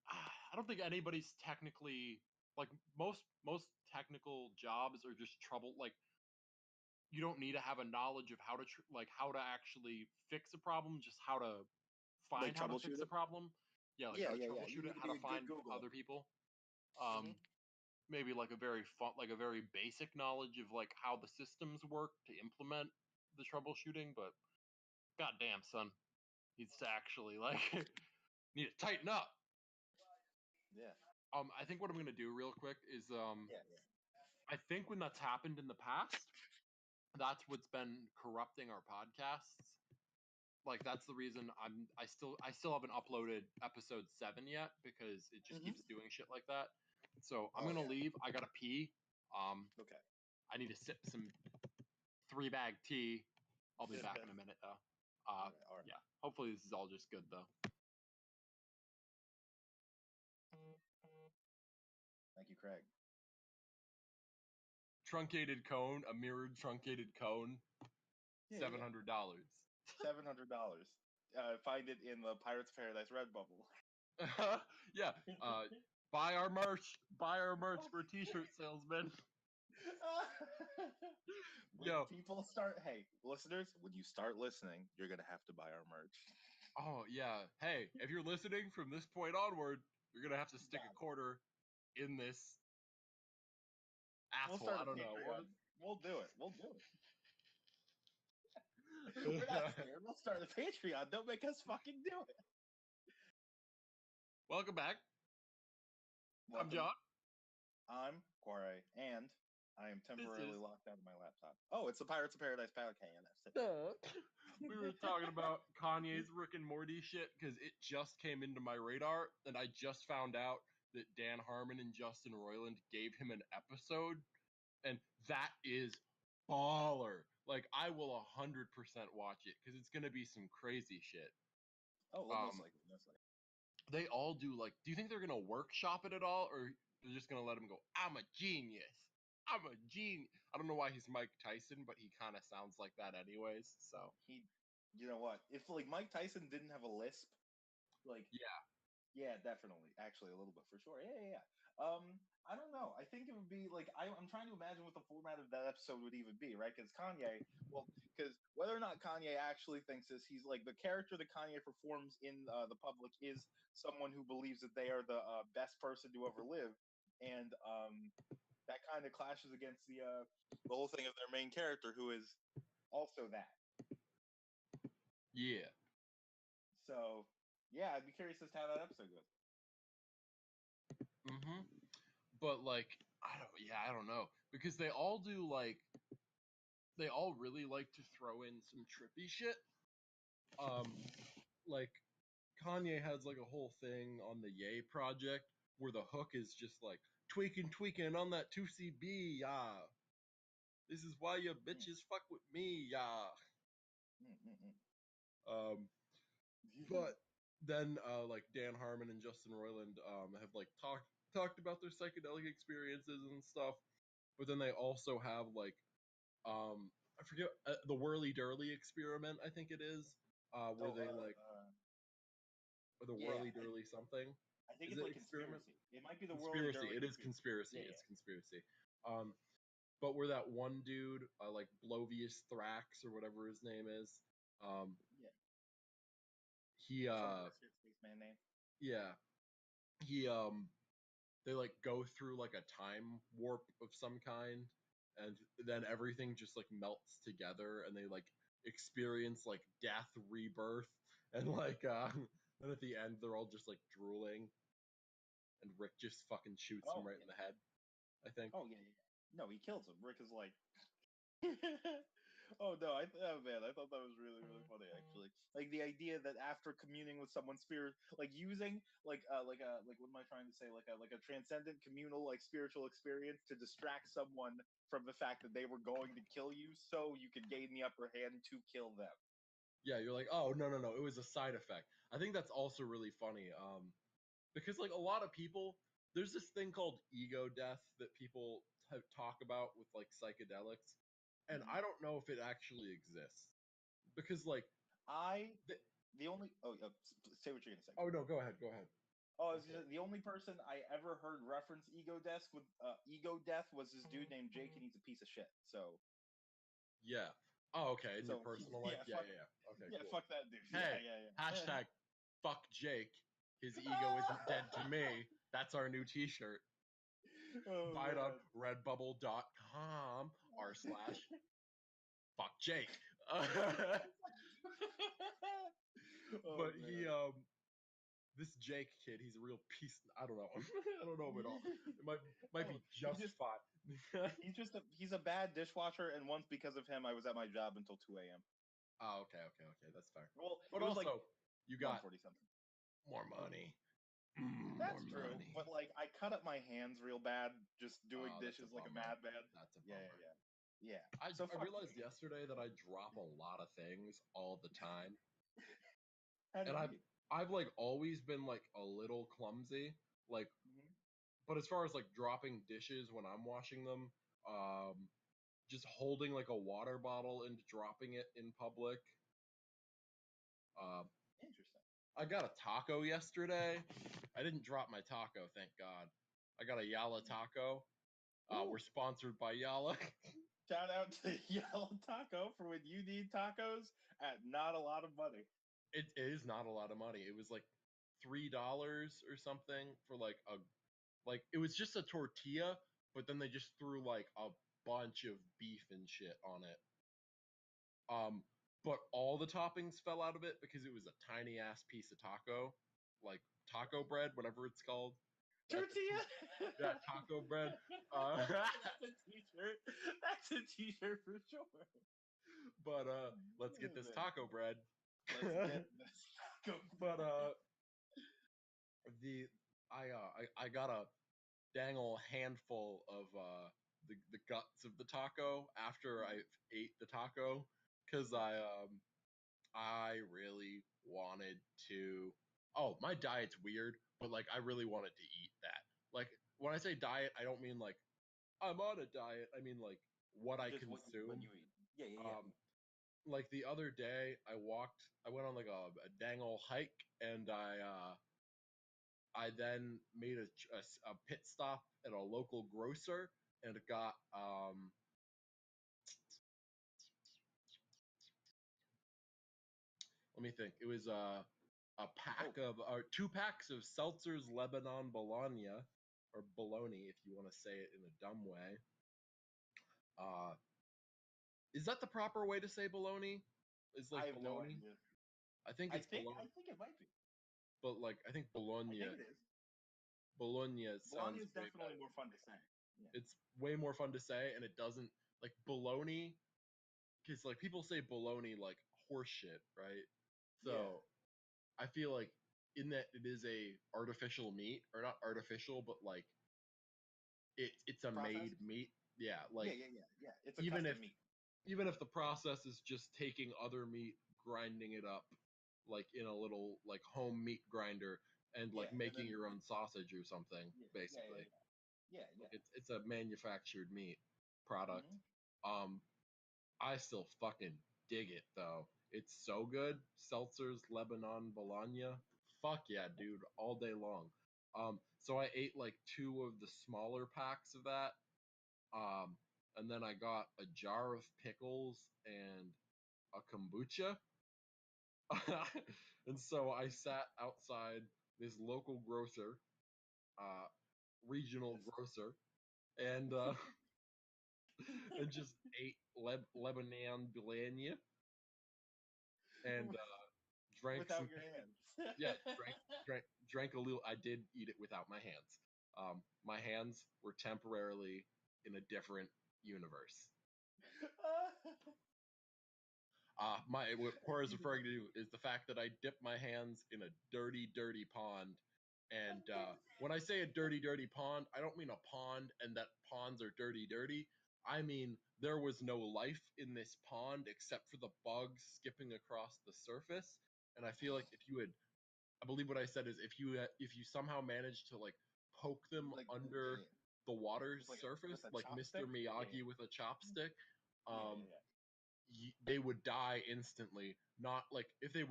Speaker 3: I don't think anybody's technically like most technical jobs are just trouble. Like you don't need to have a knowledge of how to how to actually fix a problem, just how to find
Speaker 4: Like
Speaker 3: how to fix
Speaker 4: troubleshoot
Speaker 3: a problem. Yeah, like how to troubleshoot it, how to find other people. Maybe like a very basic knowledge of like how the systems work to implement the troubleshooting, but goddamn, son, needs to actually like need to tighten up.
Speaker 4: Yeah.
Speaker 3: I think what I'm gonna do real quick is I think when that's happened in the past, that's what's been corrupting our podcasts. Like that's the reason I still haven't uploaded episode 7 yet because it just keeps doing shit like that. So I'm gonna leave. I gotta pee.
Speaker 4: Okay.
Speaker 3: I need to sip some 3-bag tea. I'll be back in a minute though.
Speaker 4: All right.
Speaker 3: Yeah. Hopefully this is all just good though.
Speaker 4: Thank you, Craig.
Speaker 3: Truncated cone, a mirrored truncated cone, $700.
Speaker 4: $700. Find it in the Pirates of Paradise Redbubble.
Speaker 3: Yeah. Buy our merch. Buy our merch. We're t-shirt salesmen. Yo,
Speaker 4: people start. Hey, listeners, when you start listening, you're gonna have to buy our merch.
Speaker 3: Oh yeah. Hey, if you're listening from this point onward, you're gonna have to stick a quarter in this asshole. I don't know.
Speaker 4: We'll do it. We'll do it. We're not scared. We'll start a Patreon. Don't make us fucking do it.
Speaker 3: Welcome back. I'm John.
Speaker 4: I'm Quara'e, and I am temporarily locked out of my laptop. Oh, it's the Pirates of Paradise podcast.
Speaker 3: We were talking about Kanye's Rick and Morty shit because it just came into my radar, and I just found out that Dan Harmon and Justin Roiland gave him an episode, and that is baller. Like, I will 100% watch it because it's gonna be some crazy shit.
Speaker 4: Oh, most likely.
Speaker 3: They all do, like, do you think they're gonna workshop it at all, or they're just gonna let him go, I'm a genius. I'm a genius. I don't know why he's Mike Tyson, but he kind of sounds like that anyways, so.
Speaker 4: You know what? If, like, Mike Tyson didn't have a lisp, like... Yeah, definitely. Actually, a little bit, for sure. Yeah. I don't know. I think it would be, like, I'm trying to imagine what the format of that episode would even be, right? Because because whether or not Kanye actually thinks this, he's, like, the character that Kanye performs in the public is someone who believes that they are the best person to ever live. And, that kind of clashes against the whole thing of their main character, who is also that.
Speaker 3: Yeah.
Speaker 4: So, yeah, I'd be curious as to how that episode goes.
Speaker 3: But, like, I don't know. Because they all do, like, they all really like to throw in some trippy shit. Like, Kanye has, like, a whole thing on the Ye project where the hook is just, like, tweaking on that 2CB, yeah. This is why your bitches fuck with me, yeah. But then like Dan Harmon and Justin Roiland have like talked about their psychedelic experiences and stuff, but then they also have like I forget the Whirly Durly experiment, I think it is, where they like or the Whirly Durly something.
Speaker 4: I think
Speaker 3: Is
Speaker 4: it's
Speaker 3: it
Speaker 4: like
Speaker 3: experiment?
Speaker 4: conspiracy. It might be the Whirly
Speaker 3: Conspiracy.
Speaker 4: Durly.
Speaker 3: It is conspiracy.
Speaker 4: Yeah,
Speaker 3: It's conspiracy. But where that one dude, like Blovius Thrax or whatever his name is,
Speaker 4: yeah.
Speaker 3: he
Speaker 4: Spaceman name.
Speaker 3: yeah, he they like go through like a time warp of some kind, and then everything just like melts together, and they like experience like death, rebirth, and like then at the end they're all just like drooling, and Rick just fucking shoots him right in the head, I think.
Speaker 4: Oh yeah. No, he kills him. Rick is like, oh no, oh man, I thought that was really funny actually. Like the idea that after communing with someone's spirit, like using like what am I trying to say? Like a transcendent communal like spiritual experience to distract someone from the fact that they were going to kill you, so you could gain the upper hand to kill them.
Speaker 3: Yeah, you're like, oh no, it was a side effect. I think that's also really funny, because like a lot of people, there's this thing called ego death that people talk about with like psychedelics, and I don't know if it actually exists because like
Speaker 4: The only say what you're gonna say.
Speaker 3: oh no, go ahead.
Speaker 4: Oh, the only person I ever heard reference ego death was this dude named Jake, and he's a piece of shit. So
Speaker 3: yeah. Oh, okay. In your personal life, yeah. Okay,
Speaker 4: yeah,
Speaker 3: cool.
Speaker 4: fuck that dude.
Speaker 3: Hey,
Speaker 4: Yeah.
Speaker 3: hashtag fuck Jake. His ego isn't dead to me. That's our new T-shirt.
Speaker 4: Oh,
Speaker 3: Buy it on
Speaker 4: man.
Speaker 3: redbubble.com/fuck Jake. But he this Jake kid, he's a real piece. I don't know. I don't know him at all. It might be just fine.
Speaker 4: he's a bad dishwasher, and once because of him, I was at my job until 2 a.m.
Speaker 3: Oh, okay, that's fair.
Speaker 4: Well,
Speaker 3: But
Speaker 4: it was
Speaker 3: also,
Speaker 4: like
Speaker 3: you got
Speaker 4: 140 something.
Speaker 3: more money.
Speaker 4: That's
Speaker 3: More
Speaker 4: true,
Speaker 3: money.
Speaker 4: but like I cut up my hands real bad just doing
Speaker 3: That's
Speaker 4: dishes
Speaker 3: a
Speaker 4: like a
Speaker 3: bummer.
Speaker 4: madman.
Speaker 3: That's a bummer.
Speaker 4: Yeah.
Speaker 3: I
Speaker 4: fuck
Speaker 3: realized
Speaker 4: you.
Speaker 3: yesterday that I drop a lot of things all the time,
Speaker 4: How did
Speaker 3: and
Speaker 4: you?
Speaker 3: I've like always been like a little clumsy, like. But as far as like dropping dishes when I'm washing them, just holding like a water bottle and dropping it in public.
Speaker 4: Interesting.
Speaker 3: I got a taco yesterday. I didn't drop my taco, thank God. I got a Yala taco. We're sponsored by Yala.
Speaker 4: Shout out to Yellow Taco for when you need tacos at not a lot of money.
Speaker 3: It is not a lot of money. It was like $3 or something for like it was just a tortilla, but then they just threw like a bunch of beef and shit on it. But all the toppings fell out of it because it was a tiny ass piece of taco, like taco bread, whatever it's called.
Speaker 4: Tortilla.
Speaker 3: Yeah, taco bread.
Speaker 4: That's a t-shirt. That's a t-shirt for sure.
Speaker 3: But let's get this taco bread.
Speaker 4: Let's get this taco.
Speaker 3: But I got a dang ol' handful of the guts of the taco after I ate the taco because I really wanted to. Oh, my diet's weird, but like I really wanted to eat that. Like when I say diet, I don't mean like I'm on a diet. I mean like what I
Speaker 4: Just
Speaker 3: consume.
Speaker 4: when you eat. Yeah.
Speaker 3: Like the other day, I went on like a dang ol' hike, and I then made a pit stop at a local grocer and got let me think. It was a pack of or 2 packs of Seltzer's Lebanon Bologna, or bologna if you want to say it in a dumb way. Is that the proper way to say bologna? Is like
Speaker 4: I have no
Speaker 3: bologna?
Speaker 4: idea.
Speaker 3: I think it's bologna.
Speaker 4: I think it might be.
Speaker 3: But like I think bologna.
Speaker 4: I think it is.
Speaker 3: Bologna sounds
Speaker 4: Bologna is
Speaker 3: way
Speaker 4: definitely
Speaker 3: better.
Speaker 4: more fun to say. Yeah.
Speaker 3: It's way more fun to say, and it doesn't like bologna, because like people say bologna like horse shit, right? So I feel like in that it is a artificial meat, or not artificial, but like it's a made
Speaker 4: Processed?
Speaker 3: meat. Yeah, like
Speaker 4: Yeah. It's a
Speaker 3: even
Speaker 4: custom
Speaker 3: if
Speaker 4: meat.
Speaker 3: even if the process is just taking other meat, grinding it up like in a little like home meat grinder and
Speaker 4: Yeah,
Speaker 3: like
Speaker 4: and
Speaker 3: making
Speaker 4: then
Speaker 3: your own sausage or something, basically.
Speaker 4: yeah.
Speaker 3: Like it's a manufactured meat product.
Speaker 4: Hmm.
Speaker 3: Um, I still fucking dig it though. It's so good. Seltzer's Lebanon Bologna. Fuck yeah, dude, all day long. So I ate like two of the smaller packs of that. Um, and then I got a jar of pickles and a kombucha. And so I sat outside this local grocer, uh, regional grocer, and and just ate Lebanon Bologna and drank
Speaker 4: Without
Speaker 3: some
Speaker 4: your hands.
Speaker 3: yeah, drank a little. I did eat it without my hands. My hands were temporarily in a different universe. What Cora is referring to is the fact that I dipped my hands in a dirty, dirty pond. And when I say a dirty, dirty pond, I don't mean a pond and that ponds are dirty, dirty. I mean there was no life in this pond except for the bugs skipping across the surface. And I feel like if you had, I believe what I said is if you somehow managed to like poke them
Speaker 4: Like,
Speaker 3: under the water's
Speaker 4: with
Speaker 3: surface,
Speaker 4: a
Speaker 3: like Mr.
Speaker 4: chopstick?
Speaker 3: Miyagi with a chopstick,
Speaker 4: Yeah.
Speaker 3: they would die instantly. Not like if they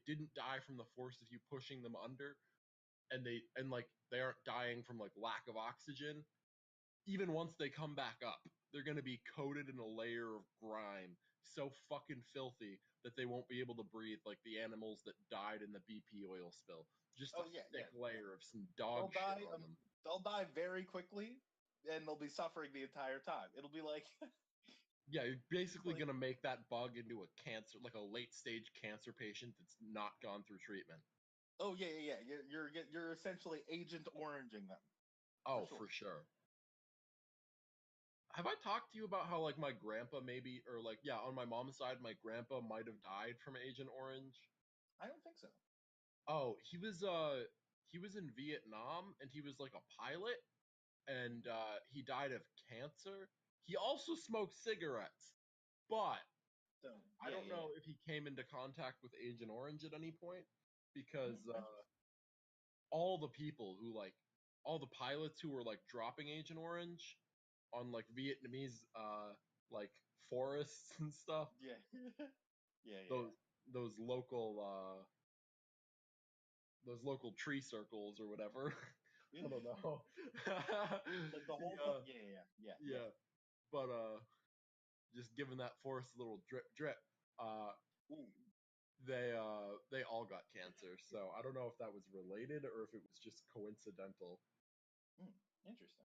Speaker 3: didn't die from the force of you pushing them under, and like they aren't dying from like lack of oxygen. Even once they come back up, they're gonna be coated in a layer of grime, so fucking filthy that they won't be able to breathe like the animals that died in the BP oil spill. Just a
Speaker 4: Oh yeah.
Speaker 3: thick layer of some
Speaker 4: They'll
Speaker 3: dog shit
Speaker 4: die.
Speaker 3: on them.
Speaker 4: They'll die very quickly, and they'll be suffering the entire time. It'll be like,
Speaker 3: Yeah, you're basically
Speaker 4: like,
Speaker 3: gonna make that bug into a cancer, like a late stage cancer patient that's not gone through treatment.
Speaker 4: oh yeah. You're essentially Agent Oranging them.
Speaker 3: Oh,
Speaker 4: For sure.
Speaker 3: for sure. Have I talked to you about how like my grandpa maybe or like yeah, on my mom's side my grandpa might have died from Agent Orange?
Speaker 4: I don't think so.
Speaker 3: Oh, he was in Vietnam and he was like a pilot and he died of cancer. He also smoked cigarettes. But
Speaker 4: So
Speaker 3: I don't know if he came into contact with Agent Orange at any point because all the people who like all the pilots who were like dropping Agent Orange on like Vietnamese like forests and stuff.
Speaker 4: Yeah.
Speaker 3: Those those local those local tree circles or whatever. I don't know.
Speaker 4: Like the whole
Speaker 3: Yeah. But just giving that forest a little drip drip. Uh
Speaker 4: Ooh.
Speaker 3: they all got cancer. So I don't know if that was related or if it was just coincidental.
Speaker 4: Interesting.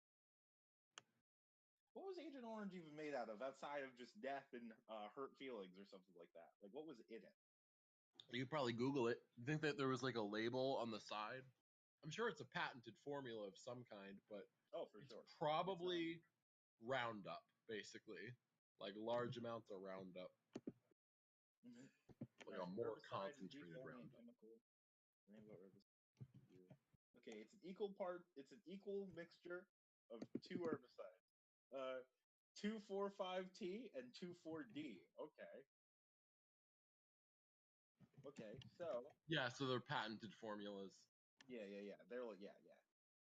Speaker 4: What was Agent Orange even made out of outside of just death and hurt feelings or something like that? Like, what was in it?
Speaker 3: You could probably Google it. You think that there was like a label on the side? I'm sure it's a patented formula of some kind, but
Speaker 4: Oh, for
Speaker 3: it's
Speaker 4: sure.
Speaker 3: probably Roundup, basically. Like large amounts of Roundup. Like a more
Speaker 4: Herbicide and
Speaker 3: concentrated
Speaker 4: defoliant
Speaker 3: Roundup.
Speaker 4: chemical. Rainbow herbicide. Okay, it's an equal part. It's an equal mixture of two herbicides. 2,4,5-T and 2,4-D. Okay. Okay. So
Speaker 3: Yeah, so they're patented formulas.
Speaker 4: yeah. They're like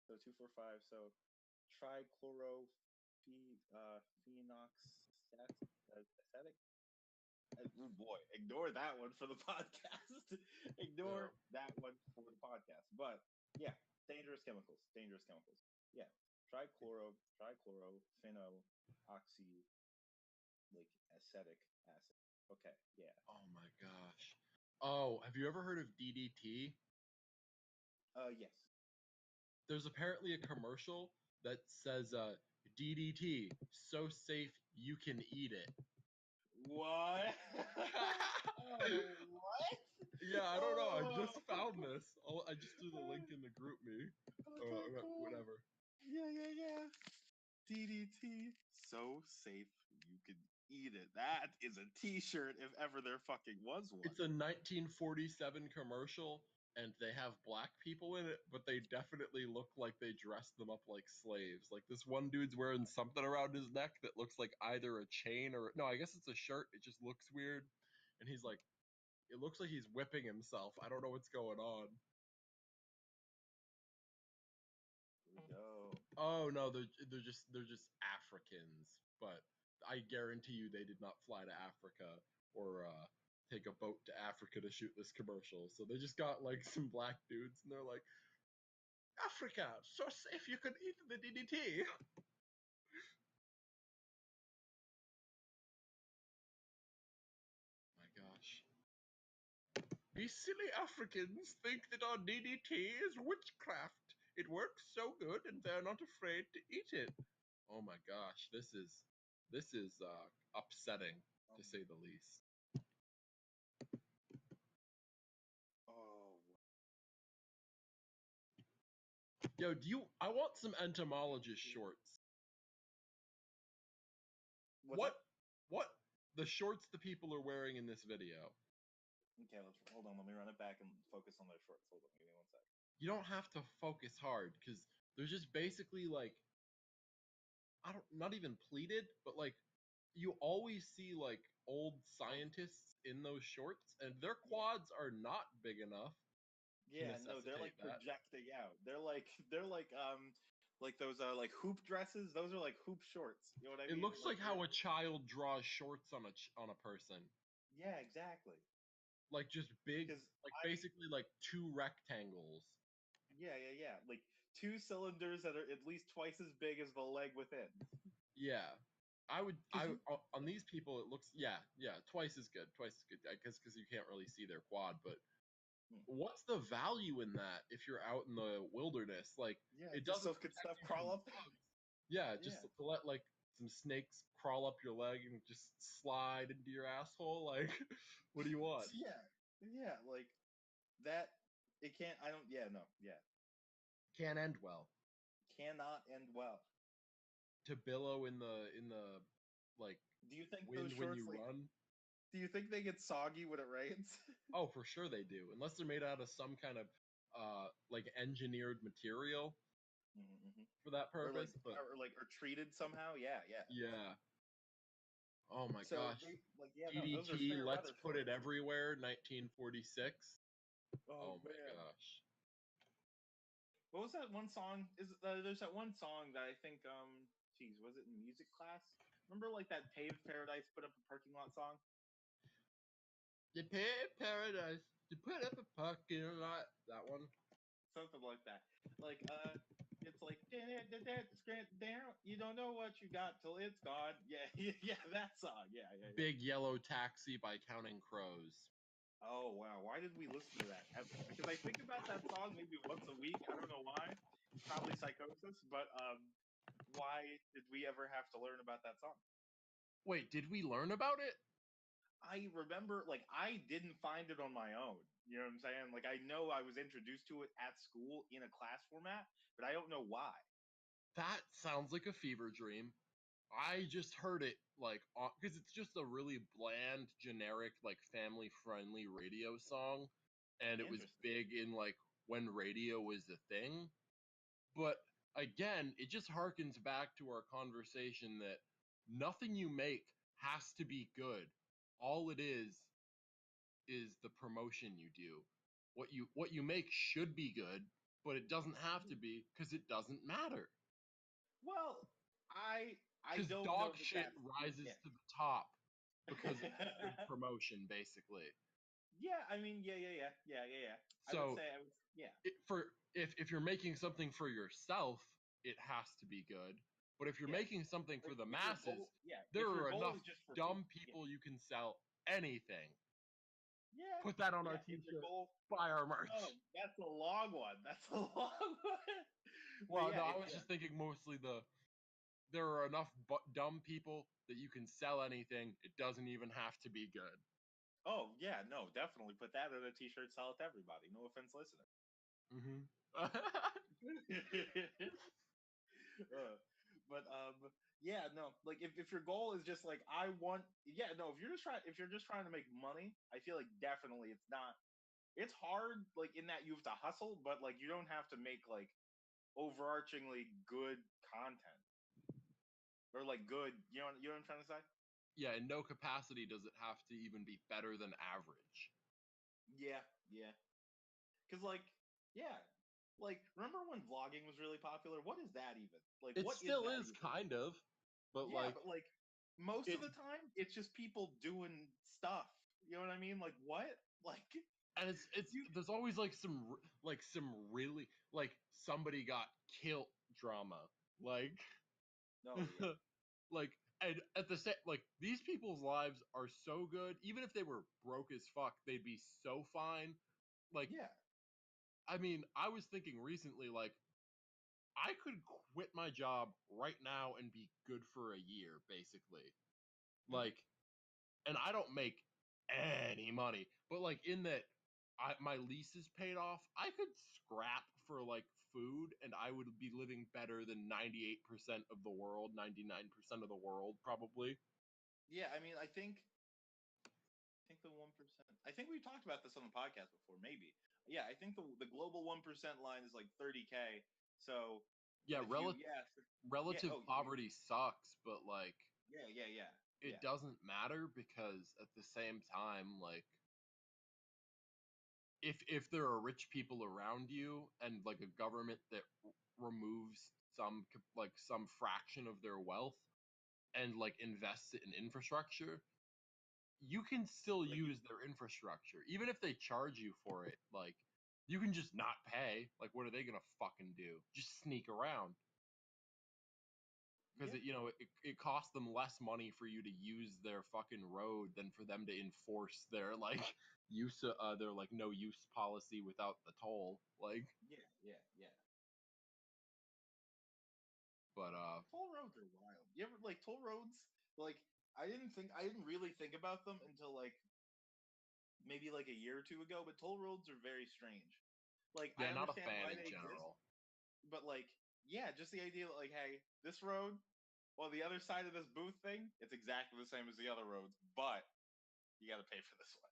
Speaker 4: So 2,4,5. So phenoxacetic. Oh boy, ignore that one for the podcast. Ignore that one for the podcast. But yeah, dangerous chemicals. Yeah, trichlorophenoxy, like acetic acid. Okay, yeah.
Speaker 3: Oh my gosh. Oh, have you ever heard of DDT?
Speaker 4: Yes.
Speaker 3: There's apparently a commercial that says DDT, so safe you can eat it.
Speaker 4: What? Oh, what?
Speaker 3: Yeah, I don't know. I just
Speaker 4: Oh.
Speaker 3: found this. I just threw the link in the group me.
Speaker 4: Okay, cool.
Speaker 3: Whatever.
Speaker 4: Yeah. DDT, so safe you can eat it. That is a T-shirt if ever there fucking was one.
Speaker 3: It's a 1947 commercial and they have black people in it, but they definitely look like they dressed them up like slaves. Like this one dude's wearing something around his neck that looks like either a chain or no, I guess it's a shirt. It just looks weird. And he's like, it looks like he's whipping himself. I don't know what's going on.
Speaker 4: Here we go.
Speaker 3: Oh no, they're just Africans, but I guarantee you they did not fly to Africa or take a boat to Africa to shoot this commercial. So they just got like some black dudes, and they're like, Africa, so safe you can eat the DDT. My gosh. These silly Africans think that our DDT is witchcraft. It works so good and they're not afraid to eat it. Oh my gosh, this is upsetting to say the least.
Speaker 4: Oh.
Speaker 3: Yo, I want some entomologist shorts. What the shorts the people are wearing in this video?
Speaker 4: Okay, hold on. Let me run it back and focus on those shorts. Hold on, give me 1 sec.
Speaker 3: You don't have to focus hard because they're just basically like not even pleated, but like you always see like old scientists in those shorts, and their quads are not big enough.
Speaker 4: Yeah, no, they're like projecting out. They're like those like hoop dresses. Those are like hoop shorts. You know what I mean?
Speaker 3: It looks like how a child draws shorts on a person.
Speaker 4: Yeah, exactly.
Speaker 3: Like just big, like basically like two rectangles.
Speaker 4: Yeah. Like 2 cylinders that are at least twice as big as the leg within.
Speaker 3: Yeah. On these people it looks twice as good. I guess because you can't really see their quad, but what's the value in that if you're out in the wilderness? Like it doesn't
Speaker 4: so could stuff crawl up.
Speaker 3: Yeah, just to let like some snakes crawl up your leg and just slide into your asshole. Like, what do you want?
Speaker 4: Yeah, like that. It can't. I don't. Yeah, no. Yeah.
Speaker 3: Can't end well.
Speaker 4: Cannot end well.
Speaker 3: To billow in the like.
Speaker 4: Do you think
Speaker 3: wind
Speaker 4: those shorts,
Speaker 3: when you run?
Speaker 4: Do you think they get soggy when it rains?
Speaker 3: Oh, for sure they do. Unless they're made out of some kind of like engineered material for that purpose,
Speaker 4: or treated somehow. Yeah.
Speaker 3: Yeah. Oh my gosh.
Speaker 4: those are
Speaker 3: DDT,
Speaker 4: fair
Speaker 3: let's
Speaker 4: weather
Speaker 3: put
Speaker 4: shorts.
Speaker 3: it everywhere. 1946. Oh my
Speaker 4: man.
Speaker 3: gosh.
Speaker 4: What was that one song? There's that one song that I think was it in music class? Remember like that Paved Paradise put up a parking lot song?
Speaker 3: You paved paradise, you put up a parking lot. That one?
Speaker 4: Something like that. Like it's like down. You don't know what you got till it's gone. Yeah, that song. Yeah.
Speaker 3: Big Yellow Taxi by Counting Crows.
Speaker 4: Oh wow, why did we listen to that ever? Because I think about that song maybe once a week. I don't know why. Probably psychosis, but why did we ever have to learn about that song?
Speaker 3: Wait, did we learn about it?
Speaker 4: I remember, like, I didn't find it on my own. You know what I'm saying? Like, I know I was introduced to it at school in a class format, but I don't know why.
Speaker 3: That sounds like a fever dream. I just heard it, like, because it's just a really bland, generic, like, family-friendly radio song, and it was big in, like, when radio was a thing. But, again, it just harkens back to our conversation that nothing you make has to be good. All it is the promotion you do. What you make should be good, but it doesn't have to be because it doesn't matter.
Speaker 4: Well, I don't
Speaker 3: dog
Speaker 4: know
Speaker 3: shit rises to the top because it's good promotion, basically.
Speaker 4: Yeah, I mean, yeah.
Speaker 3: So
Speaker 4: I would say,
Speaker 3: if you're making something for yourself, it has to be good. But if you're making something for the masses, there are enough dumb people you can sell anything.
Speaker 4: Yeah.
Speaker 3: Put that on our t-shirt. Buy our merch.
Speaker 4: Oh, that's a long one.
Speaker 3: Well, no, I was just thinking mostly there are enough dumb people that you can sell anything. It doesn't even have to be good.
Speaker 4: Oh, yeah, no, definitely. Put that on a t-shirt, sell it to everybody. No offense, listener. But yeah, no. Like if your goal is just like if you're just trying to make money, I feel like definitely it's not it's hard, like in that you have to hustle, but like you don't have to make like overarchingly good content or like good. You know what I'm trying to say?
Speaker 3: Yeah, in no capacity does it have to even be better than average.
Speaker 4: Yeah, yeah. Because like, yeah, like remember when vlogging was really popular? What is that even? Like,
Speaker 3: It
Speaker 4: what is
Speaker 3: still
Speaker 4: that
Speaker 3: is
Speaker 4: even?
Speaker 3: kind of, but
Speaker 4: Yeah,
Speaker 3: like
Speaker 4: but like most
Speaker 3: it,
Speaker 4: of the time, it's just people doing stuff. You know what I mean? Like what? Like
Speaker 3: and it's
Speaker 4: you?
Speaker 3: there's always like some really like somebody got killed drama, like
Speaker 4: No, yeah,
Speaker 3: like and at the same like these people's lives are so good. Even if they were broke as fuck, they'd be so fine. Like
Speaker 4: yeah,
Speaker 3: I mean, I was thinking recently, like I could quit my job right now and be good for a year, basically.
Speaker 4: mhm.
Speaker 3: Like, and I don't make any money, but like in that my lease is paid off, I could scrap for like food and I would be living better than 98% of the world, 99% of the world, probably.
Speaker 4: Yeah. I mean, I think the 1%. I think we talked about this on the podcast before. Maybe. Yeah, I think the global 1% line is like 30K. So,
Speaker 3: Yeah,
Speaker 4: but if you yeah yeah
Speaker 3: relative
Speaker 4: oh
Speaker 3: poverty sucks, but like
Speaker 4: yeah yeah yeah
Speaker 3: it
Speaker 4: yeah
Speaker 3: doesn't matter because at the same time, like if there are rich people around you and like a government that removes some fraction of their wealth and like invests it in infrastructure, you can still
Speaker 4: like you
Speaker 3: use their infrastructure even if they charge you for it. Like you can just not pay. Like what are they gonna fucking do? Just sneak around because
Speaker 4: yeah
Speaker 3: it costs them less money for you to use their fucking road than for them to enforce their like use their like no use policy without the toll. Like
Speaker 4: yeah yeah yeah.
Speaker 3: but
Speaker 4: Toll roads are wild. You ever like toll roads? Like I didn't really think about them until like maybe like a year or two ago. But toll roads are very strange. Like I
Speaker 3: yeah, not a
Speaker 4: understand
Speaker 3: fan
Speaker 4: why
Speaker 3: in
Speaker 4: they exist,
Speaker 3: general.
Speaker 4: but like yeah, just the idea that like hey, this road, well the other side of this booth thing, it's exactly the same as the other roads, but you got to pay for this one.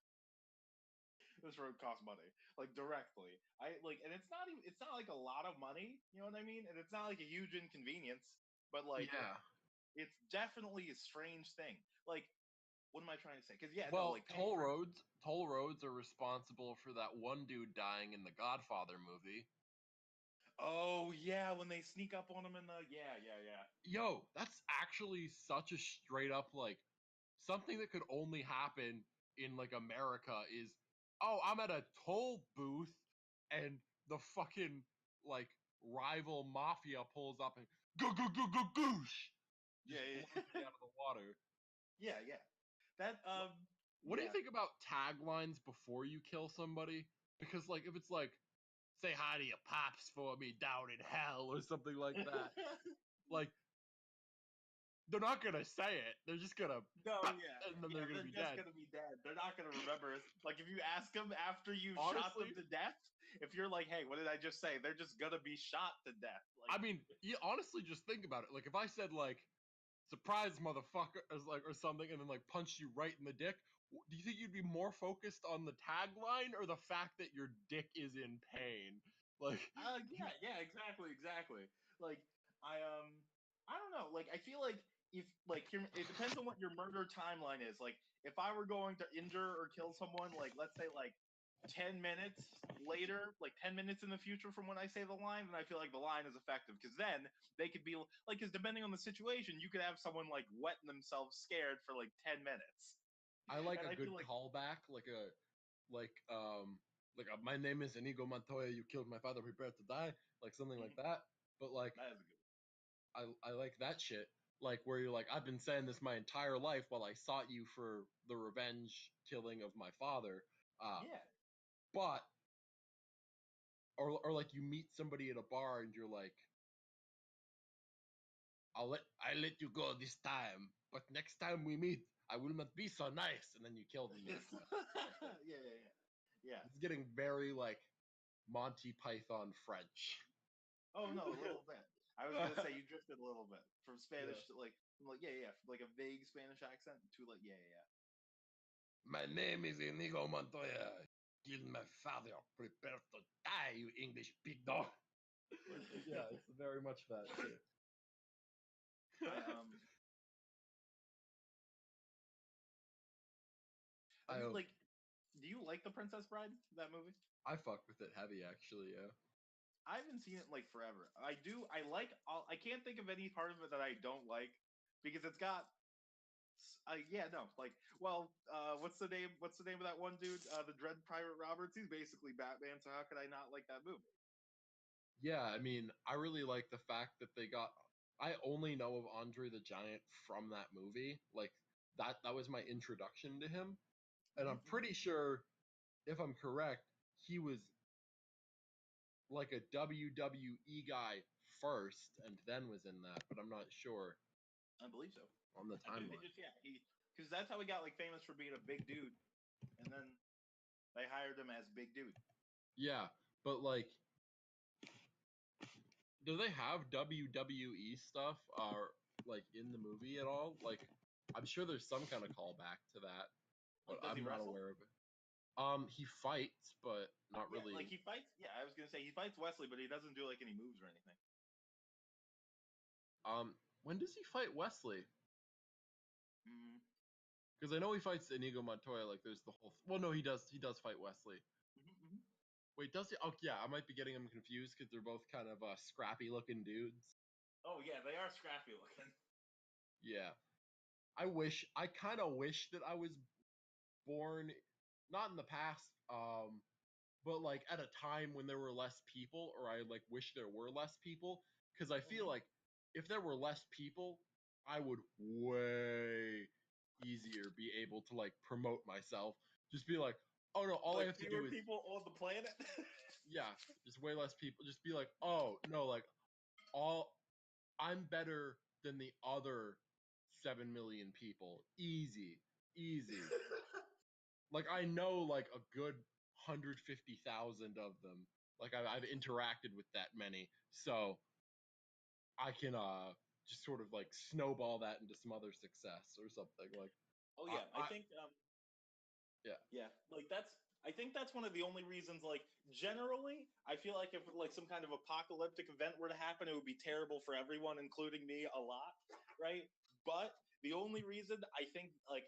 Speaker 4: This road costs money, like directly. I like, and it's not like a lot of money. You know what I mean? And it's not like a huge inconvenience, but like
Speaker 3: Yeah.
Speaker 4: it's definitely a strange thing. Like, what am I trying to say? Because yeah, no,
Speaker 3: Well,
Speaker 4: like paying for.
Speaker 3: toll roads are responsible for that one dude dying in the Godfather movie.
Speaker 4: Oh yeah, when they sneak up on them in the yeah.
Speaker 3: Yo, that's actually such a straight up like something that could only happen in like America is, oh, I'm at a toll booth and the fucking like rival mafia pulls up and goosh
Speaker 4: Yeah,
Speaker 3: just
Speaker 4: yeah,
Speaker 3: blows me out of the water.
Speaker 4: yeah, yeah. That
Speaker 3: What do you
Speaker 4: yeah.
Speaker 3: think about taglines before you kill somebody? Because like if it's like say hi to your pops for me down in hell or something like that, like they're not gonna say it. They're just gonna
Speaker 4: No,
Speaker 3: "Bap,"
Speaker 4: yeah,
Speaker 3: and then
Speaker 4: yeah.
Speaker 3: they're gonna
Speaker 4: They're
Speaker 3: be
Speaker 4: just
Speaker 3: dead.
Speaker 4: gonna be dead. They're not gonna remember us. Like if you ask them after you shot
Speaker 3: Honestly,
Speaker 4: them to death, if you're like, "Hey, what did I just say?" They're just gonna be shot to death. Like,
Speaker 3: I mean, yeah, honestly, just think about it. Like if I said like "surprise, motherfucker" or something, and then like punched you right in the dick, do you think you'd be more focused on the tagline or the fact that your dick is in pain? Like,
Speaker 4: yeah, yeah, exactly, exactly. Like, I don't know. Like, I feel like if like it depends on what your murder timeline is. Like, if I were going to injure or kill someone, like let's say like 10 minutes later, like 10 minutes in the future from when I say the line, then I feel like the line is effective because then they could be like, because depending on the situation, you could have someone like wetting themselves scared for like 10 minutes,
Speaker 3: I like
Speaker 4: and
Speaker 3: a
Speaker 4: I
Speaker 3: good
Speaker 4: feel like
Speaker 3: callback, like my name is Inigo Montoya. You killed my father. Prepare to die, like something like
Speaker 4: mhm,
Speaker 3: that. But like
Speaker 4: that is a good.
Speaker 3: I like that shit. Like where you're like, I've been saying this my entire life while I sought you for the revenge killing of my father.
Speaker 4: Yeah,
Speaker 3: But or like you meet somebody at a bar and you're like, I let you go this time, but next time we meet, I will not be so nice. And then you kill them.
Speaker 4: yeah, yeah, yeah, yeah.
Speaker 3: It's getting very like Monty Python French.
Speaker 4: Oh no, a little bit. I was gonna say you drifted a little bit from
Speaker 3: Yeah.
Speaker 4: Spanish to like from like yeah, from like a vague Spanish accent to like yeah.
Speaker 3: My name is Inigo Montoya. Kill my father, prepare to die, you English pig dog. Yeah, it's very much that too.
Speaker 4: I mean, like, do you like The Princess Bride? That movie?
Speaker 3: I fuck with it heavy, actually. Yeah.
Speaker 4: I haven't seen it in, like, forever. I do. I like. I can't think of any part of it that I don't like because it's got. Yeah, no, like, well, what's the name? What's the name of that one dude? The Dread Pirate Roberts. He's basically Batman. So how could I not like that movie?
Speaker 3: Yeah, I mean, I really like the fact that they got. I only know of Andre the Giant from that movie. Like that was my introduction to him, and I'm pretty sure, if I'm correct, he was like a WWE guy first, and then was in that. But I'm not sure
Speaker 4: I believe so.
Speaker 3: on the
Speaker 4: I think they
Speaker 3: timeline.
Speaker 4: just because that's how he got like famous for being a big dude, and then they hired him as big dude.
Speaker 3: Yeah, but like, do they have WWE stuff like in the movie at all? Like, I'm sure there's some kind of callback to that, but
Speaker 4: Like, does he
Speaker 3: I'm not
Speaker 4: wrestle?
Speaker 3: aware of it. He fights, but not
Speaker 4: Yeah,
Speaker 3: really.
Speaker 4: like he fights. Yeah, I was gonna say he fights Wesley, but he doesn't do like any moves or anything.
Speaker 3: When does he fight Wesley?
Speaker 4: Mm-hmm.
Speaker 3: Because I know he fights Inigo Montoya. Like, there's the whole. Well, no, he does. He does fight Wesley.
Speaker 4: Mm-hmm.
Speaker 3: Wait, does he? Oh, yeah. I might be getting them confused because they're both kind of scrappy looking dudes.
Speaker 4: Oh yeah, they are scrappy looking.
Speaker 3: Yeah. I kind of wish that I was born, not in the past, but like at a time when there were less people, or I like wish there were less people, because I feel like if there were less people, I would way easier be able to like promote myself. Just be like, oh no, all I
Speaker 4: Like
Speaker 3: have to
Speaker 4: fewer
Speaker 3: do is
Speaker 4: people on the planet.
Speaker 3: yeah, just way less people. Just be like, oh no, like all I'm better than the other 7 million people. Easy, easy. Like I know like a good 150,000 of them. Like I've interacted with that many, so I can just sort of like snowball that into some other success or something. Like
Speaker 4: Oh yeah, I think
Speaker 3: yeah.
Speaker 4: yeah, like I think that's one of the only reasons. Like generally, I feel like if like some kind of apocalyptic event were to happen, it would be terrible for everyone, including me, a lot, right? But the only reason I think like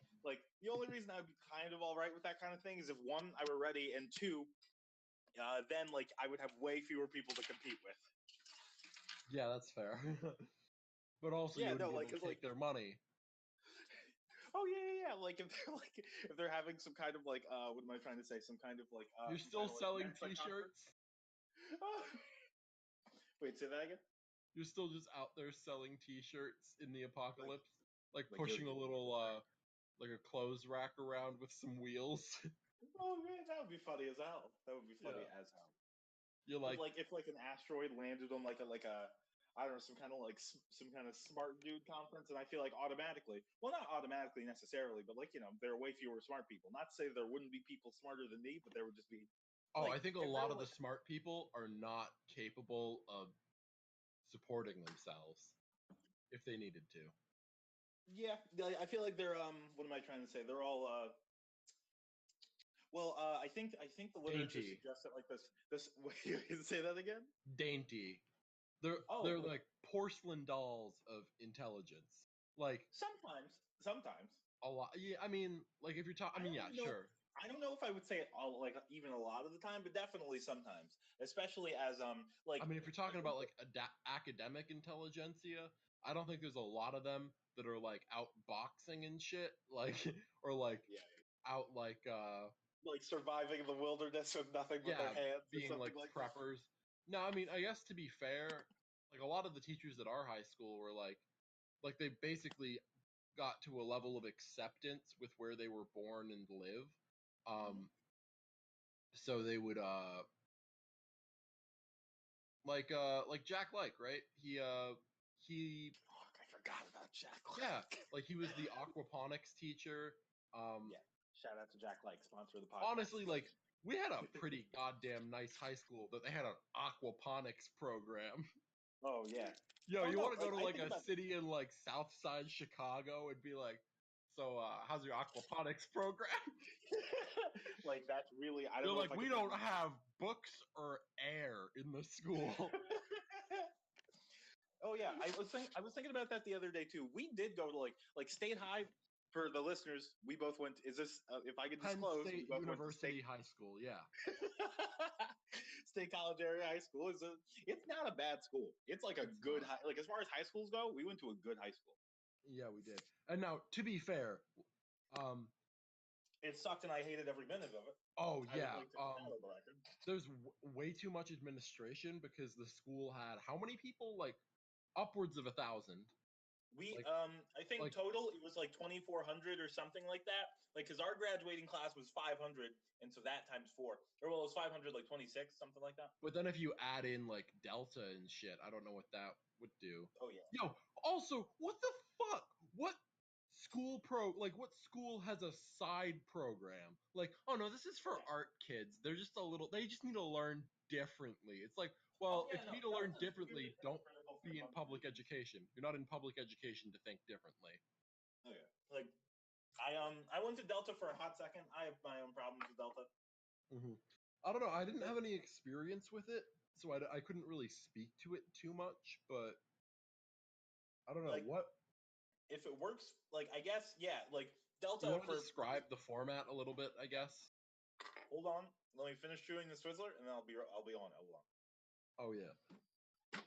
Speaker 4: the only reason I would be kind of all right with that kind of thing is if one, I were ready, and two, then like I would have way fewer people to compete with.
Speaker 3: Yeah, that's fair. But also you
Speaker 4: Yeah,
Speaker 3: wouldn't
Speaker 4: no,
Speaker 3: be
Speaker 4: like
Speaker 3: able to
Speaker 4: 'cause,
Speaker 3: take their money.
Speaker 4: oh yeah. Like if they're having some kind of like what am I trying to say? Some kind of like
Speaker 3: You're
Speaker 4: some
Speaker 3: still
Speaker 4: kind of like
Speaker 3: selling
Speaker 4: Mensa conference.
Speaker 3: t-shirts?
Speaker 4: Wait, say that again.
Speaker 3: You're still just out there selling t-shirts in the apocalypse? Like
Speaker 4: Like
Speaker 3: pushing a little like a clothes rack around with some wheels.
Speaker 4: oh man, that would be funny as hell. That would be funny
Speaker 3: Yeah.
Speaker 4: as hell.
Speaker 3: You're like,
Speaker 4: If like an asteroid landed on like a I don't know some kind of like some kind of smart dude conference, and I feel like automatically, well not automatically necessarily, but like there are way fewer smart people. Not to say there wouldn't be people smarter than me, but there would just be
Speaker 3: oh,
Speaker 4: like
Speaker 3: I think a
Speaker 4: if there
Speaker 3: lot
Speaker 4: were
Speaker 3: of the
Speaker 4: like
Speaker 3: smart people are not capable of supporting themselves if they needed to.
Speaker 4: yeah, I feel like they're what am I trying to say? They're all well, I think the literature
Speaker 3: Dainty.
Speaker 4: suggests that like this. Wait, you can say that again?
Speaker 3: Dainty.
Speaker 4: Oh,
Speaker 3: They're like porcelain dolls of intelligence. Like
Speaker 4: sometimes.
Speaker 3: a lot. Yeah, I mean, like if you're talking, I
Speaker 4: I
Speaker 3: mean,
Speaker 4: don't
Speaker 3: yeah,
Speaker 4: even know.
Speaker 3: sure.
Speaker 4: I don't know if I would say it all like even a lot of the time, but definitely sometimes, especially as like
Speaker 3: I mean, if you're talking about like academic intelligentsia, I don't think there's a lot of them that are like out boxing and shit, like or like
Speaker 4: yeah,
Speaker 3: out like
Speaker 4: like surviving the wilderness with nothing but their
Speaker 3: yeah,
Speaker 4: hands or
Speaker 3: being like
Speaker 4: something like that.
Speaker 3: preppers. No, I mean, I guess to be fair, like a lot of the teachers at our high school were like they basically got to a level of acceptance with where they were born and live.
Speaker 4: Mm-hmm.
Speaker 3: So they would like Jack Like, right? He
Speaker 4: Fuck, I forgot about Jack.
Speaker 3: yeah, like he was the aquaponics teacher.
Speaker 4: Yeah, shout out to Jack Like, sponsor of the podcast.
Speaker 3: Honestly, like we had a pretty goddamn nice high school that they had an aquaponics program.
Speaker 4: Oh yeah.
Speaker 3: Yo,
Speaker 4: Oh
Speaker 3: you
Speaker 4: no,
Speaker 3: want to go
Speaker 4: like
Speaker 3: to
Speaker 4: I
Speaker 3: like
Speaker 4: think
Speaker 3: a
Speaker 4: about
Speaker 3: city in like South Side Chicago and be like, So, how's your aquaponics program?
Speaker 4: Like that's really I
Speaker 3: They're
Speaker 4: don't know
Speaker 3: like,
Speaker 4: if I
Speaker 3: we
Speaker 4: could
Speaker 3: don't have books or air in the school.
Speaker 4: Oh yeah, I was thinking about that the other day too. We did go to like State High. For the listeners, we both went. Is this if I could
Speaker 3: Penn
Speaker 4: disclose? We
Speaker 3: State
Speaker 4: both went to
Speaker 3: University High School, yeah.
Speaker 4: State College Area High School. It's not a bad school. It's like a
Speaker 3: It's
Speaker 4: good
Speaker 3: not.
Speaker 4: high. Like as far as high schools go, we went to a good high school.
Speaker 3: Yeah, we did. And now, to be fair, um,
Speaker 4: It sucked, and I hated every minute of it.
Speaker 3: oh
Speaker 4: I would
Speaker 3: yeah,
Speaker 4: like to put that on the record.
Speaker 3: there's way too much administration because the school had how many people? Like upwards of 1,000.
Speaker 4: We
Speaker 3: Like,
Speaker 4: I think
Speaker 3: like
Speaker 4: total it was like 2,400 or something like that. Like because our graduating class was 500, and so that times four, or well, it was 500 like 26, something like that.
Speaker 3: but then if you add in like Delta and shit, I don't know what that would do.
Speaker 4: Oh yeah.
Speaker 3: Yo, also, what the fuck? What what school has a side program? Like, oh no, this is for art kids. They just need to learn differently. It's like,
Speaker 4: Oh
Speaker 3: well,
Speaker 4: yeah,
Speaker 3: if you
Speaker 4: no,
Speaker 3: need to learn
Speaker 4: Delta's
Speaker 3: differently,
Speaker 4: really
Speaker 3: don't
Speaker 4: critical for
Speaker 3: be in
Speaker 4: public
Speaker 3: public
Speaker 4: education.
Speaker 3: education. You're not in public education to think differently.
Speaker 4: Oh yeah. Like I went to Delta for a hot second. I have my own problems with Delta.
Speaker 3: Hmm. I don't know. I didn't have any experience with it, so I couldn't really speak to it too much, but I don't know.
Speaker 4: Like
Speaker 3: What
Speaker 4: if it works, like I guess yeah, like
Speaker 3: you
Speaker 4: Delta
Speaker 3: want to
Speaker 4: for
Speaker 3: describe the format a little bit, I guess?
Speaker 4: hold on, let me finish chewing the Swizzler and then I'll be on. Hold on.
Speaker 3: Oh yeah.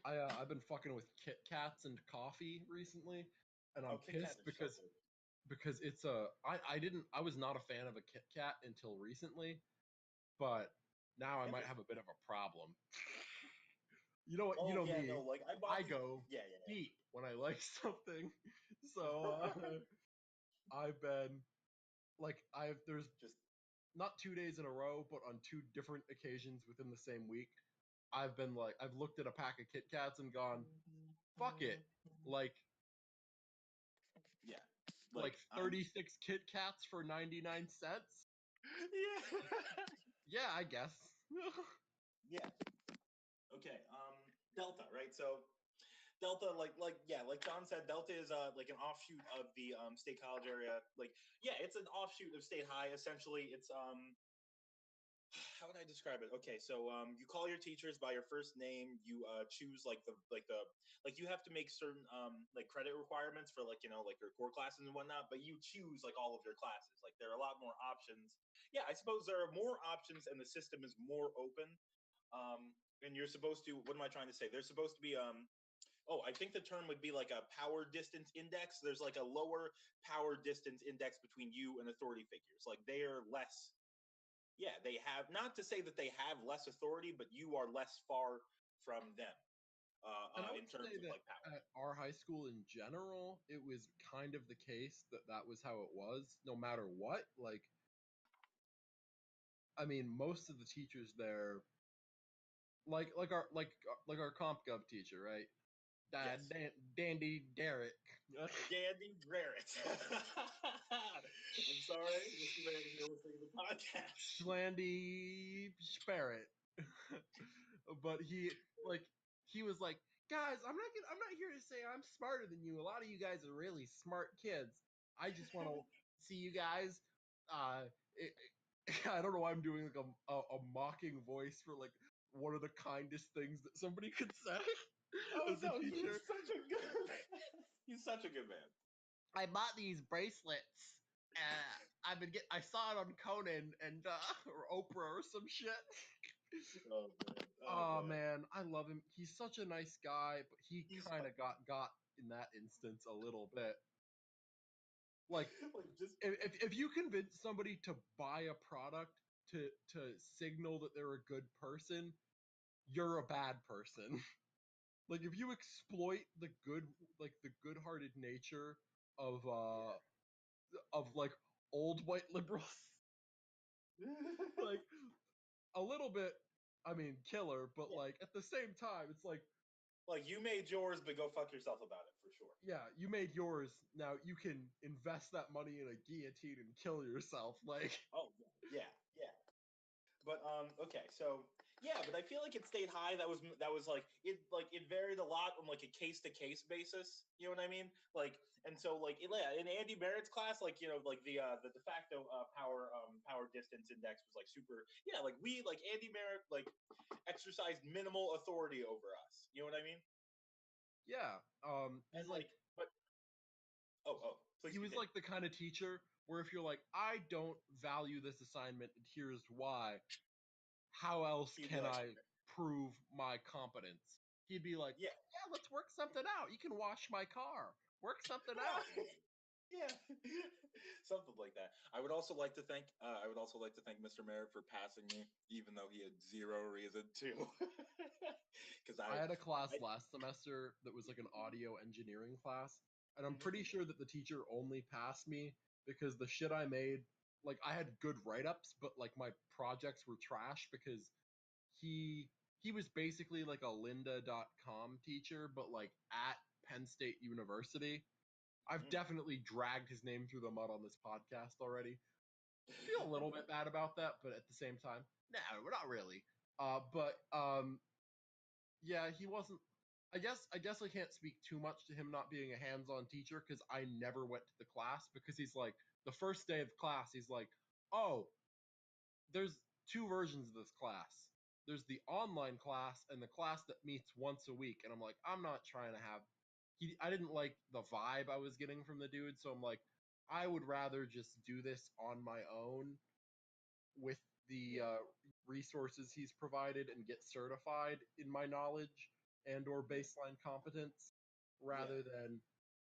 Speaker 3: I've been fucking with Kit Kats and coffee recently, and I'm
Speaker 4: Oh, Kit Kats
Speaker 3: pissed
Speaker 4: are so good.
Speaker 3: because I was not a fan of a Kit Kat until recently, but now I might have a bit of a problem. You know what? You
Speaker 4: Oh
Speaker 3: know
Speaker 4: yeah,
Speaker 3: me.
Speaker 4: no, like I
Speaker 3: I
Speaker 4: bought these.
Speaker 3: go
Speaker 4: Yeah, yeah, yeah.
Speaker 3: deep when I like something. So I've been there's
Speaker 4: Just
Speaker 3: not 2 days in a row, but on two different occasions within the same week, I've looked at a pack of Kit Kats and gone, fuck it.
Speaker 4: yeah,
Speaker 3: Like
Speaker 4: I'm
Speaker 3: 36 Kit Kats for 99 cents?
Speaker 4: yeah.
Speaker 3: Yeah, I guess.
Speaker 4: Yeah. Okay. Delta, right? So Delta, like John said, Delta is like an offshoot of the State College area. Like, yeah, it's an offshoot of State High. Essentially, it's how would I describe it? Okay, so you call your teachers by your first name. You choose like you have to make certain like credit requirements for like like your core classes and whatnot. But you choose like all of your classes. Like there are a lot more options. Yeah, I suppose there are more options, and the system is more open. And you're supposed to. What am I trying to say? There's supposed to be oh, I think the term would be like a power distance index. There's like a lower power distance index between you and authority figures. Like they are less, yeah, they have, not to say that they have less authority, but you are less far from them
Speaker 3: And I
Speaker 4: in
Speaker 3: would
Speaker 4: terms
Speaker 3: say
Speaker 4: of
Speaker 3: that
Speaker 4: like power.
Speaker 3: at our high school in general, it was kind of the case that that was how it was, no matter what. I mean, most of the teachers there, like our comp gov teacher, right?
Speaker 4: Yes.
Speaker 3: Dandy Derek.
Speaker 4: Dandy Garrett. I'm sorry, Mr. Man, if you're listening to the podcast.
Speaker 3: Schlandy Sparrett. But he was like, guys, I'm not here to say I'm smarter than you. A lot of you guys are really smart kids. I just want to see you guys. I don't know why I'm doing like a mocking voice for like one of the kindest things that somebody could say
Speaker 4: Oh
Speaker 3: as a
Speaker 4: no,
Speaker 3: teacher.
Speaker 4: he's such a good man.
Speaker 3: I bought these bracelets. I saw it on Conan and or Oprah or some shit.
Speaker 4: Oh man.
Speaker 3: Oh man, I love him. He's such a nice guy, but he kind of got in that instance a little bit. Like
Speaker 4: Just
Speaker 3: if you convince somebody to buy a product to signal that they're a good person, you're a bad person. Like if you exploit the good-hearted nature of like old white liberals, like a little bit, I mean, killer, but
Speaker 4: Yeah.
Speaker 3: like at the same time, it's like
Speaker 4: you made yours, but go fuck yourself about it for sure.
Speaker 3: yeah, you made yours. Now you can invest that money in a guillotine and kill yourself. Like,
Speaker 4: Oh yeah, yeah. But okay, so Yeah, but I feel like it stayed high. That was like it varied a lot on like a case to case basis. You know what I mean? Like, and so like in Andy Merritt's class, like like the de facto power distance index was like super. Yeah, like Andy Merritt like exercised minimal authority over us. You know what I mean?
Speaker 3: Yeah.
Speaker 4: And
Speaker 3: He's like
Speaker 4: but please
Speaker 3: he was
Speaker 4: continue.
Speaker 3: like the kind of teacher where if you're like, I don't value this assignment and here's why, how else
Speaker 4: He'd be
Speaker 3: can
Speaker 4: like,
Speaker 3: I prove my competence? He'd be like,
Speaker 4: yeah,
Speaker 3: yeah, let's work something out. You can wash my car. Work something out.
Speaker 4: yeah, something like that. I would also like to thank Mr. Merritt for passing me, even though he had zero reason to. Because
Speaker 3: I had a class last semester that was like an audio engineering class, and I'm pretty sure that the teacher only passed me because the shit I made, like I had good write-ups, but like my projects were trash because he he was basically like a lynda.com teacher, but like at Penn State University. I've definitely dragged his name through the mud on this podcast already. Feel a little bit bad about that, but at the same time, no, we're not really. But yeah, he wasn't. I guess I can't speak too much to him not being a hands-on teacher because I never went to the class because he's like the first day of class he's like, oh, there's two versions of this class. There's the online class and the class that meets once a week, and I'm like, I'm not trying to have. I didn't like the vibe I was getting from the dude, so I'm like, I would rather just do this on my own with the
Speaker 4: Yeah.
Speaker 3: resources he's provided and get certified in my knowledge and or baseline competence rather than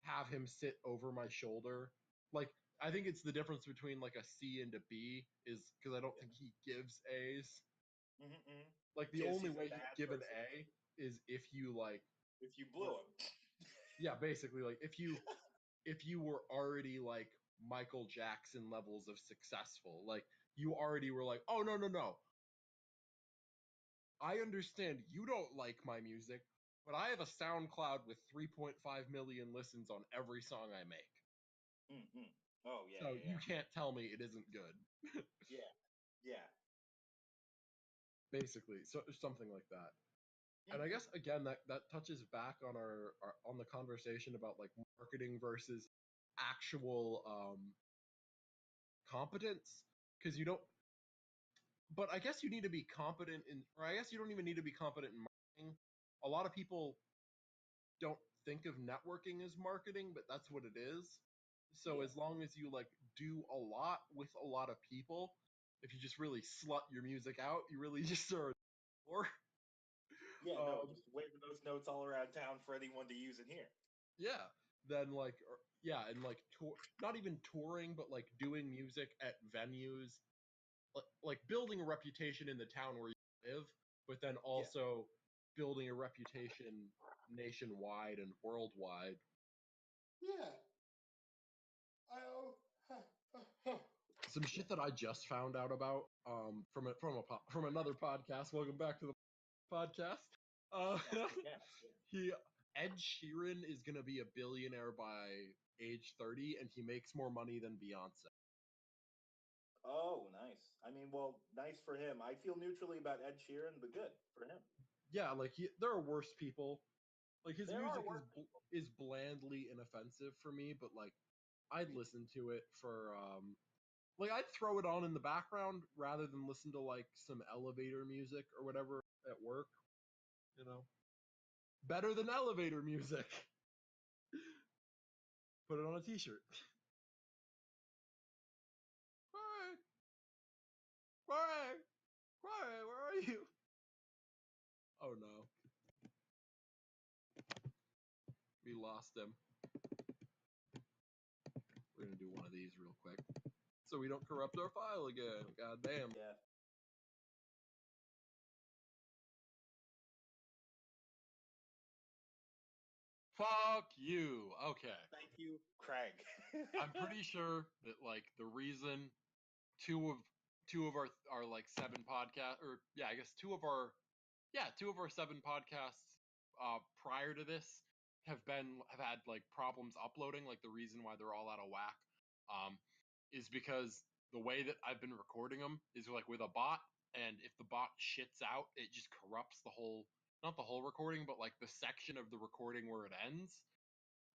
Speaker 3: have him sit over my shoulder. Like I think it's the difference between like a C and a B is because I don't think he gives A's. Like the
Speaker 4: Because
Speaker 3: only
Speaker 4: he's a
Speaker 3: way he'd
Speaker 4: bad
Speaker 3: give an
Speaker 4: person.
Speaker 3: A is if you like
Speaker 4: If you blew him.
Speaker 3: yeah, basically like if you were already like Michael Jackson levels of successful, like you already were like, oh no, I understand you don't like my music, but I have a SoundCloud with 3.5 million listens on every song I make.
Speaker 4: Oh yeah,
Speaker 3: So
Speaker 4: yeah,
Speaker 3: you can't tell me it isn't good.
Speaker 4: yeah, yeah.
Speaker 3: Basically, so something like that. And I guess again that touches back on our on the conversation about like marketing versus actual competence because you don't but I guess you need to be competent in or I guess you don't even need to be competent in marketing. A lot of people don't think of networking as marketing, but that's what it is. So
Speaker 4: Yeah.
Speaker 3: as long as you like do a lot with a lot of people, if you just really slut your music out, you really just are or
Speaker 4: Yeah, no, just waving those notes all around town for anyone to use and hear.
Speaker 3: yeah, then like yeah, and like tour not even touring, but like doing music at venues, like building a reputation in the town where you live, but then
Speaker 4: Yeah.
Speaker 3: also building a reputation nationwide and worldwide.
Speaker 4: Yeah.
Speaker 3: Some shit that I just found out about from another podcast. Welcome back to the podcast. Uh,
Speaker 4: Yes.
Speaker 3: he Ed Sheeran is gonna be a billionaire by age 30, and he makes more money than Beyonce.
Speaker 4: Oh, nice. I mean, well, nice for him. I feel neutrally about Ed Sheeran, but good for him.
Speaker 3: Yeah, like there are worse people. Like his
Speaker 4: There are
Speaker 3: music
Speaker 4: worse
Speaker 3: is blandly inoffensive for me, but like I'd listen to it for like I'd throw it on in the background rather than listen to like some elevator music or whatever at work, you know. Better than elevator music. Put it on a t-shirt. Quara'e, Quara'e, Quara'e, where are you? Oh no. We lost him. We're gonna do one of these real quick. So we don't corrupt our file again. God damn.
Speaker 4: Yeah.
Speaker 3: Fuck you. Okay.
Speaker 4: Thank you, Craig.
Speaker 3: I'm pretty sure that like the reason two of our like seven podcast or yeah, I guess two of our seven podcasts prior to this have had like problems uploading. Like the reason why they're all out of whack is because the way that I've been recording them is like with a bot, and if the bot shits out, it just corrupts the whole, not the whole recording, but like the section of the recording where it ends.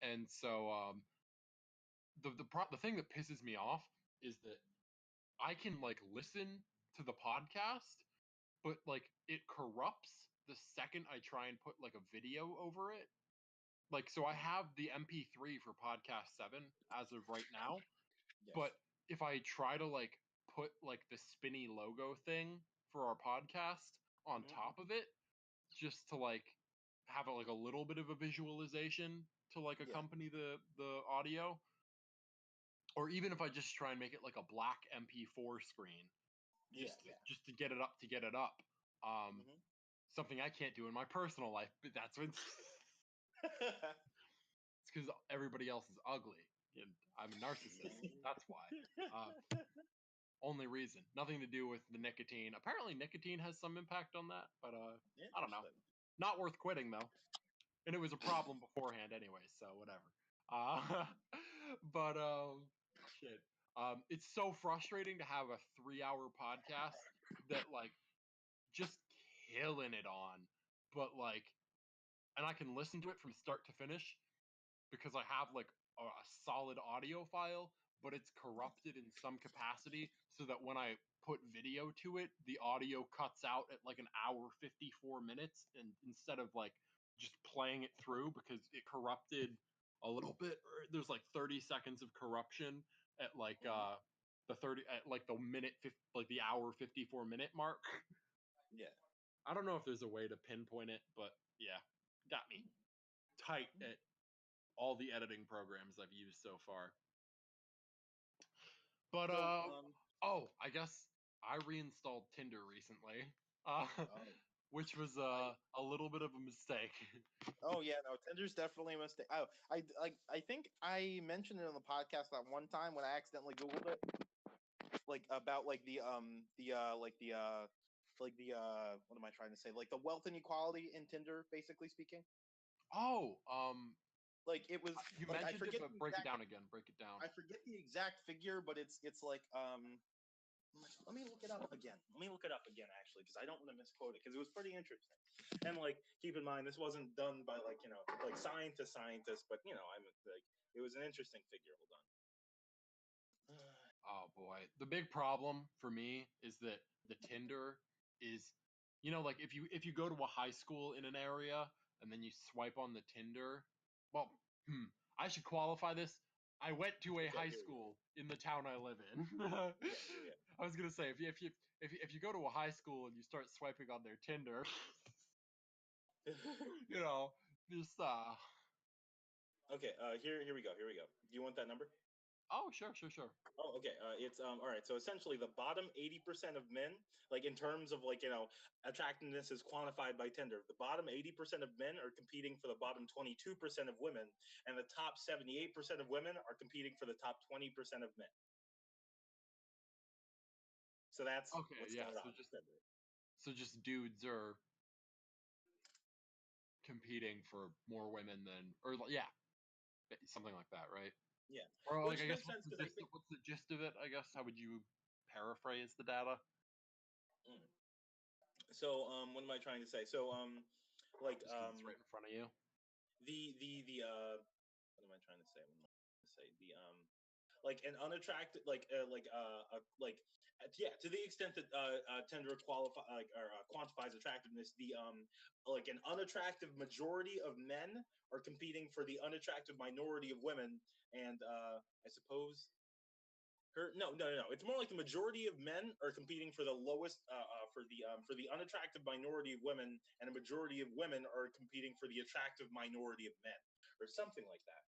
Speaker 3: And so the thing that pisses me off is that I can like listen to the podcast, but like it corrupts the second I try and put like a video over it. Like, so I have the MP3 for podcast 7 as of right now,
Speaker 4: Yes.
Speaker 3: but if I try to like put like the spinny logo thing for our podcast on top of it, just to like have like a little bit of a visualization to like accompany the audio, or even if I just try and make it like a black MP4 screen, just to get it up. Something I can't do in my personal life, but that's when it's because everybody else is ugly and I'm a narcissist. That's why. Only reason. Nothing to do with the nicotine. Apparently, nicotine has some impact on that, but I don't know. Not worth quitting though, and it was a problem beforehand anyway, so whatever. But shit. It's so frustrating to have a 3-hour podcast that like just killing it on, but like, and I can listen to it from start to finish because I have like a solid audio file, but it's corrupted in some capacity so that when I put video to it, the audio cuts out at like an hour 54 minutes, and instead of like just playing it through because it corrupted a little bit, there's like 30 seconds of corruption at like the 30 at like the like the hour 54 minute mark.
Speaker 4: Yeah.
Speaker 3: I don't know if there's a way to pinpoint it, but yeah, got me tight at all the editing programs I've used so far. But I guess I reinstalled Tinder recently, which was a little bit of a mistake.
Speaker 4: Oh yeah, no, Tinder's definitely a mistake. Oh, I think I mentioned it on the podcast that one time when I accidentally Googled it, like about like the what am I trying to say? Like the wealth inequality in Tinder, basically speaking.
Speaker 3: Oh,
Speaker 4: Like it was.
Speaker 3: you
Speaker 4: Like,
Speaker 3: mentioned it, but break it down again. Break it down.
Speaker 4: I forget the exact figure, but it's like Let me look it up again. Actually, because I don't want to misquote it because it was pretty interesting. And like, keep in mind, this wasn't done by like like scientists, but I'm like, it was an interesting figure. Hold on.
Speaker 3: Oh boy, the big problem for me is that the Tinder is, like if you go to a high school in an area and then you swipe on the Tinder, well, I should qualify this. I went to a high school in the town I live in. I was gonna say if you go to a high school and you start swiping on their Tinder, just
Speaker 4: Okay, here we go. Do you want that number?
Speaker 3: Oh, sure.
Speaker 4: Oh, okay. It's all right. So essentially, the bottom 80% of men, like in terms of like attractiveness is quantified by Tinder. The bottom 80% of men are competing for the bottom 22% of women, and the top 78% of women are competing for the top 20% of men. So that's
Speaker 3: okay.
Speaker 4: what's
Speaker 3: Yeah.
Speaker 4: going on.
Speaker 3: So just dudes are competing for more women than, or yeah, something like that, right?
Speaker 4: Yeah.
Speaker 3: Or like,
Speaker 4: Which
Speaker 3: I guess
Speaker 4: makes sense
Speaker 3: what's the gist of it? I guess how would you paraphrase the data?
Speaker 4: So what am I trying to say? So like
Speaker 3: Just 'cause it's right in front of you.
Speaker 4: What am I trying to say? The like an unattractive to the extent that Tinder quantifies attractiveness, the like an unattractive majority of men are competing for the unattractive minority of women, and I suppose no. It's more like the majority of men are competing for the lowest for the unattractive minority of women, and a majority of women are competing for the attractive minority of men, or something like that.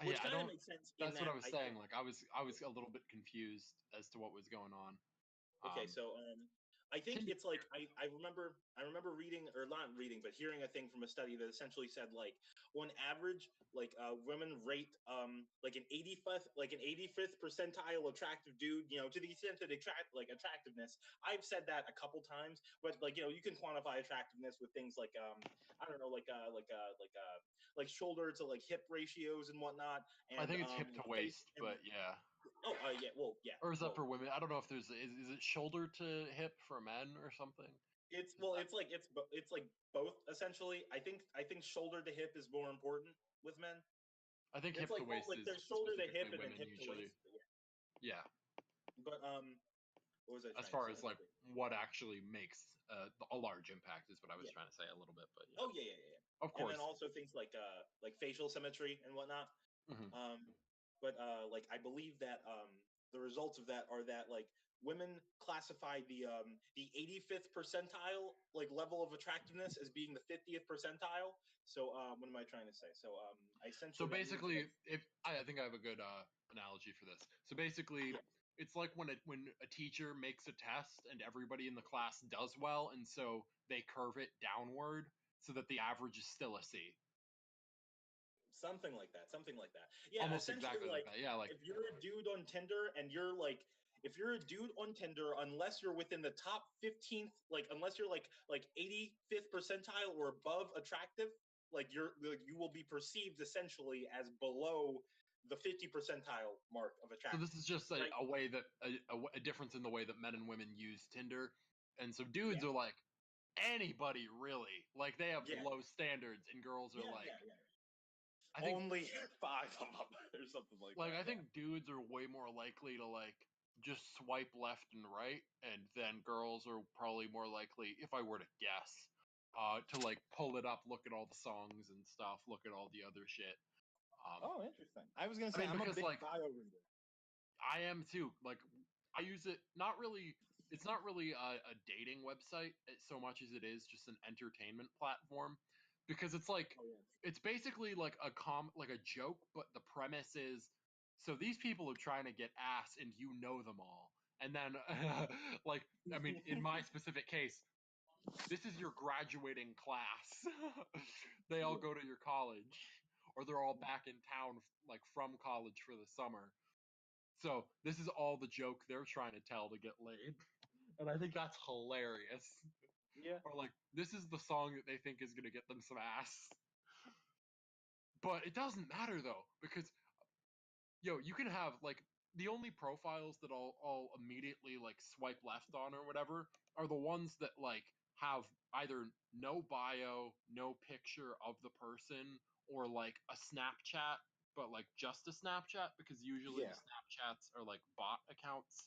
Speaker 4: Which kind of makes sense.
Speaker 3: That's what I was saying. Like I was a little bit confused as to what was going on.
Speaker 4: Okay, so I think it's like I remember reading, or not reading, but hearing a thing from a study that essentially said like on average like women rate like an 85th percentile attractive dude, to the extent that attractiveness. I've said that a couple times, but like you can quantify attractiveness with things like I don't know, like shoulder to like hip ratios and whatnot. And
Speaker 3: I think it's hip to waist, but yeah.
Speaker 4: Oh, yeah. Well, yeah.
Speaker 3: Or is that
Speaker 4: Well,
Speaker 3: for women? I don't know if there's is it shoulder to hip for men or something?
Speaker 4: it's it's like both essentially. I think shoulder to hip is more important with men.
Speaker 3: I think
Speaker 4: It's
Speaker 3: hip to
Speaker 4: like, well,
Speaker 3: waist
Speaker 4: like
Speaker 3: is
Speaker 4: there's shoulder to
Speaker 3: specifically
Speaker 4: hip and then
Speaker 3: women
Speaker 4: hip to
Speaker 3: usually.
Speaker 4: waist. Yeah.
Speaker 3: Yeah,
Speaker 4: But what was I
Speaker 3: as
Speaker 4: trying to
Speaker 3: far
Speaker 4: say?
Speaker 3: as like what actually makes a large impact is what I was
Speaker 4: Yeah.
Speaker 3: trying to say a little bit, but yeah,
Speaker 4: Oh yeah.
Speaker 3: of
Speaker 4: And
Speaker 3: course.
Speaker 4: then also things like facial symmetry and whatnot.
Speaker 3: Hmm.
Speaker 4: But like I believe that the results of that are that like women classify the 85th percentile like level of attractiveness as being the 50th percentile. So what am I trying to say? So
Speaker 3: So
Speaker 4: essentially that means
Speaker 3: basically,
Speaker 4: like
Speaker 3: if I think I have a good analogy for this. So basically,
Speaker 4: yeah.
Speaker 3: it's like when a teacher makes a test and everybody in the class does well, and so they curve it downward so that the average is still a C.
Speaker 4: Something like that. Something like that. Yeah,
Speaker 3: Almost
Speaker 4: essentially
Speaker 3: exactly like
Speaker 4: like
Speaker 3: that. Yeah, like
Speaker 4: if you're a dude on Tinder and you're like if you're a dude on Tinder, unless you're within the top 15th, like unless you're like 85th percentile or above attractive, like you will be perceived essentially as below the 50 percentile mark of
Speaker 3: so. This is
Speaker 4: attractiveness,
Speaker 3: just
Speaker 4: right?
Speaker 3: a way that a difference in the way that men and women use Tinder, and so
Speaker 4: Yeah.
Speaker 3: dudes are like anybody really, like they have
Speaker 4: Yeah.
Speaker 3: low standards, and girls are
Speaker 4: Yeah,
Speaker 3: like
Speaker 4: yeah.
Speaker 3: I think
Speaker 4: Only 5 of them or something like
Speaker 3: like
Speaker 4: that.
Speaker 3: I
Speaker 4: Yeah.
Speaker 3: think dudes are way more likely to like just swipe left and right, and then girls are probably more likely, if I were to guess, to like pull it up, look at all the songs and stuff, look at all the other shit. Um,
Speaker 4: Oh, interesting. I was gonna
Speaker 3: I
Speaker 4: say
Speaker 3: mean,
Speaker 4: I'm a
Speaker 3: because
Speaker 4: big
Speaker 3: like
Speaker 4: bio reader.
Speaker 3: I am too. Like I use it not really. It's not really a dating website so much as it is just an entertainment platform, because it's like
Speaker 4: Oh yeah.
Speaker 3: it's basically like like a joke, but the premise is so these people are trying to get ass and you know them all, and then like I mean in my specific case, this is your graduating class. They all
Speaker 4: Yeah.
Speaker 3: go to your college, or they're all back in town like from college for the summer, so this is all the joke they're trying to tell to get laid. And I think that's hilarious.
Speaker 4: Yeah.
Speaker 3: Or like this is the song that they think is gonna get them some ass. But it doesn't matter though, because you can have like the only profiles that I'll immediately like swipe left on or whatever are the ones that like have either no bio, no picture of the person, or like a Snapchat, but like just a Snapchat, because usually
Speaker 4: Yeah.
Speaker 3: Snapchats are like bot accounts.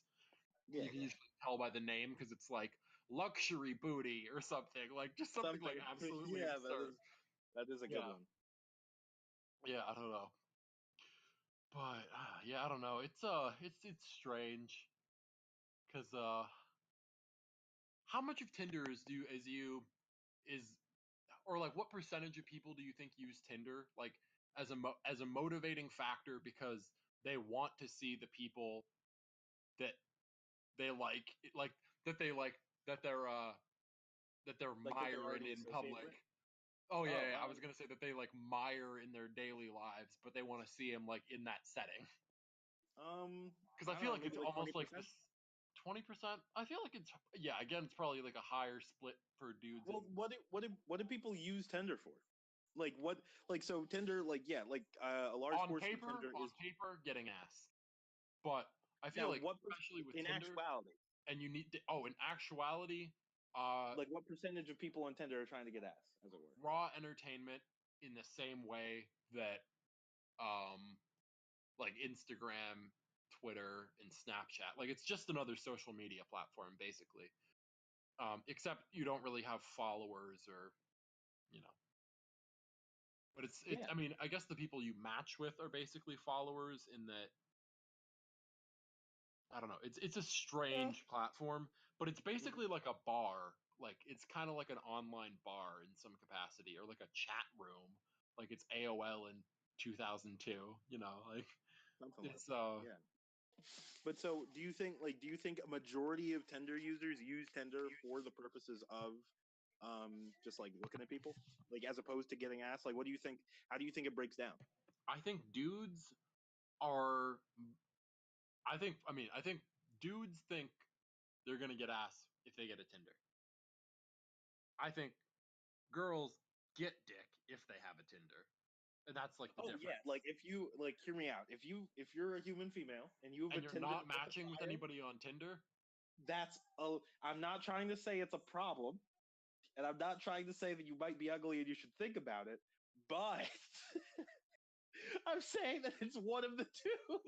Speaker 4: Yeah.
Speaker 3: You can usually tell by the name because it's like luxury booty or something, like just something
Speaker 4: Something.
Speaker 3: like absolutely
Speaker 4: Yeah,
Speaker 3: absurd.
Speaker 4: that is a good
Speaker 3: Yeah,
Speaker 4: one.
Speaker 3: yeah, I don't know, but yeah, I don't know. It's strange because how much of Tinder is or like what percentage of people do you think use Tinder like as as a motivating factor because they want to see the people that they like that they like that they're
Speaker 4: Like that they're
Speaker 3: miring
Speaker 4: already
Speaker 3: in
Speaker 4: associated
Speaker 3: public.
Speaker 4: with.
Speaker 3: Oh yeah,
Speaker 4: Oh,
Speaker 3: yeah, I was gonna say that they like mire in their daily lives, but they want to see him like in that setting. Because I
Speaker 4: I don't
Speaker 3: feel
Speaker 4: know,
Speaker 3: like
Speaker 4: maybe
Speaker 3: it's
Speaker 4: like
Speaker 3: almost like
Speaker 4: 20%.
Speaker 3: this 20%. I feel like it's yeah. Again, it's probably like a higher split for dudes and
Speaker 4: Well, what do people use Tinder for? Like what? Like so Tinder, like yeah, like a large portion of Tinder
Speaker 3: on
Speaker 4: is
Speaker 3: paper getting ass. But I feel
Speaker 4: now
Speaker 3: like
Speaker 4: what
Speaker 3: especially with
Speaker 4: in
Speaker 3: Tinder,
Speaker 4: actuality,
Speaker 3: and you need to, oh, in actuality,
Speaker 4: like what percentage of people on Tinder are trying to get ass, as it were?
Speaker 3: raw entertainment in the same way that um like Instagram, Twitter, and Snapchat. Like it's just another social media platform basically. Except you don't really have followers or you know. But it's
Speaker 4: Yeah.
Speaker 3: I mean, I guess the people you match with are basically followers in that I don't know. It's a
Speaker 4: Yeah.
Speaker 3: strange platform, but it's
Speaker 4: Mhm.
Speaker 3: basically like a bar. Like it's kind of like an online bar in some capacity, or like a chat room. Like it's AOL in 2002. Like
Speaker 4: Something like
Speaker 3: it's
Speaker 4: that. Yeah. But so, do you think a majority of Tinder users use Tinder for the purposes of just like looking at people, like as opposed to getting ass? Like, what do you think? How do you think it breaks down?
Speaker 3: I think dudes are. I think dudes think they're gonna get ass if they get a Tinder. I think girls get dick if they have a Tinder. And that's like the
Speaker 4: Oh
Speaker 3: difference.
Speaker 4: yeah, like if you like, hear me out. If you're a human female and you've
Speaker 3: And you're
Speaker 4: attended
Speaker 3: not
Speaker 4: with a
Speaker 3: matching with
Speaker 4: fire,
Speaker 3: anybody on Tinder.
Speaker 4: that's a. I'm not trying to say it's a problem, and I'm not trying to say that you might be ugly and you should think about it, but I'm saying that it's one of the two.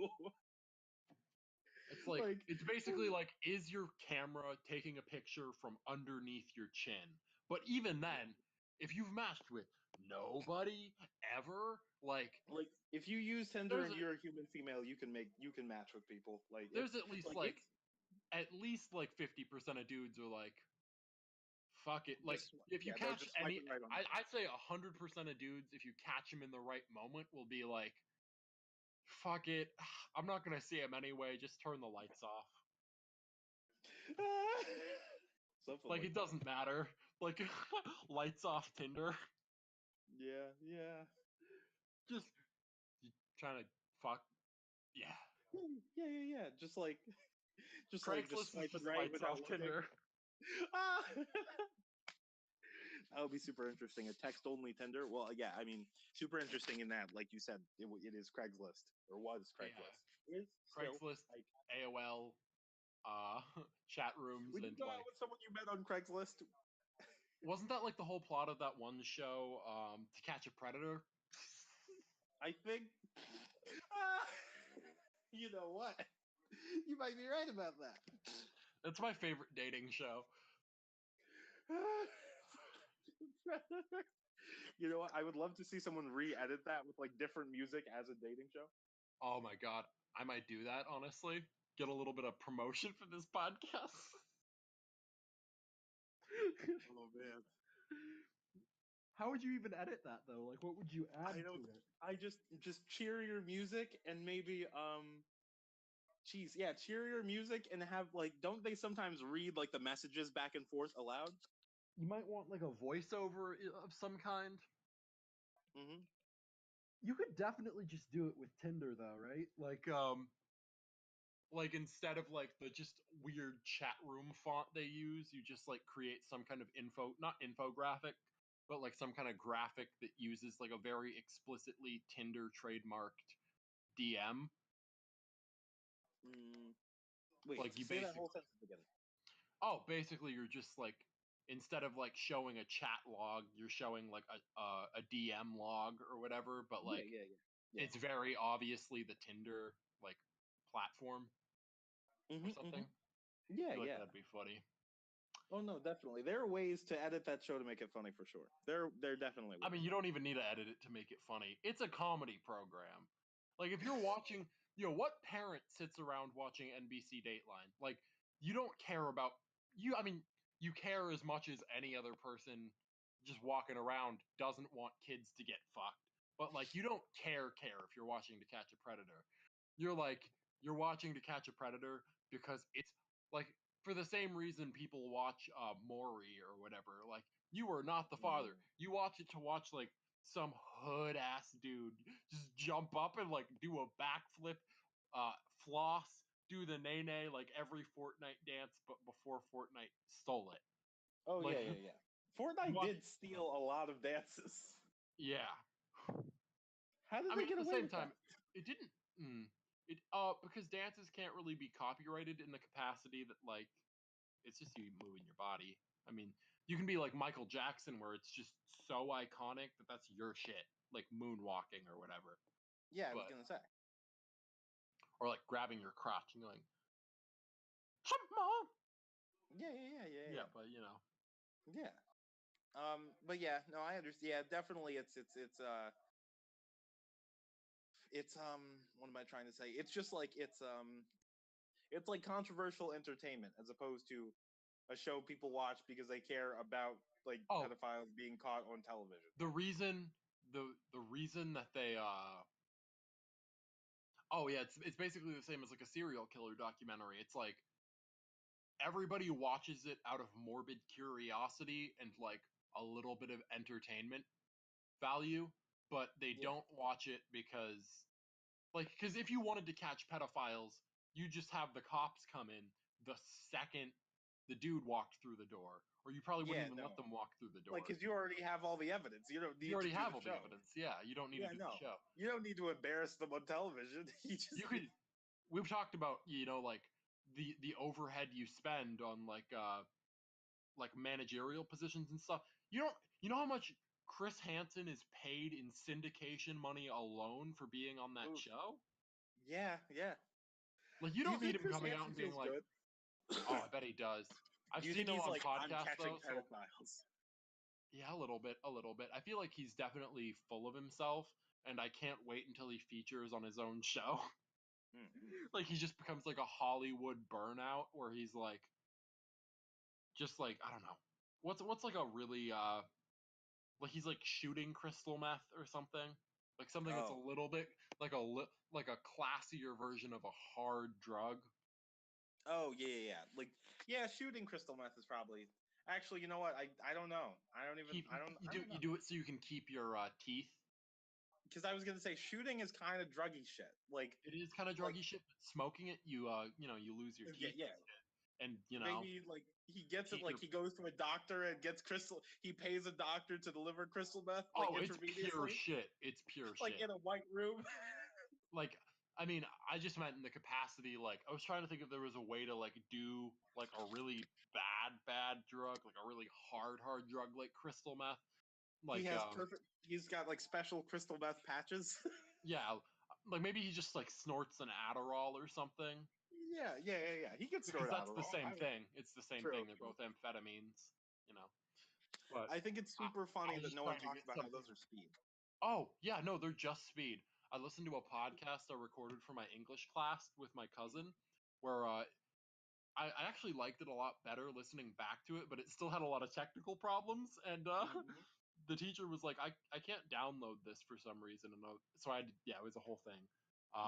Speaker 3: It's like, it's basically like, is your camera taking a picture from underneath your chin? But even then, if you've matched with nobody ever, like
Speaker 4: if you use Tinder
Speaker 3: there's
Speaker 4: and
Speaker 3: a,
Speaker 4: you're a human female, you can match with people. Like
Speaker 3: there's
Speaker 4: it's
Speaker 3: like at least like 50% of dudes are like, fuck it. Like if you
Speaker 4: they're
Speaker 3: catch
Speaker 4: just swiping right on.
Speaker 3: I'd say 100% of dudes, if you catch them in the right moment, will be like, fuck it, I'm not gonna see him anyway. Just turn the lights off.
Speaker 4: Something
Speaker 3: Like it
Speaker 4: that.
Speaker 3: doesn't matter. Like lights off Tinder.
Speaker 4: Yeah, yeah.
Speaker 3: Just trying to fuck. Yeah.
Speaker 4: Yeah. Just like
Speaker 3: Craigslist is
Speaker 4: swiping
Speaker 3: just
Speaker 4: right
Speaker 3: lights
Speaker 4: without
Speaker 3: off
Speaker 4: looking.
Speaker 3: Tinder.
Speaker 4: Ah! That would be super interesting. A text-only Tinder. Well, yeah, I mean, super interesting in that, like you said, it is Craigslist or was Craigslist.
Speaker 3: Yeah.
Speaker 4: Is still,
Speaker 3: Craigslist,
Speaker 4: like,
Speaker 3: AOL, chat rooms,
Speaker 4: would you
Speaker 3: and
Speaker 4: go out
Speaker 3: like,
Speaker 4: with someone you met on Craigslist?
Speaker 3: wasn't that like the whole plot of that one show, To Catch a Predator?
Speaker 4: I think. Ah, you know what? You might be right about that.
Speaker 3: That's my favorite dating show.
Speaker 4: You know what? I would love to see someone re-edit that with like different music as a dating show.
Speaker 3: Oh my god, I might do that, honestly. Get a little bit of promotion for this podcast.
Speaker 4: Oh man.
Speaker 1: How would you even edit that though? Like, what would you add
Speaker 4: I
Speaker 1: to
Speaker 4: don't.
Speaker 1: it?
Speaker 4: I just cheerier music and maybe cheerier music and have like, don't they sometimes read like the messages back and forth aloud?
Speaker 1: You might want like a voiceover of some kind.
Speaker 4: Mm-hmm.
Speaker 1: You could definitely just do it with Tinder though, right?
Speaker 3: Like instead of like the just weird chat room font they use, you just like create some kind of not infographic, but like some kind of graphic that uses like a very explicitly Tinder trademarked DM.
Speaker 4: Wait,
Speaker 3: Like you
Speaker 4: say that
Speaker 3: basically,
Speaker 4: whole sentence again.
Speaker 3: basically you're just like, instead of like showing a chat log, you're showing like a DM log or whatever, but like
Speaker 4: Yeah.
Speaker 3: it's very obviously the Tinder like platform or something. I feel like
Speaker 4: Yeah.
Speaker 3: that'd be funny.
Speaker 4: Oh no, definitely. There are ways to edit that show to make it funny for sure. There definitely
Speaker 3: I
Speaker 4: ways.
Speaker 3: mean, you don't even need to edit it to make it funny. It's a comedy program. Like if you're watching, what parent sits around watching NBC Dateline? Like you don't care about you. I mean, you care as much as any other person just walking around doesn't want kids to get fucked. But like you don't care if you're watching To Catch a Predator. You're watching To Catch a Predator because it's like for the same reason people watch Maury or whatever. Like you are not the father. You watch it to watch like some hood ass dude just jump up and like do a backflip, floss, do the nay nay like every Fortnite dance, but before Fortnite stole it.
Speaker 4: Oh
Speaker 3: Like
Speaker 4: yeah. Fortnite did steal a lot of dances.
Speaker 3: yeah.
Speaker 4: How did
Speaker 3: I
Speaker 4: they
Speaker 3: mean,
Speaker 4: get
Speaker 3: at the
Speaker 4: away
Speaker 3: same
Speaker 4: with that?
Speaker 3: time, it didn't. It because dances can't really be copyrighted in the capacity that like it's just you moving your body. I mean, you can be like Michael Jackson, where it's just so iconic that that's your shit, like moonwalking or whatever.
Speaker 4: Yeah, I was
Speaker 3: But
Speaker 4: gonna say.
Speaker 3: or like grabbing your crotch and going, "Chipmunk!"
Speaker 4: Yeah.
Speaker 3: Yeah, but
Speaker 4: Yeah. But yeah, no, I understand. Yeah, definitely. What am I trying to say? It's just like it's like controversial entertainment as opposed to a show people watch because they care about like
Speaker 3: oh,
Speaker 4: pedophiles being caught on television.
Speaker 3: the reason the reason that they oh yeah, it's basically the same as like a serial killer documentary. It's like everybody watches it out of morbid curiosity and like a little bit of entertainment value, but they
Speaker 4: Yeah.
Speaker 3: don't watch it because if you wanted to catch pedophiles, you just have the cops come in the second the dude walked through the door, or you probably wouldn't
Speaker 4: Yeah,
Speaker 3: even
Speaker 4: no.
Speaker 3: let them walk through the door.
Speaker 4: Like, because you already have all the evidence. You don't need
Speaker 3: You already
Speaker 4: to do
Speaker 3: have
Speaker 4: the
Speaker 3: all the
Speaker 4: show.
Speaker 3: evidence. Yeah, you don't need
Speaker 4: Yeah,
Speaker 3: to do
Speaker 4: no.
Speaker 3: the show.
Speaker 4: You don't need to embarrass them on television. You just
Speaker 3: You could. We've talked about like the overhead you spend on like managerial positions and stuff. You know how much Chris Hansen is paid in syndication money alone for being on that
Speaker 4: Oof.
Speaker 3: show?
Speaker 4: Yeah, yeah.
Speaker 3: Like you
Speaker 4: Do you
Speaker 3: don't need
Speaker 4: think
Speaker 3: him
Speaker 4: Chris
Speaker 3: coming out
Speaker 4: Hansen
Speaker 3: and being
Speaker 4: feels
Speaker 3: like,
Speaker 4: good?
Speaker 3: "Oh, I bet he does." I've
Speaker 4: Do you
Speaker 3: seen
Speaker 4: think
Speaker 3: him
Speaker 4: he's
Speaker 3: on
Speaker 4: like, I'm
Speaker 3: podcasts
Speaker 4: catching
Speaker 3: though, so
Speaker 4: pedophiles?
Speaker 3: yeah, a little bit, a little bit. I feel like he's definitely full of himself, and I can't wait until he features on his own show. Like he just becomes like a Hollywood burnout where he's like just like I don't know. What's like a really like he's like shooting crystal meth or something. Like something that's
Speaker 4: Oh.
Speaker 3: a little bit like like a classier version of a hard drug.
Speaker 4: Oh, yeah. Like, yeah, shooting crystal meth is probably. Actually, you know what? I don't know. I don't even.
Speaker 3: Keep
Speaker 4: I don't. I don't
Speaker 3: you
Speaker 4: know.
Speaker 3: do it so you can keep your teeth.
Speaker 4: Because I was gonna say shooting is kind of druggy shit.
Speaker 3: It is kind of
Speaker 4: Like,
Speaker 3: druggy shit, but smoking it, you lose your
Speaker 4: yeah,
Speaker 3: teeth,
Speaker 4: yeah.
Speaker 3: and
Speaker 4: Maybe like he gets it.
Speaker 3: keep
Speaker 4: Like
Speaker 3: your.
Speaker 4: he goes to a doctor and gets crystal. He pays a doctor to deliver crystal meth, like
Speaker 3: Oh, it's pure
Speaker 4: intravenously,
Speaker 3: shit. It's pure
Speaker 4: like
Speaker 3: shit.
Speaker 4: in a white room.
Speaker 3: Like, I mean, I just meant in the capacity. Like, I was trying to think if there was a way to like do like a really bad drug, like a really hard drug, like crystal meth.
Speaker 4: He
Speaker 3: Like,
Speaker 4: has perfect. He's got like special crystal meth patches.
Speaker 3: yeah, like maybe he just like snorts an Adderall or something.
Speaker 4: Yeah. He gets
Speaker 3: Because
Speaker 4: snort
Speaker 3: that's the
Speaker 4: Adderall.
Speaker 3: same thing. It's the same
Speaker 4: True,
Speaker 3: thing. They're
Speaker 4: true.
Speaker 3: both amphetamines, you know. But
Speaker 4: I think it's
Speaker 3: I,
Speaker 4: super
Speaker 3: I
Speaker 4: funny
Speaker 3: was
Speaker 4: that
Speaker 3: just
Speaker 4: no one
Speaker 3: trying to
Speaker 4: talks
Speaker 3: get
Speaker 4: about how
Speaker 3: something.
Speaker 4: those are speed.
Speaker 3: Oh, yeah, no, they're just speed. I listened to a podcast I recorded for my English class with my cousin where I actually liked it a lot better listening back to it, but it still had a lot of technical problems. And
Speaker 4: Mhm.
Speaker 3: the teacher was like, I can't download this for some reason. And so yeah, it was a whole thing.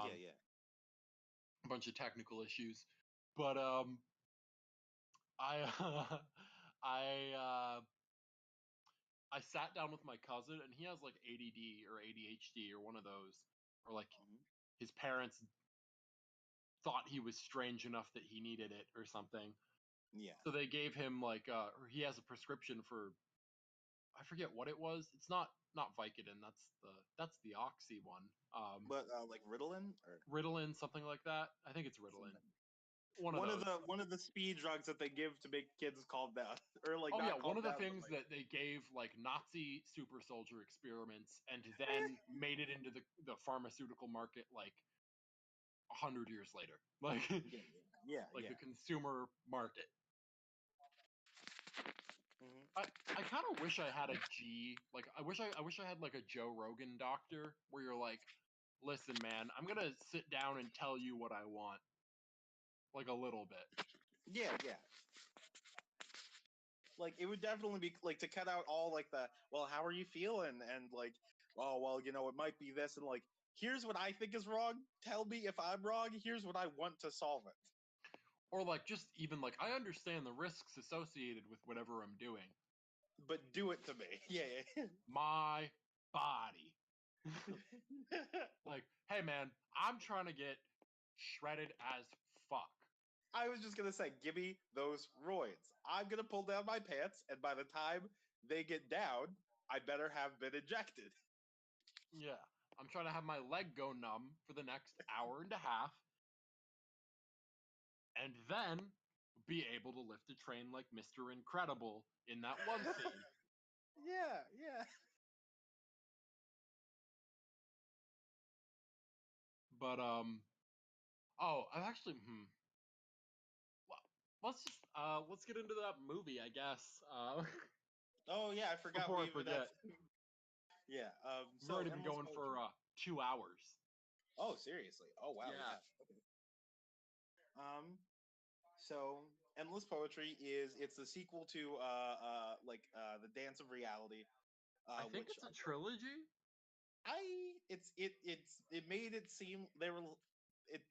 Speaker 4: Yeah.
Speaker 3: A bunch of technical issues. But I, I, uh, I sat down with my cousin, and he has like ADD or ADHD or one of those, or like
Speaker 4: Mhm.
Speaker 3: his parents thought he was strange enough that he needed it or something.
Speaker 4: Yeah.
Speaker 3: So they gave him like or he has a prescription for I forget what it was. It's not Vicodin. That's the Oxy one.
Speaker 4: But like Ritalin or
Speaker 3: Ritalin, something like that. I think it's Ritalin.
Speaker 4: something.
Speaker 3: One of those.
Speaker 4: One of the speed drugs that they give to make kids calm down, or like
Speaker 3: Oh yeah,
Speaker 4: not
Speaker 3: one
Speaker 4: calm
Speaker 3: of the
Speaker 4: down, but
Speaker 3: things
Speaker 4: like
Speaker 3: that they gave like Nazi super soldier experiments and then made it into the pharmaceutical market like 100 years later. Like like
Speaker 4: yeah.
Speaker 3: the consumer market.
Speaker 4: Hmm.
Speaker 3: I kind of wish I had a G. Like I wish I had like a Joe Rogan doctor where you're like, listen, man, I'm gonna sit down and tell you what I want, like a little bit.
Speaker 4: Yeah. Like it would definitely be like to cut out all like the well, how are you feeling, and like, oh well, it might be this, and like here's what I think is wrong. Tell me if I'm wrong. Here's what I want to solve it.
Speaker 3: Or like just even like I understand the risks associated with whatever I'm doing.
Speaker 4: But do it to me. Yeah.
Speaker 3: My body. Like, hey man, I'm trying to get shredded as fuck.
Speaker 4: I was just gonna say, give me those roids. I'm gonna pull down my pants, and by the time they get down, I better have been injected.
Speaker 3: Yeah. I'm trying to have my leg go numb for the next hour and a half and then be able to lift a train like Mr. Incredible in that one scene.
Speaker 4: Yeah.
Speaker 3: But oh, I've actually well, let's get into that movie, I guess.
Speaker 4: Oh yeah, I forgot
Speaker 3: Before
Speaker 4: we
Speaker 3: I
Speaker 4: even
Speaker 3: forget.
Speaker 4: Yeah.
Speaker 3: We've
Speaker 4: So
Speaker 3: already been
Speaker 4: endless
Speaker 3: going for
Speaker 4: poetry.
Speaker 3: 2 hours.
Speaker 4: Oh seriously. Oh wow.
Speaker 3: Yeah.
Speaker 4: Okay. So endless poetry is it's the sequel to the Dance of Reality.
Speaker 3: I think
Speaker 4: Which
Speaker 3: it's a trilogy.
Speaker 4: it made it seem they were it.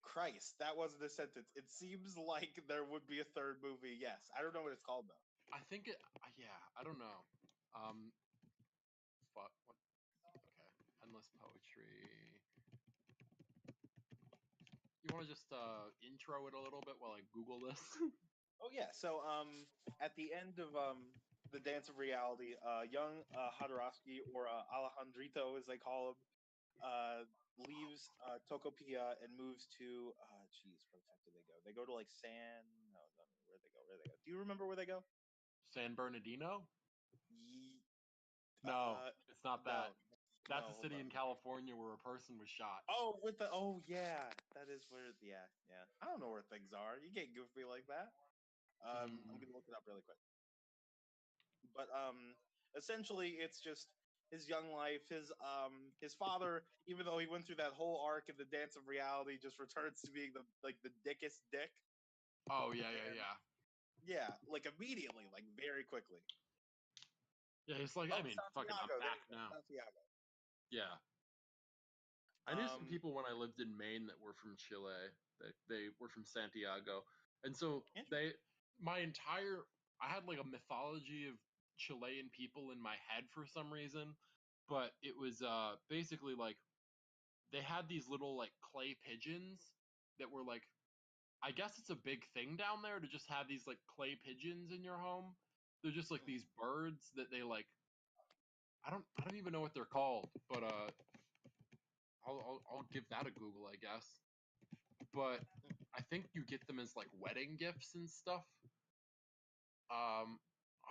Speaker 4: Christ, that wasn't a sentence. It seems like there would be a third movie. Yes, I don't know what it's called though.
Speaker 3: I think it. Yeah, I don't know. Um, What? Okay, endless poetry. You want to just intro it a little bit while I Google this?
Speaker 4: Oh yeah. So at the end of the Dance of Reality, young Hadarowski, or Alejandrito as they call him, leaves Tocopilla and moves to jeez, where the fuck do they go? They go to like San. No, no, no, where they go? Where they go? Do you remember where they go?
Speaker 3: San Bernardino?
Speaker 4: Ye-
Speaker 3: No, it's not
Speaker 4: no,
Speaker 3: that. That's
Speaker 4: no.
Speaker 3: a
Speaker 4: Hold
Speaker 3: city
Speaker 4: on.
Speaker 3: in California where a person was shot.
Speaker 4: Oh, yeah, that is where. Yeah, yeah. I don't know where things are. You get goofy like that. I'm
Speaker 3: Mm.
Speaker 4: gonna look it up really quick. But essentially, it's just his young life. His father, even though he went through that whole arc in the Dance of Reality, just returns to being the dickest dick.
Speaker 3: Oh yeah, yeah,
Speaker 4: And
Speaker 3: yeah.
Speaker 4: yeah, like immediately, like very quickly.
Speaker 3: Yeah, it's like,
Speaker 4: Oh,
Speaker 3: I mean, fucking, I'm
Speaker 4: Santiago. There
Speaker 3: back
Speaker 4: you go,
Speaker 3: now.
Speaker 4: Santiago.
Speaker 3: Yeah. I knew some people when I lived in Maine that were from Chile. They were from Santiago. And so they, my entire, I had like a mythology of Chilean people in my head for some reason, but it was basically like they had these little like clay pigeons that were like, I guess it's a big thing down there to just have these like clay pigeons in your home. They're just like these birds that they like, I don't even know what they're called, but I'll give that a Google, I guess. But I think you get them as like wedding gifts and stuff. Um,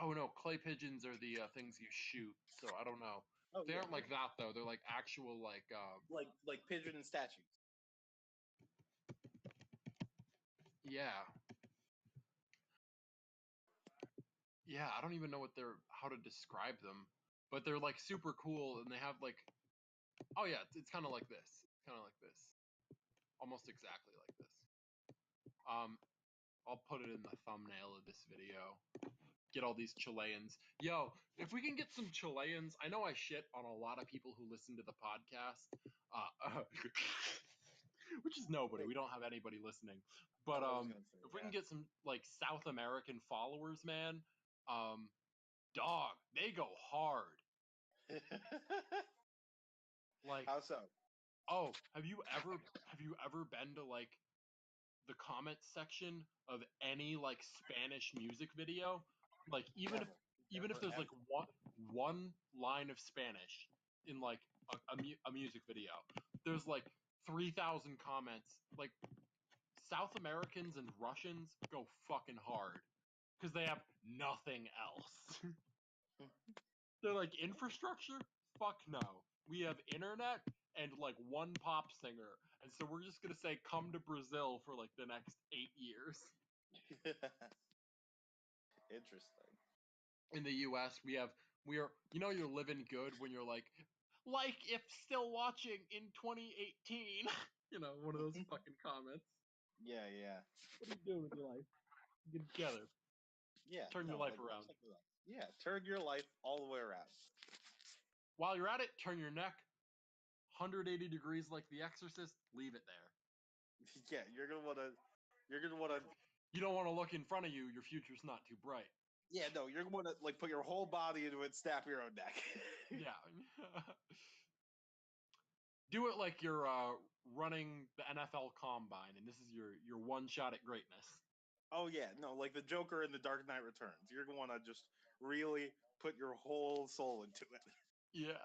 Speaker 3: oh no, clay pigeons are the things you shoot, so I don't know.
Speaker 4: Oh
Speaker 3: They
Speaker 4: yeah,
Speaker 3: aren't like that though. They're like actual like
Speaker 4: like pigeon statues.
Speaker 3: yeah. Yeah, I don't even know what they're how to describe them, but they're like super cool and they have like oh yeah, it's kind of like this. It's kind of like this. Almost exactly like this. Um I'll put it in the thumbnail of this video. Get all these Chileans. Yo, if we can get some Chileans, I know I shit on a lot of people who listen to the podcast, which is nobody. We don't have anybody listening. But
Speaker 4: I was gonna say,
Speaker 3: if we can get some like South American followers, man, um, dog, they go hard.
Speaker 4: yeah.
Speaker 3: Like,
Speaker 4: How so?
Speaker 3: oh, have you ever been to like the comment section of any like Spanish music video? Like
Speaker 4: Never,
Speaker 3: even if
Speaker 4: never,
Speaker 3: there's like
Speaker 4: ever.
Speaker 3: one line of Spanish in like a music video, there's like 3,000 comments. Like South Americans and Russians go fucking hard because they have nothing else. They're like infrastructure? Fuck no. We have internet and like one pop singer. And so we're just gonna say come to Brazil for like the next 8 years.
Speaker 4: Interesting.
Speaker 3: In the US we are you're living good when you're like if still watching in 2018. One of those fucking comments.
Speaker 4: Yeah, yeah,
Speaker 3: What are you doing with your life? Get it together.
Speaker 4: yeah.
Speaker 3: Turn your
Speaker 4: No,
Speaker 3: life
Speaker 4: like
Speaker 3: around.
Speaker 4: yeah, turn your life all the way around.
Speaker 3: While you're at it, turn your neck 180 degrees like The Exorcist, leave it there.
Speaker 4: Yeah, you're gonna wanna. You're gonna wanna.
Speaker 3: You don't want to look in front of you, your future's not too bright.
Speaker 4: Yeah, no, you're gonna wanna like put your whole body into it, snap your own neck.
Speaker 3: Yeah. Do it like you're running the NFL Combine, and this is your one shot at greatness.
Speaker 4: Oh yeah, no, like the Joker in The Dark Knight Returns. You're gonna wanna just really put your whole soul into it.
Speaker 3: Yeah.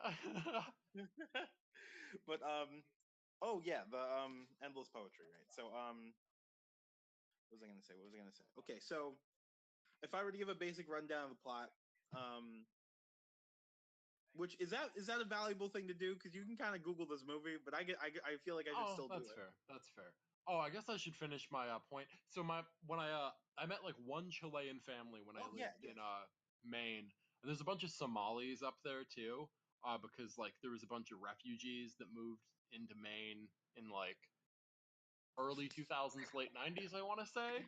Speaker 4: But oh yeah, the endless poetry, right? So what was I gonna say? What was I gonna say? Okay, so if I were to give a basic rundown of the plot, um, which is that a valuable thing to do? Because you can kind of Google this movie, but I feel like I should
Speaker 3: Oh,
Speaker 4: still do
Speaker 3: that's
Speaker 4: it.
Speaker 3: fair. That's fair. Oh, I guess I should finish my point. So when I met like one Chilean family when I
Speaker 4: Oh yeah,
Speaker 3: lived
Speaker 4: yeah,
Speaker 3: in Maine, and there's a bunch of Somalis up there too, because like there was a bunch of refugees that moved into Maine in like early 2000s, late 90s, I want to say.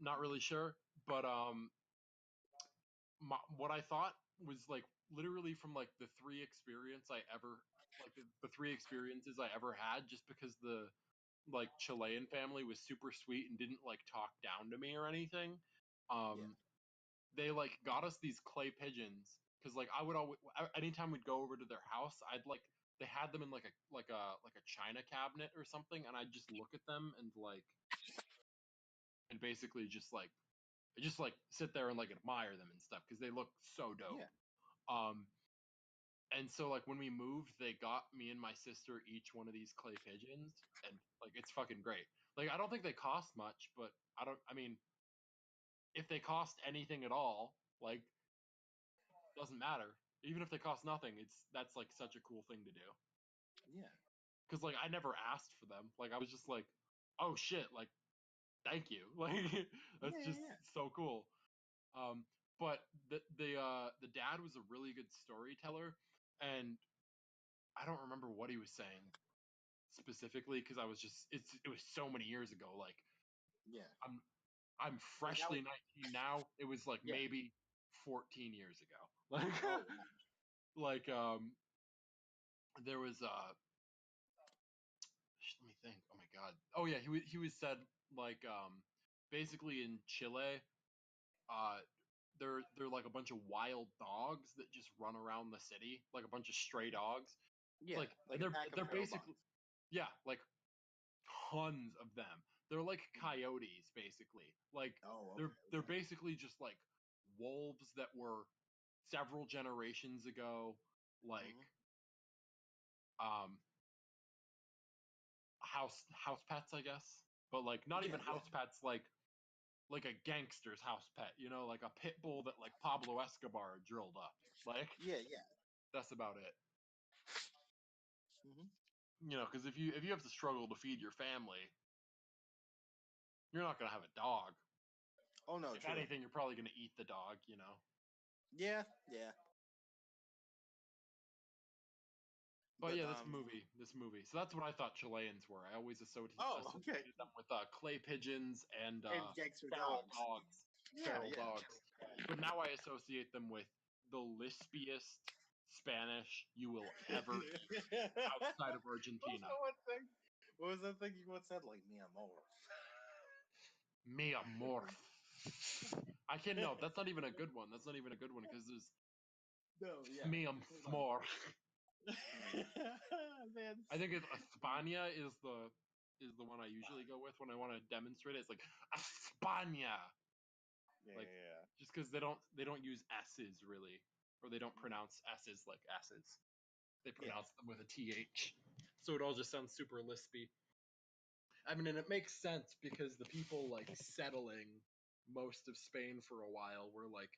Speaker 3: Not really sure, but what I thought was like literally from like the three experiences I ever had, just because the like Chilean family was super sweet and didn't like talk down to me or anything.
Speaker 4: yeah.
Speaker 3: They like got us these clay pigeons because like I would always anytime we'd go over to their house, I'd like they had them in like a china cabinet or something, and I'd just look at them and basically just like just like sit there and like admire them and stuff because they look so dope.
Speaker 4: Yeah.
Speaker 3: And so like when we moved, they got me and my sister each one of these clay pigeons, and like it's fucking great. Like I don't think they cost much, but I mean, if they cost anything at all, like doesn't matter. Even if they cost nothing, that's like such a cool thing to do.
Speaker 4: Yeah.
Speaker 3: Because like I never asked for them. Like I was just like, oh shit, like thank you. Like that's
Speaker 4: Yeah,
Speaker 3: just
Speaker 4: yeah.
Speaker 3: so cool. But the dad was a really good storyteller, and I don't remember what he was saying specifically because I was just it was so many years ago. Like
Speaker 4: Yeah.
Speaker 3: I'm
Speaker 4: Like, that
Speaker 3: freshly
Speaker 4: was-
Speaker 3: 19 now. It was like
Speaker 4: Yeah.
Speaker 3: maybe 14 years ago. Like
Speaker 4: Oh,
Speaker 3: like there was let me think. Oh my god. Oh yeah, he was said like basically in Chile, uh they're like a bunch of wild dogs that just run around the city, like a bunch of stray dogs. It's
Speaker 4: yeah. Like a pack of
Speaker 3: they're
Speaker 4: feral
Speaker 3: basically
Speaker 4: dogs.
Speaker 3: yeah, like tons of them. They're like coyotes basically. Like
Speaker 4: Oh,
Speaker 3: they're basically just like wolves that were several generations ago like um house pets, I guess. But like not
Speaker 4: Yeah,
Speaker 3: even
Speaker 4: yeah.
Speaker 3: house pets, like a gangster's house pet, like a pit bull that like Pablo Escobar drilled up. Like
Speaker 4: Yeah, yeah.
Speaker 3: that's about it.
Speaker 4: Hmm.
Speaker 3: Because if you have to struggle to feed your family, you're not gonna have a dog.
Speaker 4: Oh no,
Speaker 3: If
Speaker 4: true.
Speaker 3: anything, you're probably gonna eat the dog.
Speaker 4: Yeah, yeah.
Speaker 3: But yeah,
Speaker 4: um,
Speaker 3: this movie. So that's what I thought Chileans were. I always
Speaker 4: Oh, okay.
Speaker 3: associated them with clay pigeons and
Speaker 4: And gangster
Speaker 3: feral
Speaker 4: dogs.
Speaker 3: dogs.
Speaker 4: Yeah,
Speaker 3: Feral
Speaker 4: yeah.
Speaker 3: dogs. But now I associate them with the lispiest Spanish you will ever eat outside of Argentina.
Speaker 4: What was that thing you once said? Like, mi amor.
Speaker 3: Mi amor. I can't. No, that's not even a good one. That's not even a good one because there's
Speaker 4: No, yeah.
Speaker 3: mi amor.
Speaker 4: Man.
Speaker 3: I think España is the one I usually go with when I want to demonstrate it. It's like España,
Speaker 4: Yeah,
Speaker 3: like
Speaker 4: yeah.
Speaker 3: just because they don't use s's really, or they don't pronounce s's like s's. They pronounce them with a th, so it all just sounds super lispy. I mean, and it makes sense because the people like settling most of Spain for a while were like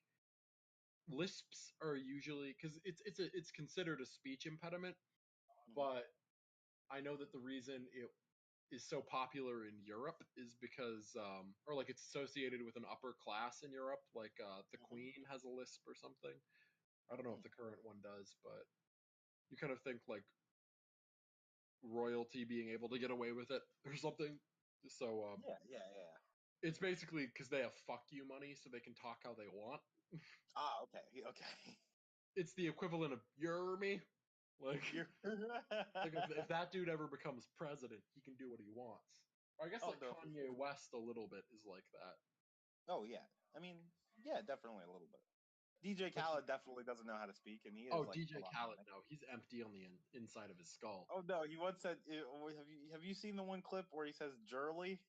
Speaker 3: lisps are usually because it's considered a speech impediment, but I know that the reason it is so popular in Europe is because, or like it's associated with an upper class in Europe, like the Queen has a lisp or something. I don't know if the current one does, but you kind of think like royalty being able to get away with it or something. So
Speaker 4: Yeah, yeah, yeah.
Speaker 3: it's basically because they have fuck you money, so they can talk how they want.
Speaker 4: Ah, okay, okay.
Speaker 3: It's the equivalent of you're me. Like,
Speaker 4: You're...
Speaker 3: like if that dude ever becomes president, he can do what he wants. Or I guess
Speaker 4: Oh,
Speaker 3: like
Speaker 4: no.
Speaker 3: Kanye West a little bit is like that.
Speaker 4: Oh, yeah. I mean, yeah, definitely a little bit. DJ
Speaker 3: Like
Speaker 4: Khaled definitely doesn't know how to speak, and he is
Speaker 3: oh,
Speaker 4: like
Speaker 3: DJ
Speaker 4: a lot
Speaker 3: Khaled,
Speaker 4: of
Speaker 3: no, he's empty on the inside of his skull.
Speaker 4: Oh no, he once said, have you seen the one clip where he says "jewelry"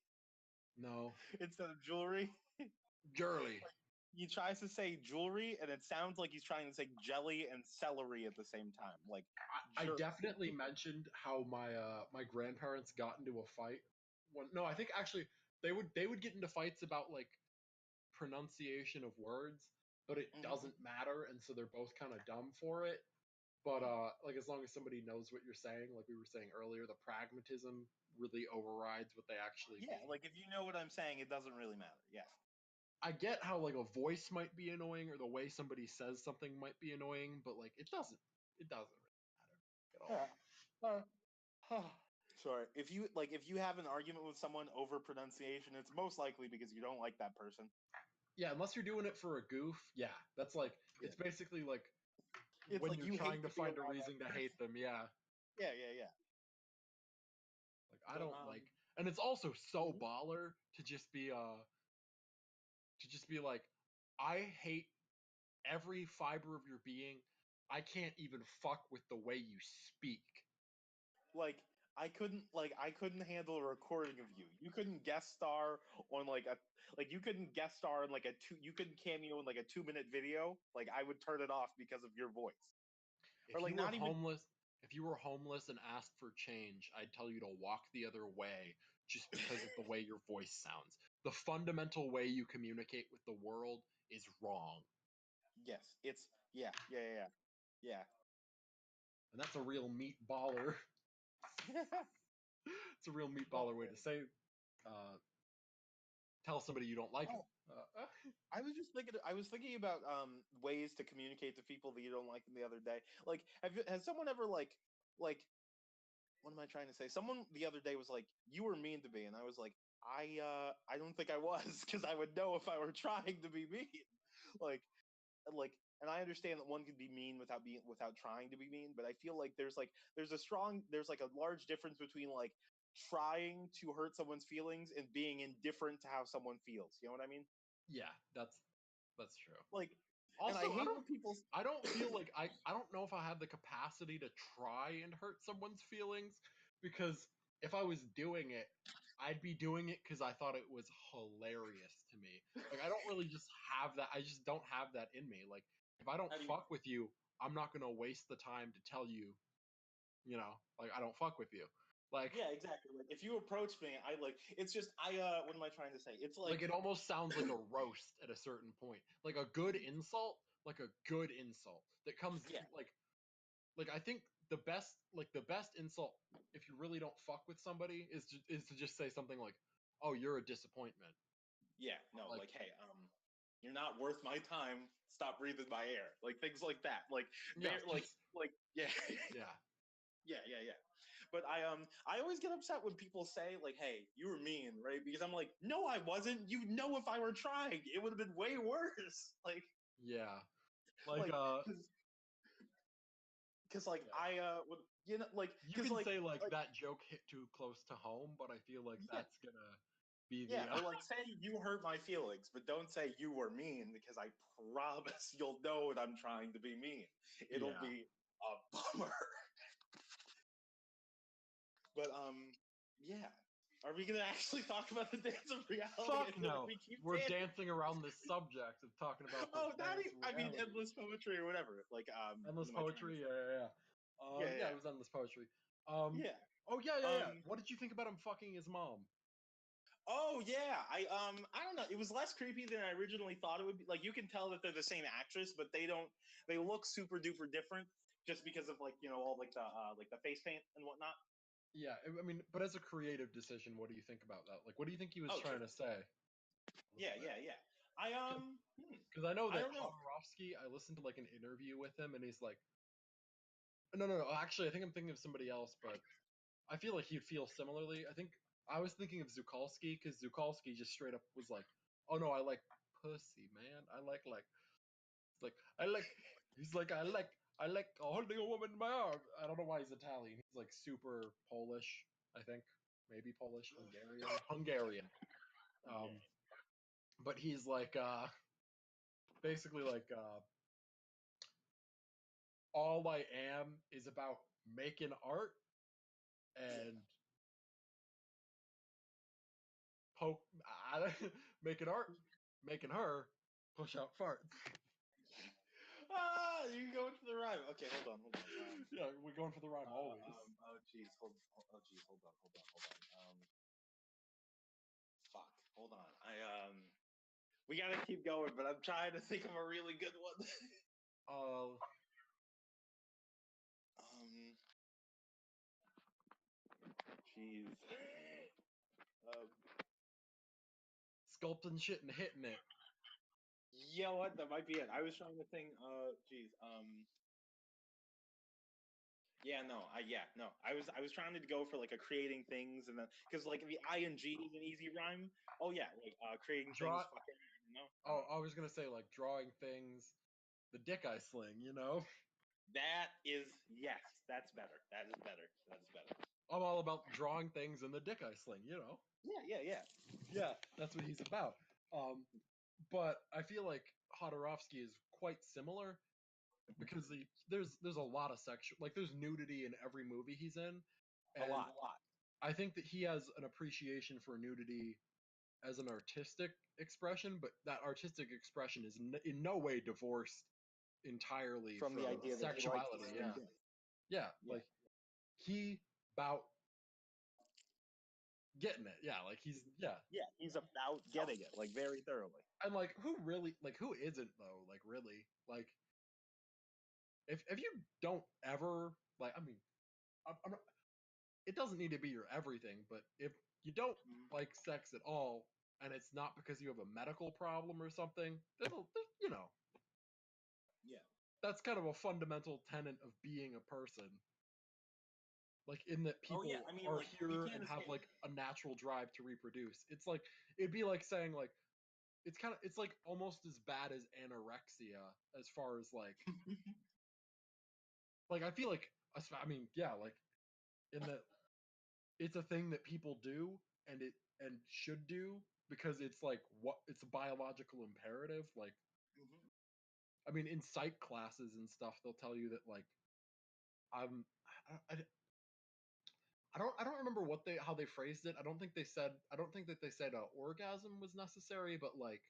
Speaker 3: No,
Speaker 4: instead of jewelry?
Speaker 3: Gurley.
Speaker 4: He tries to say jewelry, and it sounds like he's trying to say jelly and celery at the same time. Like,
Speaker 3: I definitely mentioned how my grandparents got into a fight. No, I think actually they would get into fights about like pronunciation of words, but it doesn't matter, and so they're both kind of dumb for it. But like as long as somebody knows what you're saying, like we were saying earlier, the pragmatism really overrides what they actually
Speaker 4: yeah,
Speaker 3: mean.
Speaker 4: like if you know what I'm saying, it doesn't really matter. Yeah.
Speaker 3: I get how like a voice might be annoying or the way somebody says something might be annoying, but like it doesn't really matter at all.
Speaker 4: Sorry. If you have an argument with someone over pronunciation, it's most likely because you don't like that person.
Speaker 3: Yeah, unless you're doing it for a goof, yeah, that's like
Speaker 4: Yeah.
Speaker 3: it's basically like
Speaker 4: It's
Speaker 3: when
Speaker 4: like
Speaker 3: you're
Speaker 4: you
Speaker 3: trying
Speaker 4: hate
Speaker 3: to
Speaker 4: to be
Speaker 3: find a
Speaker 4: around
Speaker 3: reason to
Speaker 4: that.
Speaker 3: hate them, yeah.
Speaker 4: Yeah, yeah, yeah.
Speaker 3: Like I
Speaker 4: But
Speaker 3: don't like, and it's also so
Speaker 4: Mhm.
Speaker 3: baller to just be like, I hate every fiber of your being. I can't even fuck with the way you speak.
Speaker 4: Like I couldn't handle a recording of you. You couldn't guest star on you couldn't guest star in you couldn't cameo in like a 2-minute video. Like I would turn it off because of your voice.
Speaker 3: If
Speaker 4: Or like
Speaker 3: you were
Speaker 4: not even
Speaker 3: homeless, if you were homeless and asked for change, I'd tell you to walk the other way just because of the way your voice sounds. The fundamental way you communicate with the world is wrong.
Speaker 4: yes, it's yeah.
Speaker 3: And that's a real meat baller. It's a real meat baller way to say tell somebody you don't like them.
Speaker 4: I was thinking about ways to communicate to people that you don't like them the other day. Like has someone ever like what am I trying to say? Someone the other day was like, "You were mean to me," and I was like, I don't think I was, because I would know if I were trying to be mean. Like, and I understand that one can be mean without trying to be mean, but I feel like there's a large difference between like trying to hurt someone's feelings and being indifferent to how someone feels. You know what I mean?
Speaker 3: Yeah, that's true.
Speaker 4: Like,
Speaker 3: Also,
Speaker 4: and I hate when people.
Speaker 3: I don't feel like I don't know if I have the capacity to try and hurt someone's feelings, because if I was doing it, I'd be doing it because I thought it was hilarious to me. Like I don't really just have that. I just don't have that in me. Like if I don't fuck with you, I'm not gonna waste the time to tell you, like I don't fuck with you. Like
Speaker 4: Yeah, exactly. Like if you approach me, it's just what am I trying to say? It's like
Speaker 3: it almost sounds like a roast at a certain point. Like a good insult, that comes
Speaker 4: yeah.
Speaker 3: like I think the best insult, if you really don't fuck with somebody, is to just say something like, "Oh, you're a disappointment."
Speaker 4: Yeah, no, like hey, you're not worth my time. Stop breathing my air. Like things like that. Like
Speaker 3: Yeah,
Speaker 4: yeah.
Speaker 3: yeah.
Speaker 4: Yeah. But I always get upset when people say like, "Hey, you were mean," right? Because I'm like, "No, I wasn't. You know, if I were trying, it would have been way worse." Like,
Speaker 3: Yeah.
Speaker 4: because like
Speaker 3: yeah.
Speaker 4: I would
Speaker 3: You can say like that joke hit too close to home, but I feel like
Speaker 4: yeah.
Speaker 3: that's gonna be the
Speaker 4: Yeah, or like say you hurt my feelings, but don't say you were mean, because I promise you'll know that I'm trying to be mean. It'll
Speaker 3: Yeah.
Speaker 4: be a bummer. But yeah. Are we gonna actually talk about the dance of reality?
Speaker 3: Fuck no.
Speaker 4: We keep
Speaker 3: We're
Speaker 4: dancing.
Speaker 3: dancing around this subject of talking about this
Speaker 4: I mean
Speaker 3: reality.
Speaker 4: endless poetry or whatever. Like
Speaker 3: Endless
Speaker 4: what am I trying
Speaker 3: poetry,
Speaker 4: to say?
Speaker 3: yeah.
Speaker 4: Yeah.
Speaker 3: It was endless poetry.
Speaker 4: Yeah.
Speaker 3: Oh yeah. What did you think about him fucking his mom?
Speaker 4: Oh yeah. I don't know. It was less creepy than I originally thought it would be. Like you can tell that they're the same actress, but they look super duper different just because of all like the face paint and whatnot.
Speaker 3: Yeah, I mean, but as a creative decision, what do you think about that? Like, what do you think he was trying to say?
Speaker 4: Yeah.
Speaker 3: Because I know
Speaker 4: I
Speaker 3: that
Speaker 4: don't know.
Speaker 3: Jodorowsky, I listened to like an interview with him, and he's like, no. Actually, I think I'm thinking of somebody else, but I feel like he'd feel similarly. I think I was thinking of Zukalski, because Zukalski just straight up was like, "Oh no, I like pussy, man. I like it's like I like." He's like, I like holding a woman in my arm. I don't know why he's Italian. He's like super Polish, I think, maybe Polish, Hungarian. But he's like, basically like, all I am is about making art and poke, making art, making her push out farts.
Speaker 4: You go into the rhyme. Okay, hold on.
Speaker 3: Yeah, we're going for the rhyme always.
Speaker 4: Oh jeez, hold on. Fuck, hold on. We gotta keep going, but I'm trying to think of a really good one. Jeez.
Speaker 3: Sculpting shit and hitting it.
Speaker 4: You know what? That might be it. I was trying to think. Jeez. Yeah, no. I was trying to go for like a creating things, and then because like the ing is an easy rhyme. Oh yeah, like creating things. Fucking,
Speaker 3: Oh, I was gonna say like drawing things, the dick I sling.
Speaker 4: That is yes. That's better. That is better.
Speaker 3: I'm all about drawing things and the dick I sling.
Speaker 4: Yeah.
Speaker 3: Yeah, that's what he's about. But I feel like Jodorowsky is quite similar, because there's a lot of sexual, like there's nudity in every movie he's in, And
Speaker 4: a lot.
Speaker 3: I think that he has an appreciation for nudity as an artistic expression, but that artistic expression is in no way divorced entirely
Speaker 4: From the idea that he likes
Speaker 3: sexuality.
Speaker 4: the
Speaker 3: Yeah.
Speaker 4: same thing.
Speaker 3: Yeah,
Speaker 4: Yeah.
Speaker 3: like he about getting it. Yeah, like he's
Speaker 4: Yeah, he's about getting it, like, very thoroughly.
Speaker 3: and like who isn't though? Like really, like if you don't ever like, I mean, I'm not, it doesn't need to be your everything, but if you don't like sex at all, and it's not because you have a medical problem or something, you know,
Speaker 4: Yeah.
Speaker 3: that's kind of a fundamental tenet of being a person. Like in that people
Speaker 4: yeah, I mean,
Speaker 3: are
Speaker 4: like, you
Speaker 3: here
Speaker 4: can't
Speaker 3: and have
Speaker 4: escape.
Speaker 3: like a natural drive to reproduce. It's like it'd be like saying like it's like almost as bad as anorexia as far as like I feel like I mean yeah, like in that it's a thing that people do and should do because it's like what it's a biological imperative. Like I mean in psych classes and stuff they'll tell you that like I'm I, I don't remember how they phrased it. I don't think that they said orgasm was necessary, but like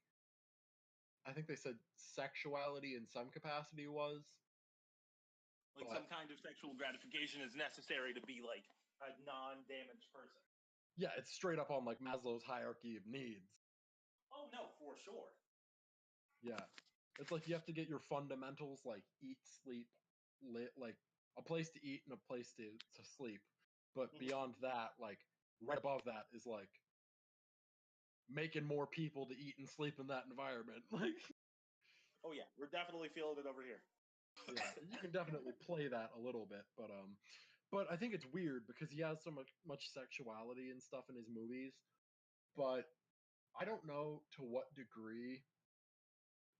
Speaker 3: I think they said sexuality in some capacity was.
Speaker 4: Like,
Speaker 3: But
Speaker 4: some kind of sexual gratification is necessary to be, like, a non-damaged person.
Speaker 3: yeah, it's straight up on like Maslow's hierarchy of needs.
Speaker 4: Oh, no, for sure.
Speaker 3: Yeah. It's like you have to get your fundamentals like eat, sleep, like a place to eat and a place to sleep. But beyond that, like right above that is like making more people to eat and sleep in that environment. Like
Speaker 4: Oh, yeah, we're definitely feeling it over here.
Speaker 3: yeah, you can definitely play that a little bit, but I think it's weird because he has so much sexuality and stuff in his movies, but I don't know to what degree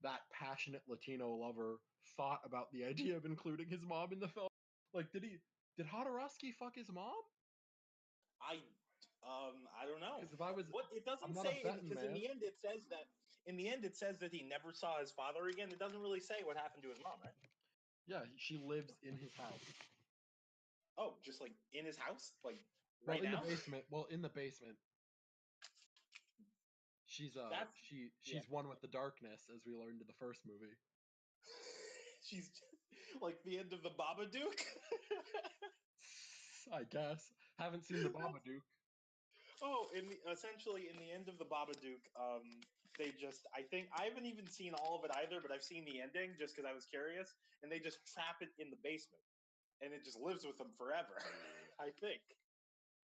Speaker 3: that passionate Latino lover thought about the idea of including his mom in the film. Like, did Hodorowski fuck his mom?
Speaker 4: I don't know.
Speaker 3: Because if I was,
Speaker 4: What it doesn't
Speaker 3: I'm not a
Speaker 4: say,
Speaker 3: betting
Speaker 4: because
Speaker 3: man.
Speaker 4: in the end it says that he never saw his father again. It doesn't really say what happened to his mom, right?
Speaker 3: Yeah, she lives in his house.
Speaker 4: Oh, just like in his house, like
Speaker 3: Well,
Speaker 4: right
Speaker 3: in
Speaker 4: now.
Speaker 3: the basement. Well, in the basement. She's she's one with the darkness, as we learned in the first movie.
Speaker 4: She's like the end of the Babadook.
Speaker 3: I guess haven't seen the Babadook.
Speaker 4: Oh, essentially in the end of the Babadook, they just I think I haven't even seen all of it either, but I've seen the ending just because I was curious, and they just trap it in the basement, and it just lives with them forever. I think.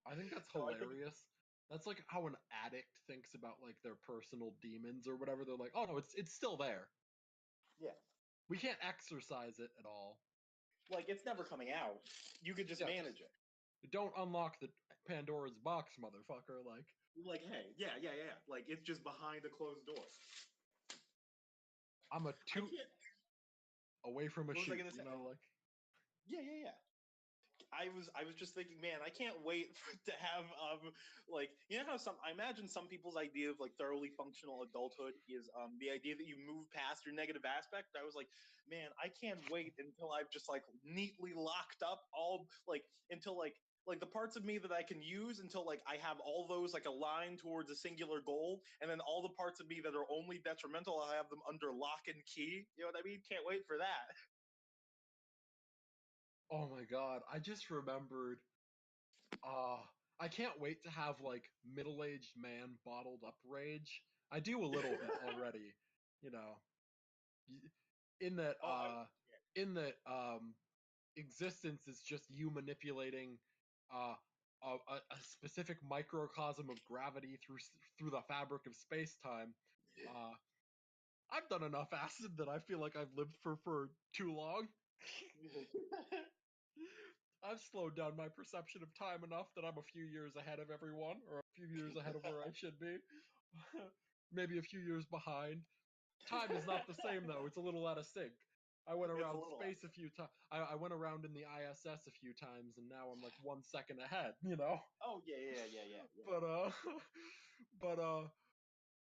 Speaker 3: I think that's
Speaker 4: So I think-
Speaker 3: hilarious. That's like how an addict thinks about like their personal demons or whatever. They're like, oh no, it's still there.
Speaker 4: Yeah.
Speaker 3: We can't exorcise it at all.
Speaker 4: Like, it's never coming out. You could just manage it.
Speaker 3: Don't unlock the Pandora's box, motherfucker.
Speaker 4: Like, hey, yeah. Like, it's just behind a closed door.
Speaker 3: I'm a
Speaker 4: I can't.
Speaker 3: away from a
Speaker 4: What was I
Speaker 3: shoot.
Speaker 4: gonna say?
Speaker 3: You know, like
Speaker 4: Yeah. I was just thinking, man, I can't wait to have like, you know how I imagine some people's idea of like thoroughly functional adulthood is the idea that you move past your negative aspect. I was like, man, I can't wait until I've just like neatly locked up all like until like the parts of me that I can use until like I have all those like aligned towards a singular goal, and then all the parts of me that are only detrimental, I have them under lock and key. You know what I mean? Can't wait for that.
Speaker 3: oh my god, I just remembered. I can't wait to have like middle-aged man bottled up rage. I do a little bit already, you know. In that, in that, existence is just you manipulating, a specific microcosm of gravity through the fabric of space-time. I've done enough acid that I feel like I've lived for too long. I've slowed down my perception of time enough that I'm a few years ahead of everyone, or a few years ahead of where I should be. Maybe a few years behind. Time is not the same though. It's a little out of sync. I went around space a few times. I went around in the ISS a few times, and now I'm like 1 second ahead. You know.
Speaker 4: Oh yeah.
Speaker 3: But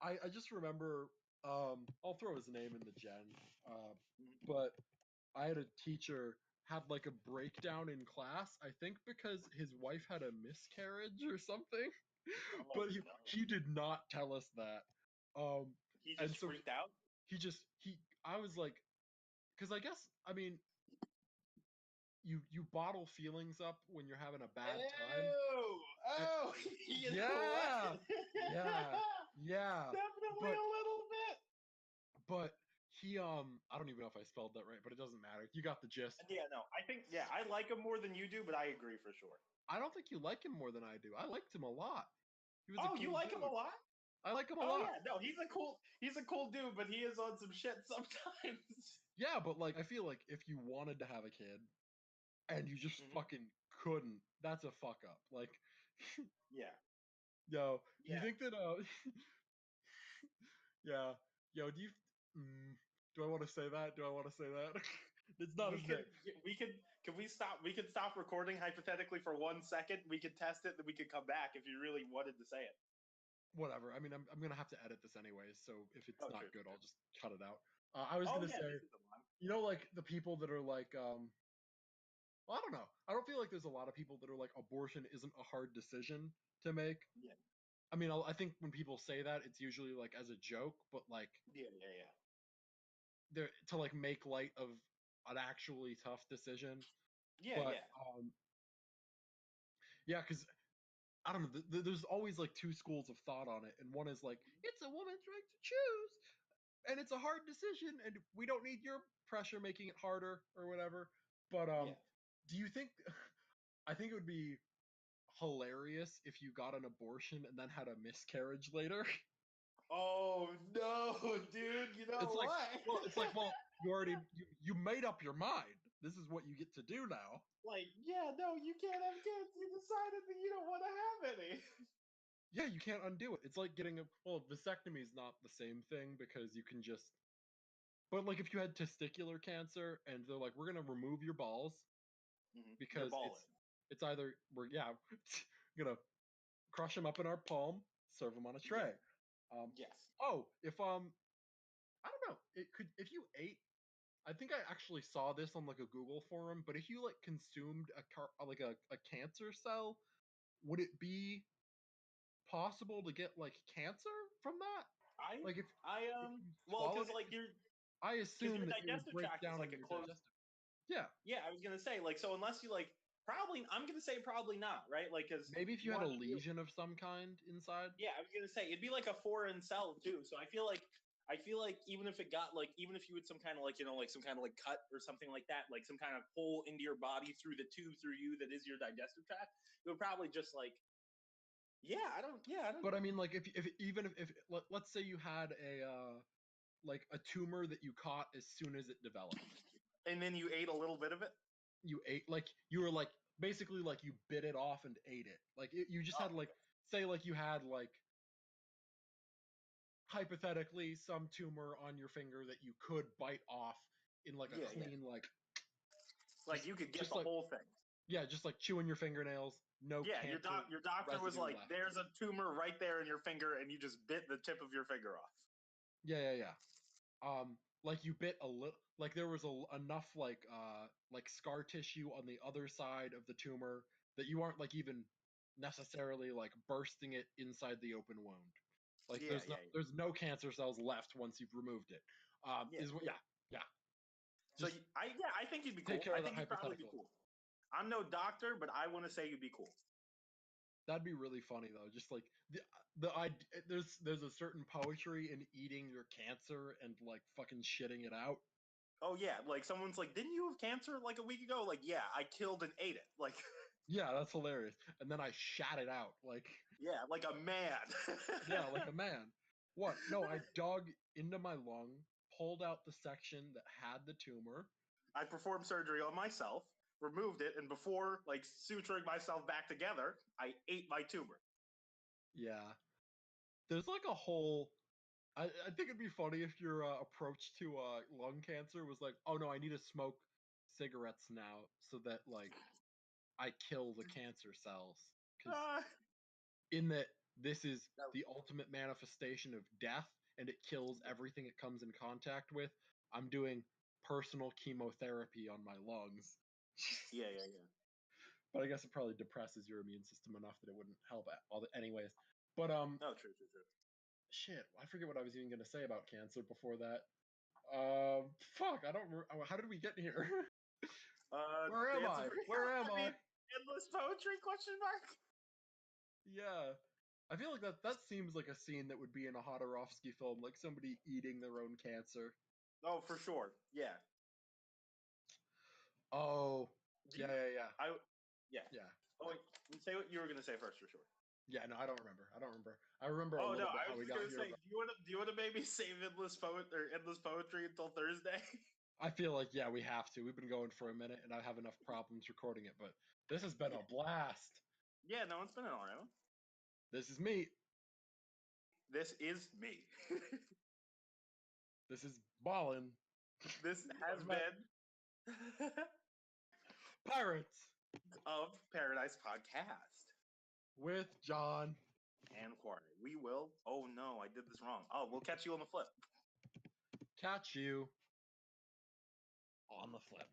Speaker 3: I just remember. I'll throw his name in the gen. But I had a teacher had like a breakdown in class. I think because his wife had a miscarriage or something.
Speaker 4: Oh,
Speaker 3: But
Speaker 4: no.
Speaker 3: he did not tell us that.
Speaker 4: He
Speaker 3: And
Speaker 4: just
Speaker 3: so
Speaker 4: freaked out.
Speaker 3: I was like, because I guess, I mean, you bottle feelings up when you're having a bad time.
Speaker 4: Oh, you know
Speaker 3: Yeah,
Speaker 4: what?
Speaker 3: yeah.
Speaker 4: Definitely a little bit.
Speaker 3: But he I don't even know if I spelled that right, but it doesn't matter. You got the gist.
Speaker 4: Yeah, no, I think I like him more than you do, but I agree for sure.
Speaker 3: I don't think you like him more than I do. I liked him a lot. He was a
Speaker 4: Oh,
Speaker 3: cool
Speaker 4: you like him a
Speaker 3: dude.
Speaker 4: lot?
Speaker 3: I like him a
Speaker 4: Oh
Speaker 3: lot.
Speaker 4: yeah, no, he's a cool dude, but he is on some shit sometimes.
Speaker 3: Yeah, but like I feel like if you wanted to have a kid and you just
Speaker 4: Mhm.
Speaker 3: fucking couldn't, that's a fuck up. Like
Speaker 4: Yeah.
Speaker 3: yo, do you
Speaker 4: Yeah.
Speaker 3: think that yeah, yo, do I want to say that? Do I want to say that? It's not
Speaker 4: We
Speaker 3: his
Speaker 4: could
Speaker 3: name.
Speaker 4: we could stop recording hypothetically for 1 second. We could test it, then we could come back if you really wanted to say it.
Speaker 3: Whatever. I mean, I'm gonna have to edit this anyways, so if it's
Speaker 4: Oh,
Speaker 3: not
Speaker 4: true,
Speaker 3: good,
Speaker 4: true.
Speaker 3: I'll just cut it out. I was
Speaker 4: Oh
Speaker 3: gonna
Speaker 4: yeah,
Speaker 3: say,
Speaker 4: this is the one.
Speaker 3: you know, like the people that are like, well, I don't know. I don't feel like there's a lot of people that are like, abortion isn't a hard decision to make.
Speaker 4: Yeah.
Speaker 3: I mean, I think when people say that, it's usually like as a joke, but like
Speaker 4: Yeah, yeah, yeah.
Speaker 3: they're to like make light of an actually tough decision.
Speaker 4: Yeah,
Speaker 3: But
Speaker 4: yeah.
Speaker 3: yeah, because I don't know. There's always like two schools of thought on it, and one is like it's a woman's right to choose, and it's a hard decision, and we don't need your pressure making it harder or whatever. But
Speaker 4: Yeah.
Speaker 3: do you think? I think it would be hilarious if you got an abortion and then had a miscarriage later.
Speaker 4: Oh no, dude! You know
Speaker 3: It's like,
Speaker 4: what?
Speaker 3: well, you made up your mind. This is what you get to do now.
Speaker 4: Like, yeah, no, you can't have kids. You decided that you don't want to have any.
Speaker 3: Yeah, you can't undo it. It's like getting a vasectomy is not the same thing because you can just. But like if you had testicular cancer and they're like, we're gonna remove your balls
Speaker 4: You're
Speaker 3: because
Speaker 4: balling.
Speaker 3: it's either we're gonna crush them up in our palm, serve them on a tray.
Speaker 4: Yes.
Speaker 3: Oh, if I don't know, it could if you ate. I think I actually saw this on like a Google forum, but if you like consumed a cancer cell, would it be possible to get like cancer from that?
Speaker 4: I
Speaker 3: Like if you
Speaker 4: well,
Speaker 3: swallowed
Speaker 4: because
Speaker 3: it,
Speaker 4: like
Speaker 3: I
Speaker 4: because
Speaker 3: assume
Speaker 4: your
Speaker 3: that it would
Speaker 4: digestive
Speaker 3: break
Speaker 4: tract is
Speaker 3: down
Speaker 4: like
Speaker 3: in
Speaker 4: a
Speaker 3: your
Speaker 4: closed.
Speaker 3: digestive. Yeah,
Speaker 4: Yeah, I was gonna say like so unless you like probably I'm gonna say probably not right like because
Speaker 3: maybe if you had a lesion of some kind inside.
Speaker 4: yeah I was gonna say it'd be like a foreign cell too so I feel like even if it got like even if you had some kind of like you know like some kind of like cut or something like that like some kind of hole into your body through the tube through you that is your digestive tract it would probably just like I don't
Speaker 3: But I mean, like if even if let's say you had a like a tumor that you caught as soon as it developed.
Speaker 4: and then you ate a little bit of it.
Speaker 3: You ate like you were like basically like you bit it off and ate it. Like you just had like say like you had like hypothetically some tumor on your finger that you could bite off in like a clean
Speaker 4: Like you could get
Speaker 3: just
Speaker 4: the
Speaker 3: like
Speaker 4: whole thing.
Speaker 3: yeah, just like chewing your fingernails, no
Speaker 4: Yeah,
Speaker 3: cancer.
Speaker 4: your doctor was
Speaker 3: residue
Speaker 4: like,
Speaker 3: left.
Speaker 4: "There's a tumor right there in your finger, and you just bit the tip of your finger off."
Speaker 3: Yeah. Like you bit a little, like there was enough like scar tissue on the other side of the tumor that you aren't like even necessarily like bursting it inside the open wound. Like
Speaker 4: Yeah.
Speaker 3: there's no cancer cells left once you've removed it.
Speaker 4: Yeah.
Speaker 3: Yeah.
Speaker 4: So
Speaker 3: Just
Speaker 4: I think you'd be cool.
Speaker 3: take care
Speaker 4: I
Speaker 3: of that
Speaker 4: think you'd probably be
Speaker 3: hypothetical.
Speaker 4: cool. I'm no doctor, but I want to say you'd be cool.
Speaker 3: That'd be really funny though. Just like there's a certain poetry in eating your cancer and like fucking shitting it out.
Speaker 4: Oh yeah, like someone's like, "Didn't you have cancer like a week ago?" Like, yeah, I killed and ate it. Like,
Speaker 3: Yeah, that's hilarious. And then I shat it out like
Speaker 4: yeah, like a man.
Speaker 3: yeah, like a man. What? No, I dug into my lung, pulled out the section that had the tumor.
Speaker 4: I performed surgery on myself, removed it, and before like suturing myself back together, I ate my tumor.
Speaker 3: Yeah. There's like a whole I think it'd be funny if your approach to lung cancer was like, oh no, I need to smoke cigarettes now so that like I kill the cancer cells. Because
Speaker 4: Ah,
Speaker 3: in that this is
Speaker 4: no.
Speaker 3: the ultimate manifestation of death and it kills everything it comes in contact with. I'm doing personal chemotherapy on my lungs
Speaker 4: Yeah.
Speaker 3: But I guess it probably depresses your immune system enough that it wouldn't help at all. Anyways, but
Speaker 4: Oh, true.
Speaker 3: shit, I forget what I was even gonna say about cancer before that. Fuck, I don't. How did we get here? Where am I? Where am I?
Speaker 4: Endless poetry? Question mark.
Speaker 3: Yeah, I feel like that seems like a scene that would be in a Jodorowsky film, like somebody eating their own cancer.
Speaker 4: Oh, for sure. Yeah.
Speaker 3: Oh,
Speaker 4: Do you-
Speaker 3: yeah.
Speaker 4: Yeah.
Speaker 3: Yeah.
Speaker 4: Oh, wait. Say what you were gonna say first, for sure.
Speaker 3: Yeah, no, I don't remember. I remember a
Speaker 4: Oh
Speaker 3: little
Speaker 4: no,
Speaker 3: bit
Speaker 4: I
Speaker 3: how
Speaker 4: was
Speaker 3: we
Speaker 4: just
Speaker 3: got
Speaker 4: gonna
Speaker 3: here.
Speaker 4: say, do you want to maybe save endless poetry until Thursday?
Speaker 3: I feel like, yeah, we have to. We've been going for a minute, and I have enough problems recording it, but this has been a blast.
Speaker 4: Yeah, no, it's been an alright.
Speaker 3: This is me.
Speaker 4: This is me.
Speaker 3: This is Ballin.
Speaker 4: This has been
Speaker 3: Pirates
Speaker 4: of Paradise Podcast
Speaker 3: with John.
Speaker 4: and Quara'e. We will. Oh no, I did this wrong. Oh, we'll catch you on the flip.
Speaker 3: Catch you on the flip.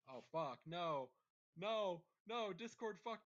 Speaker 3: Oh, fuck. No. Discord fucked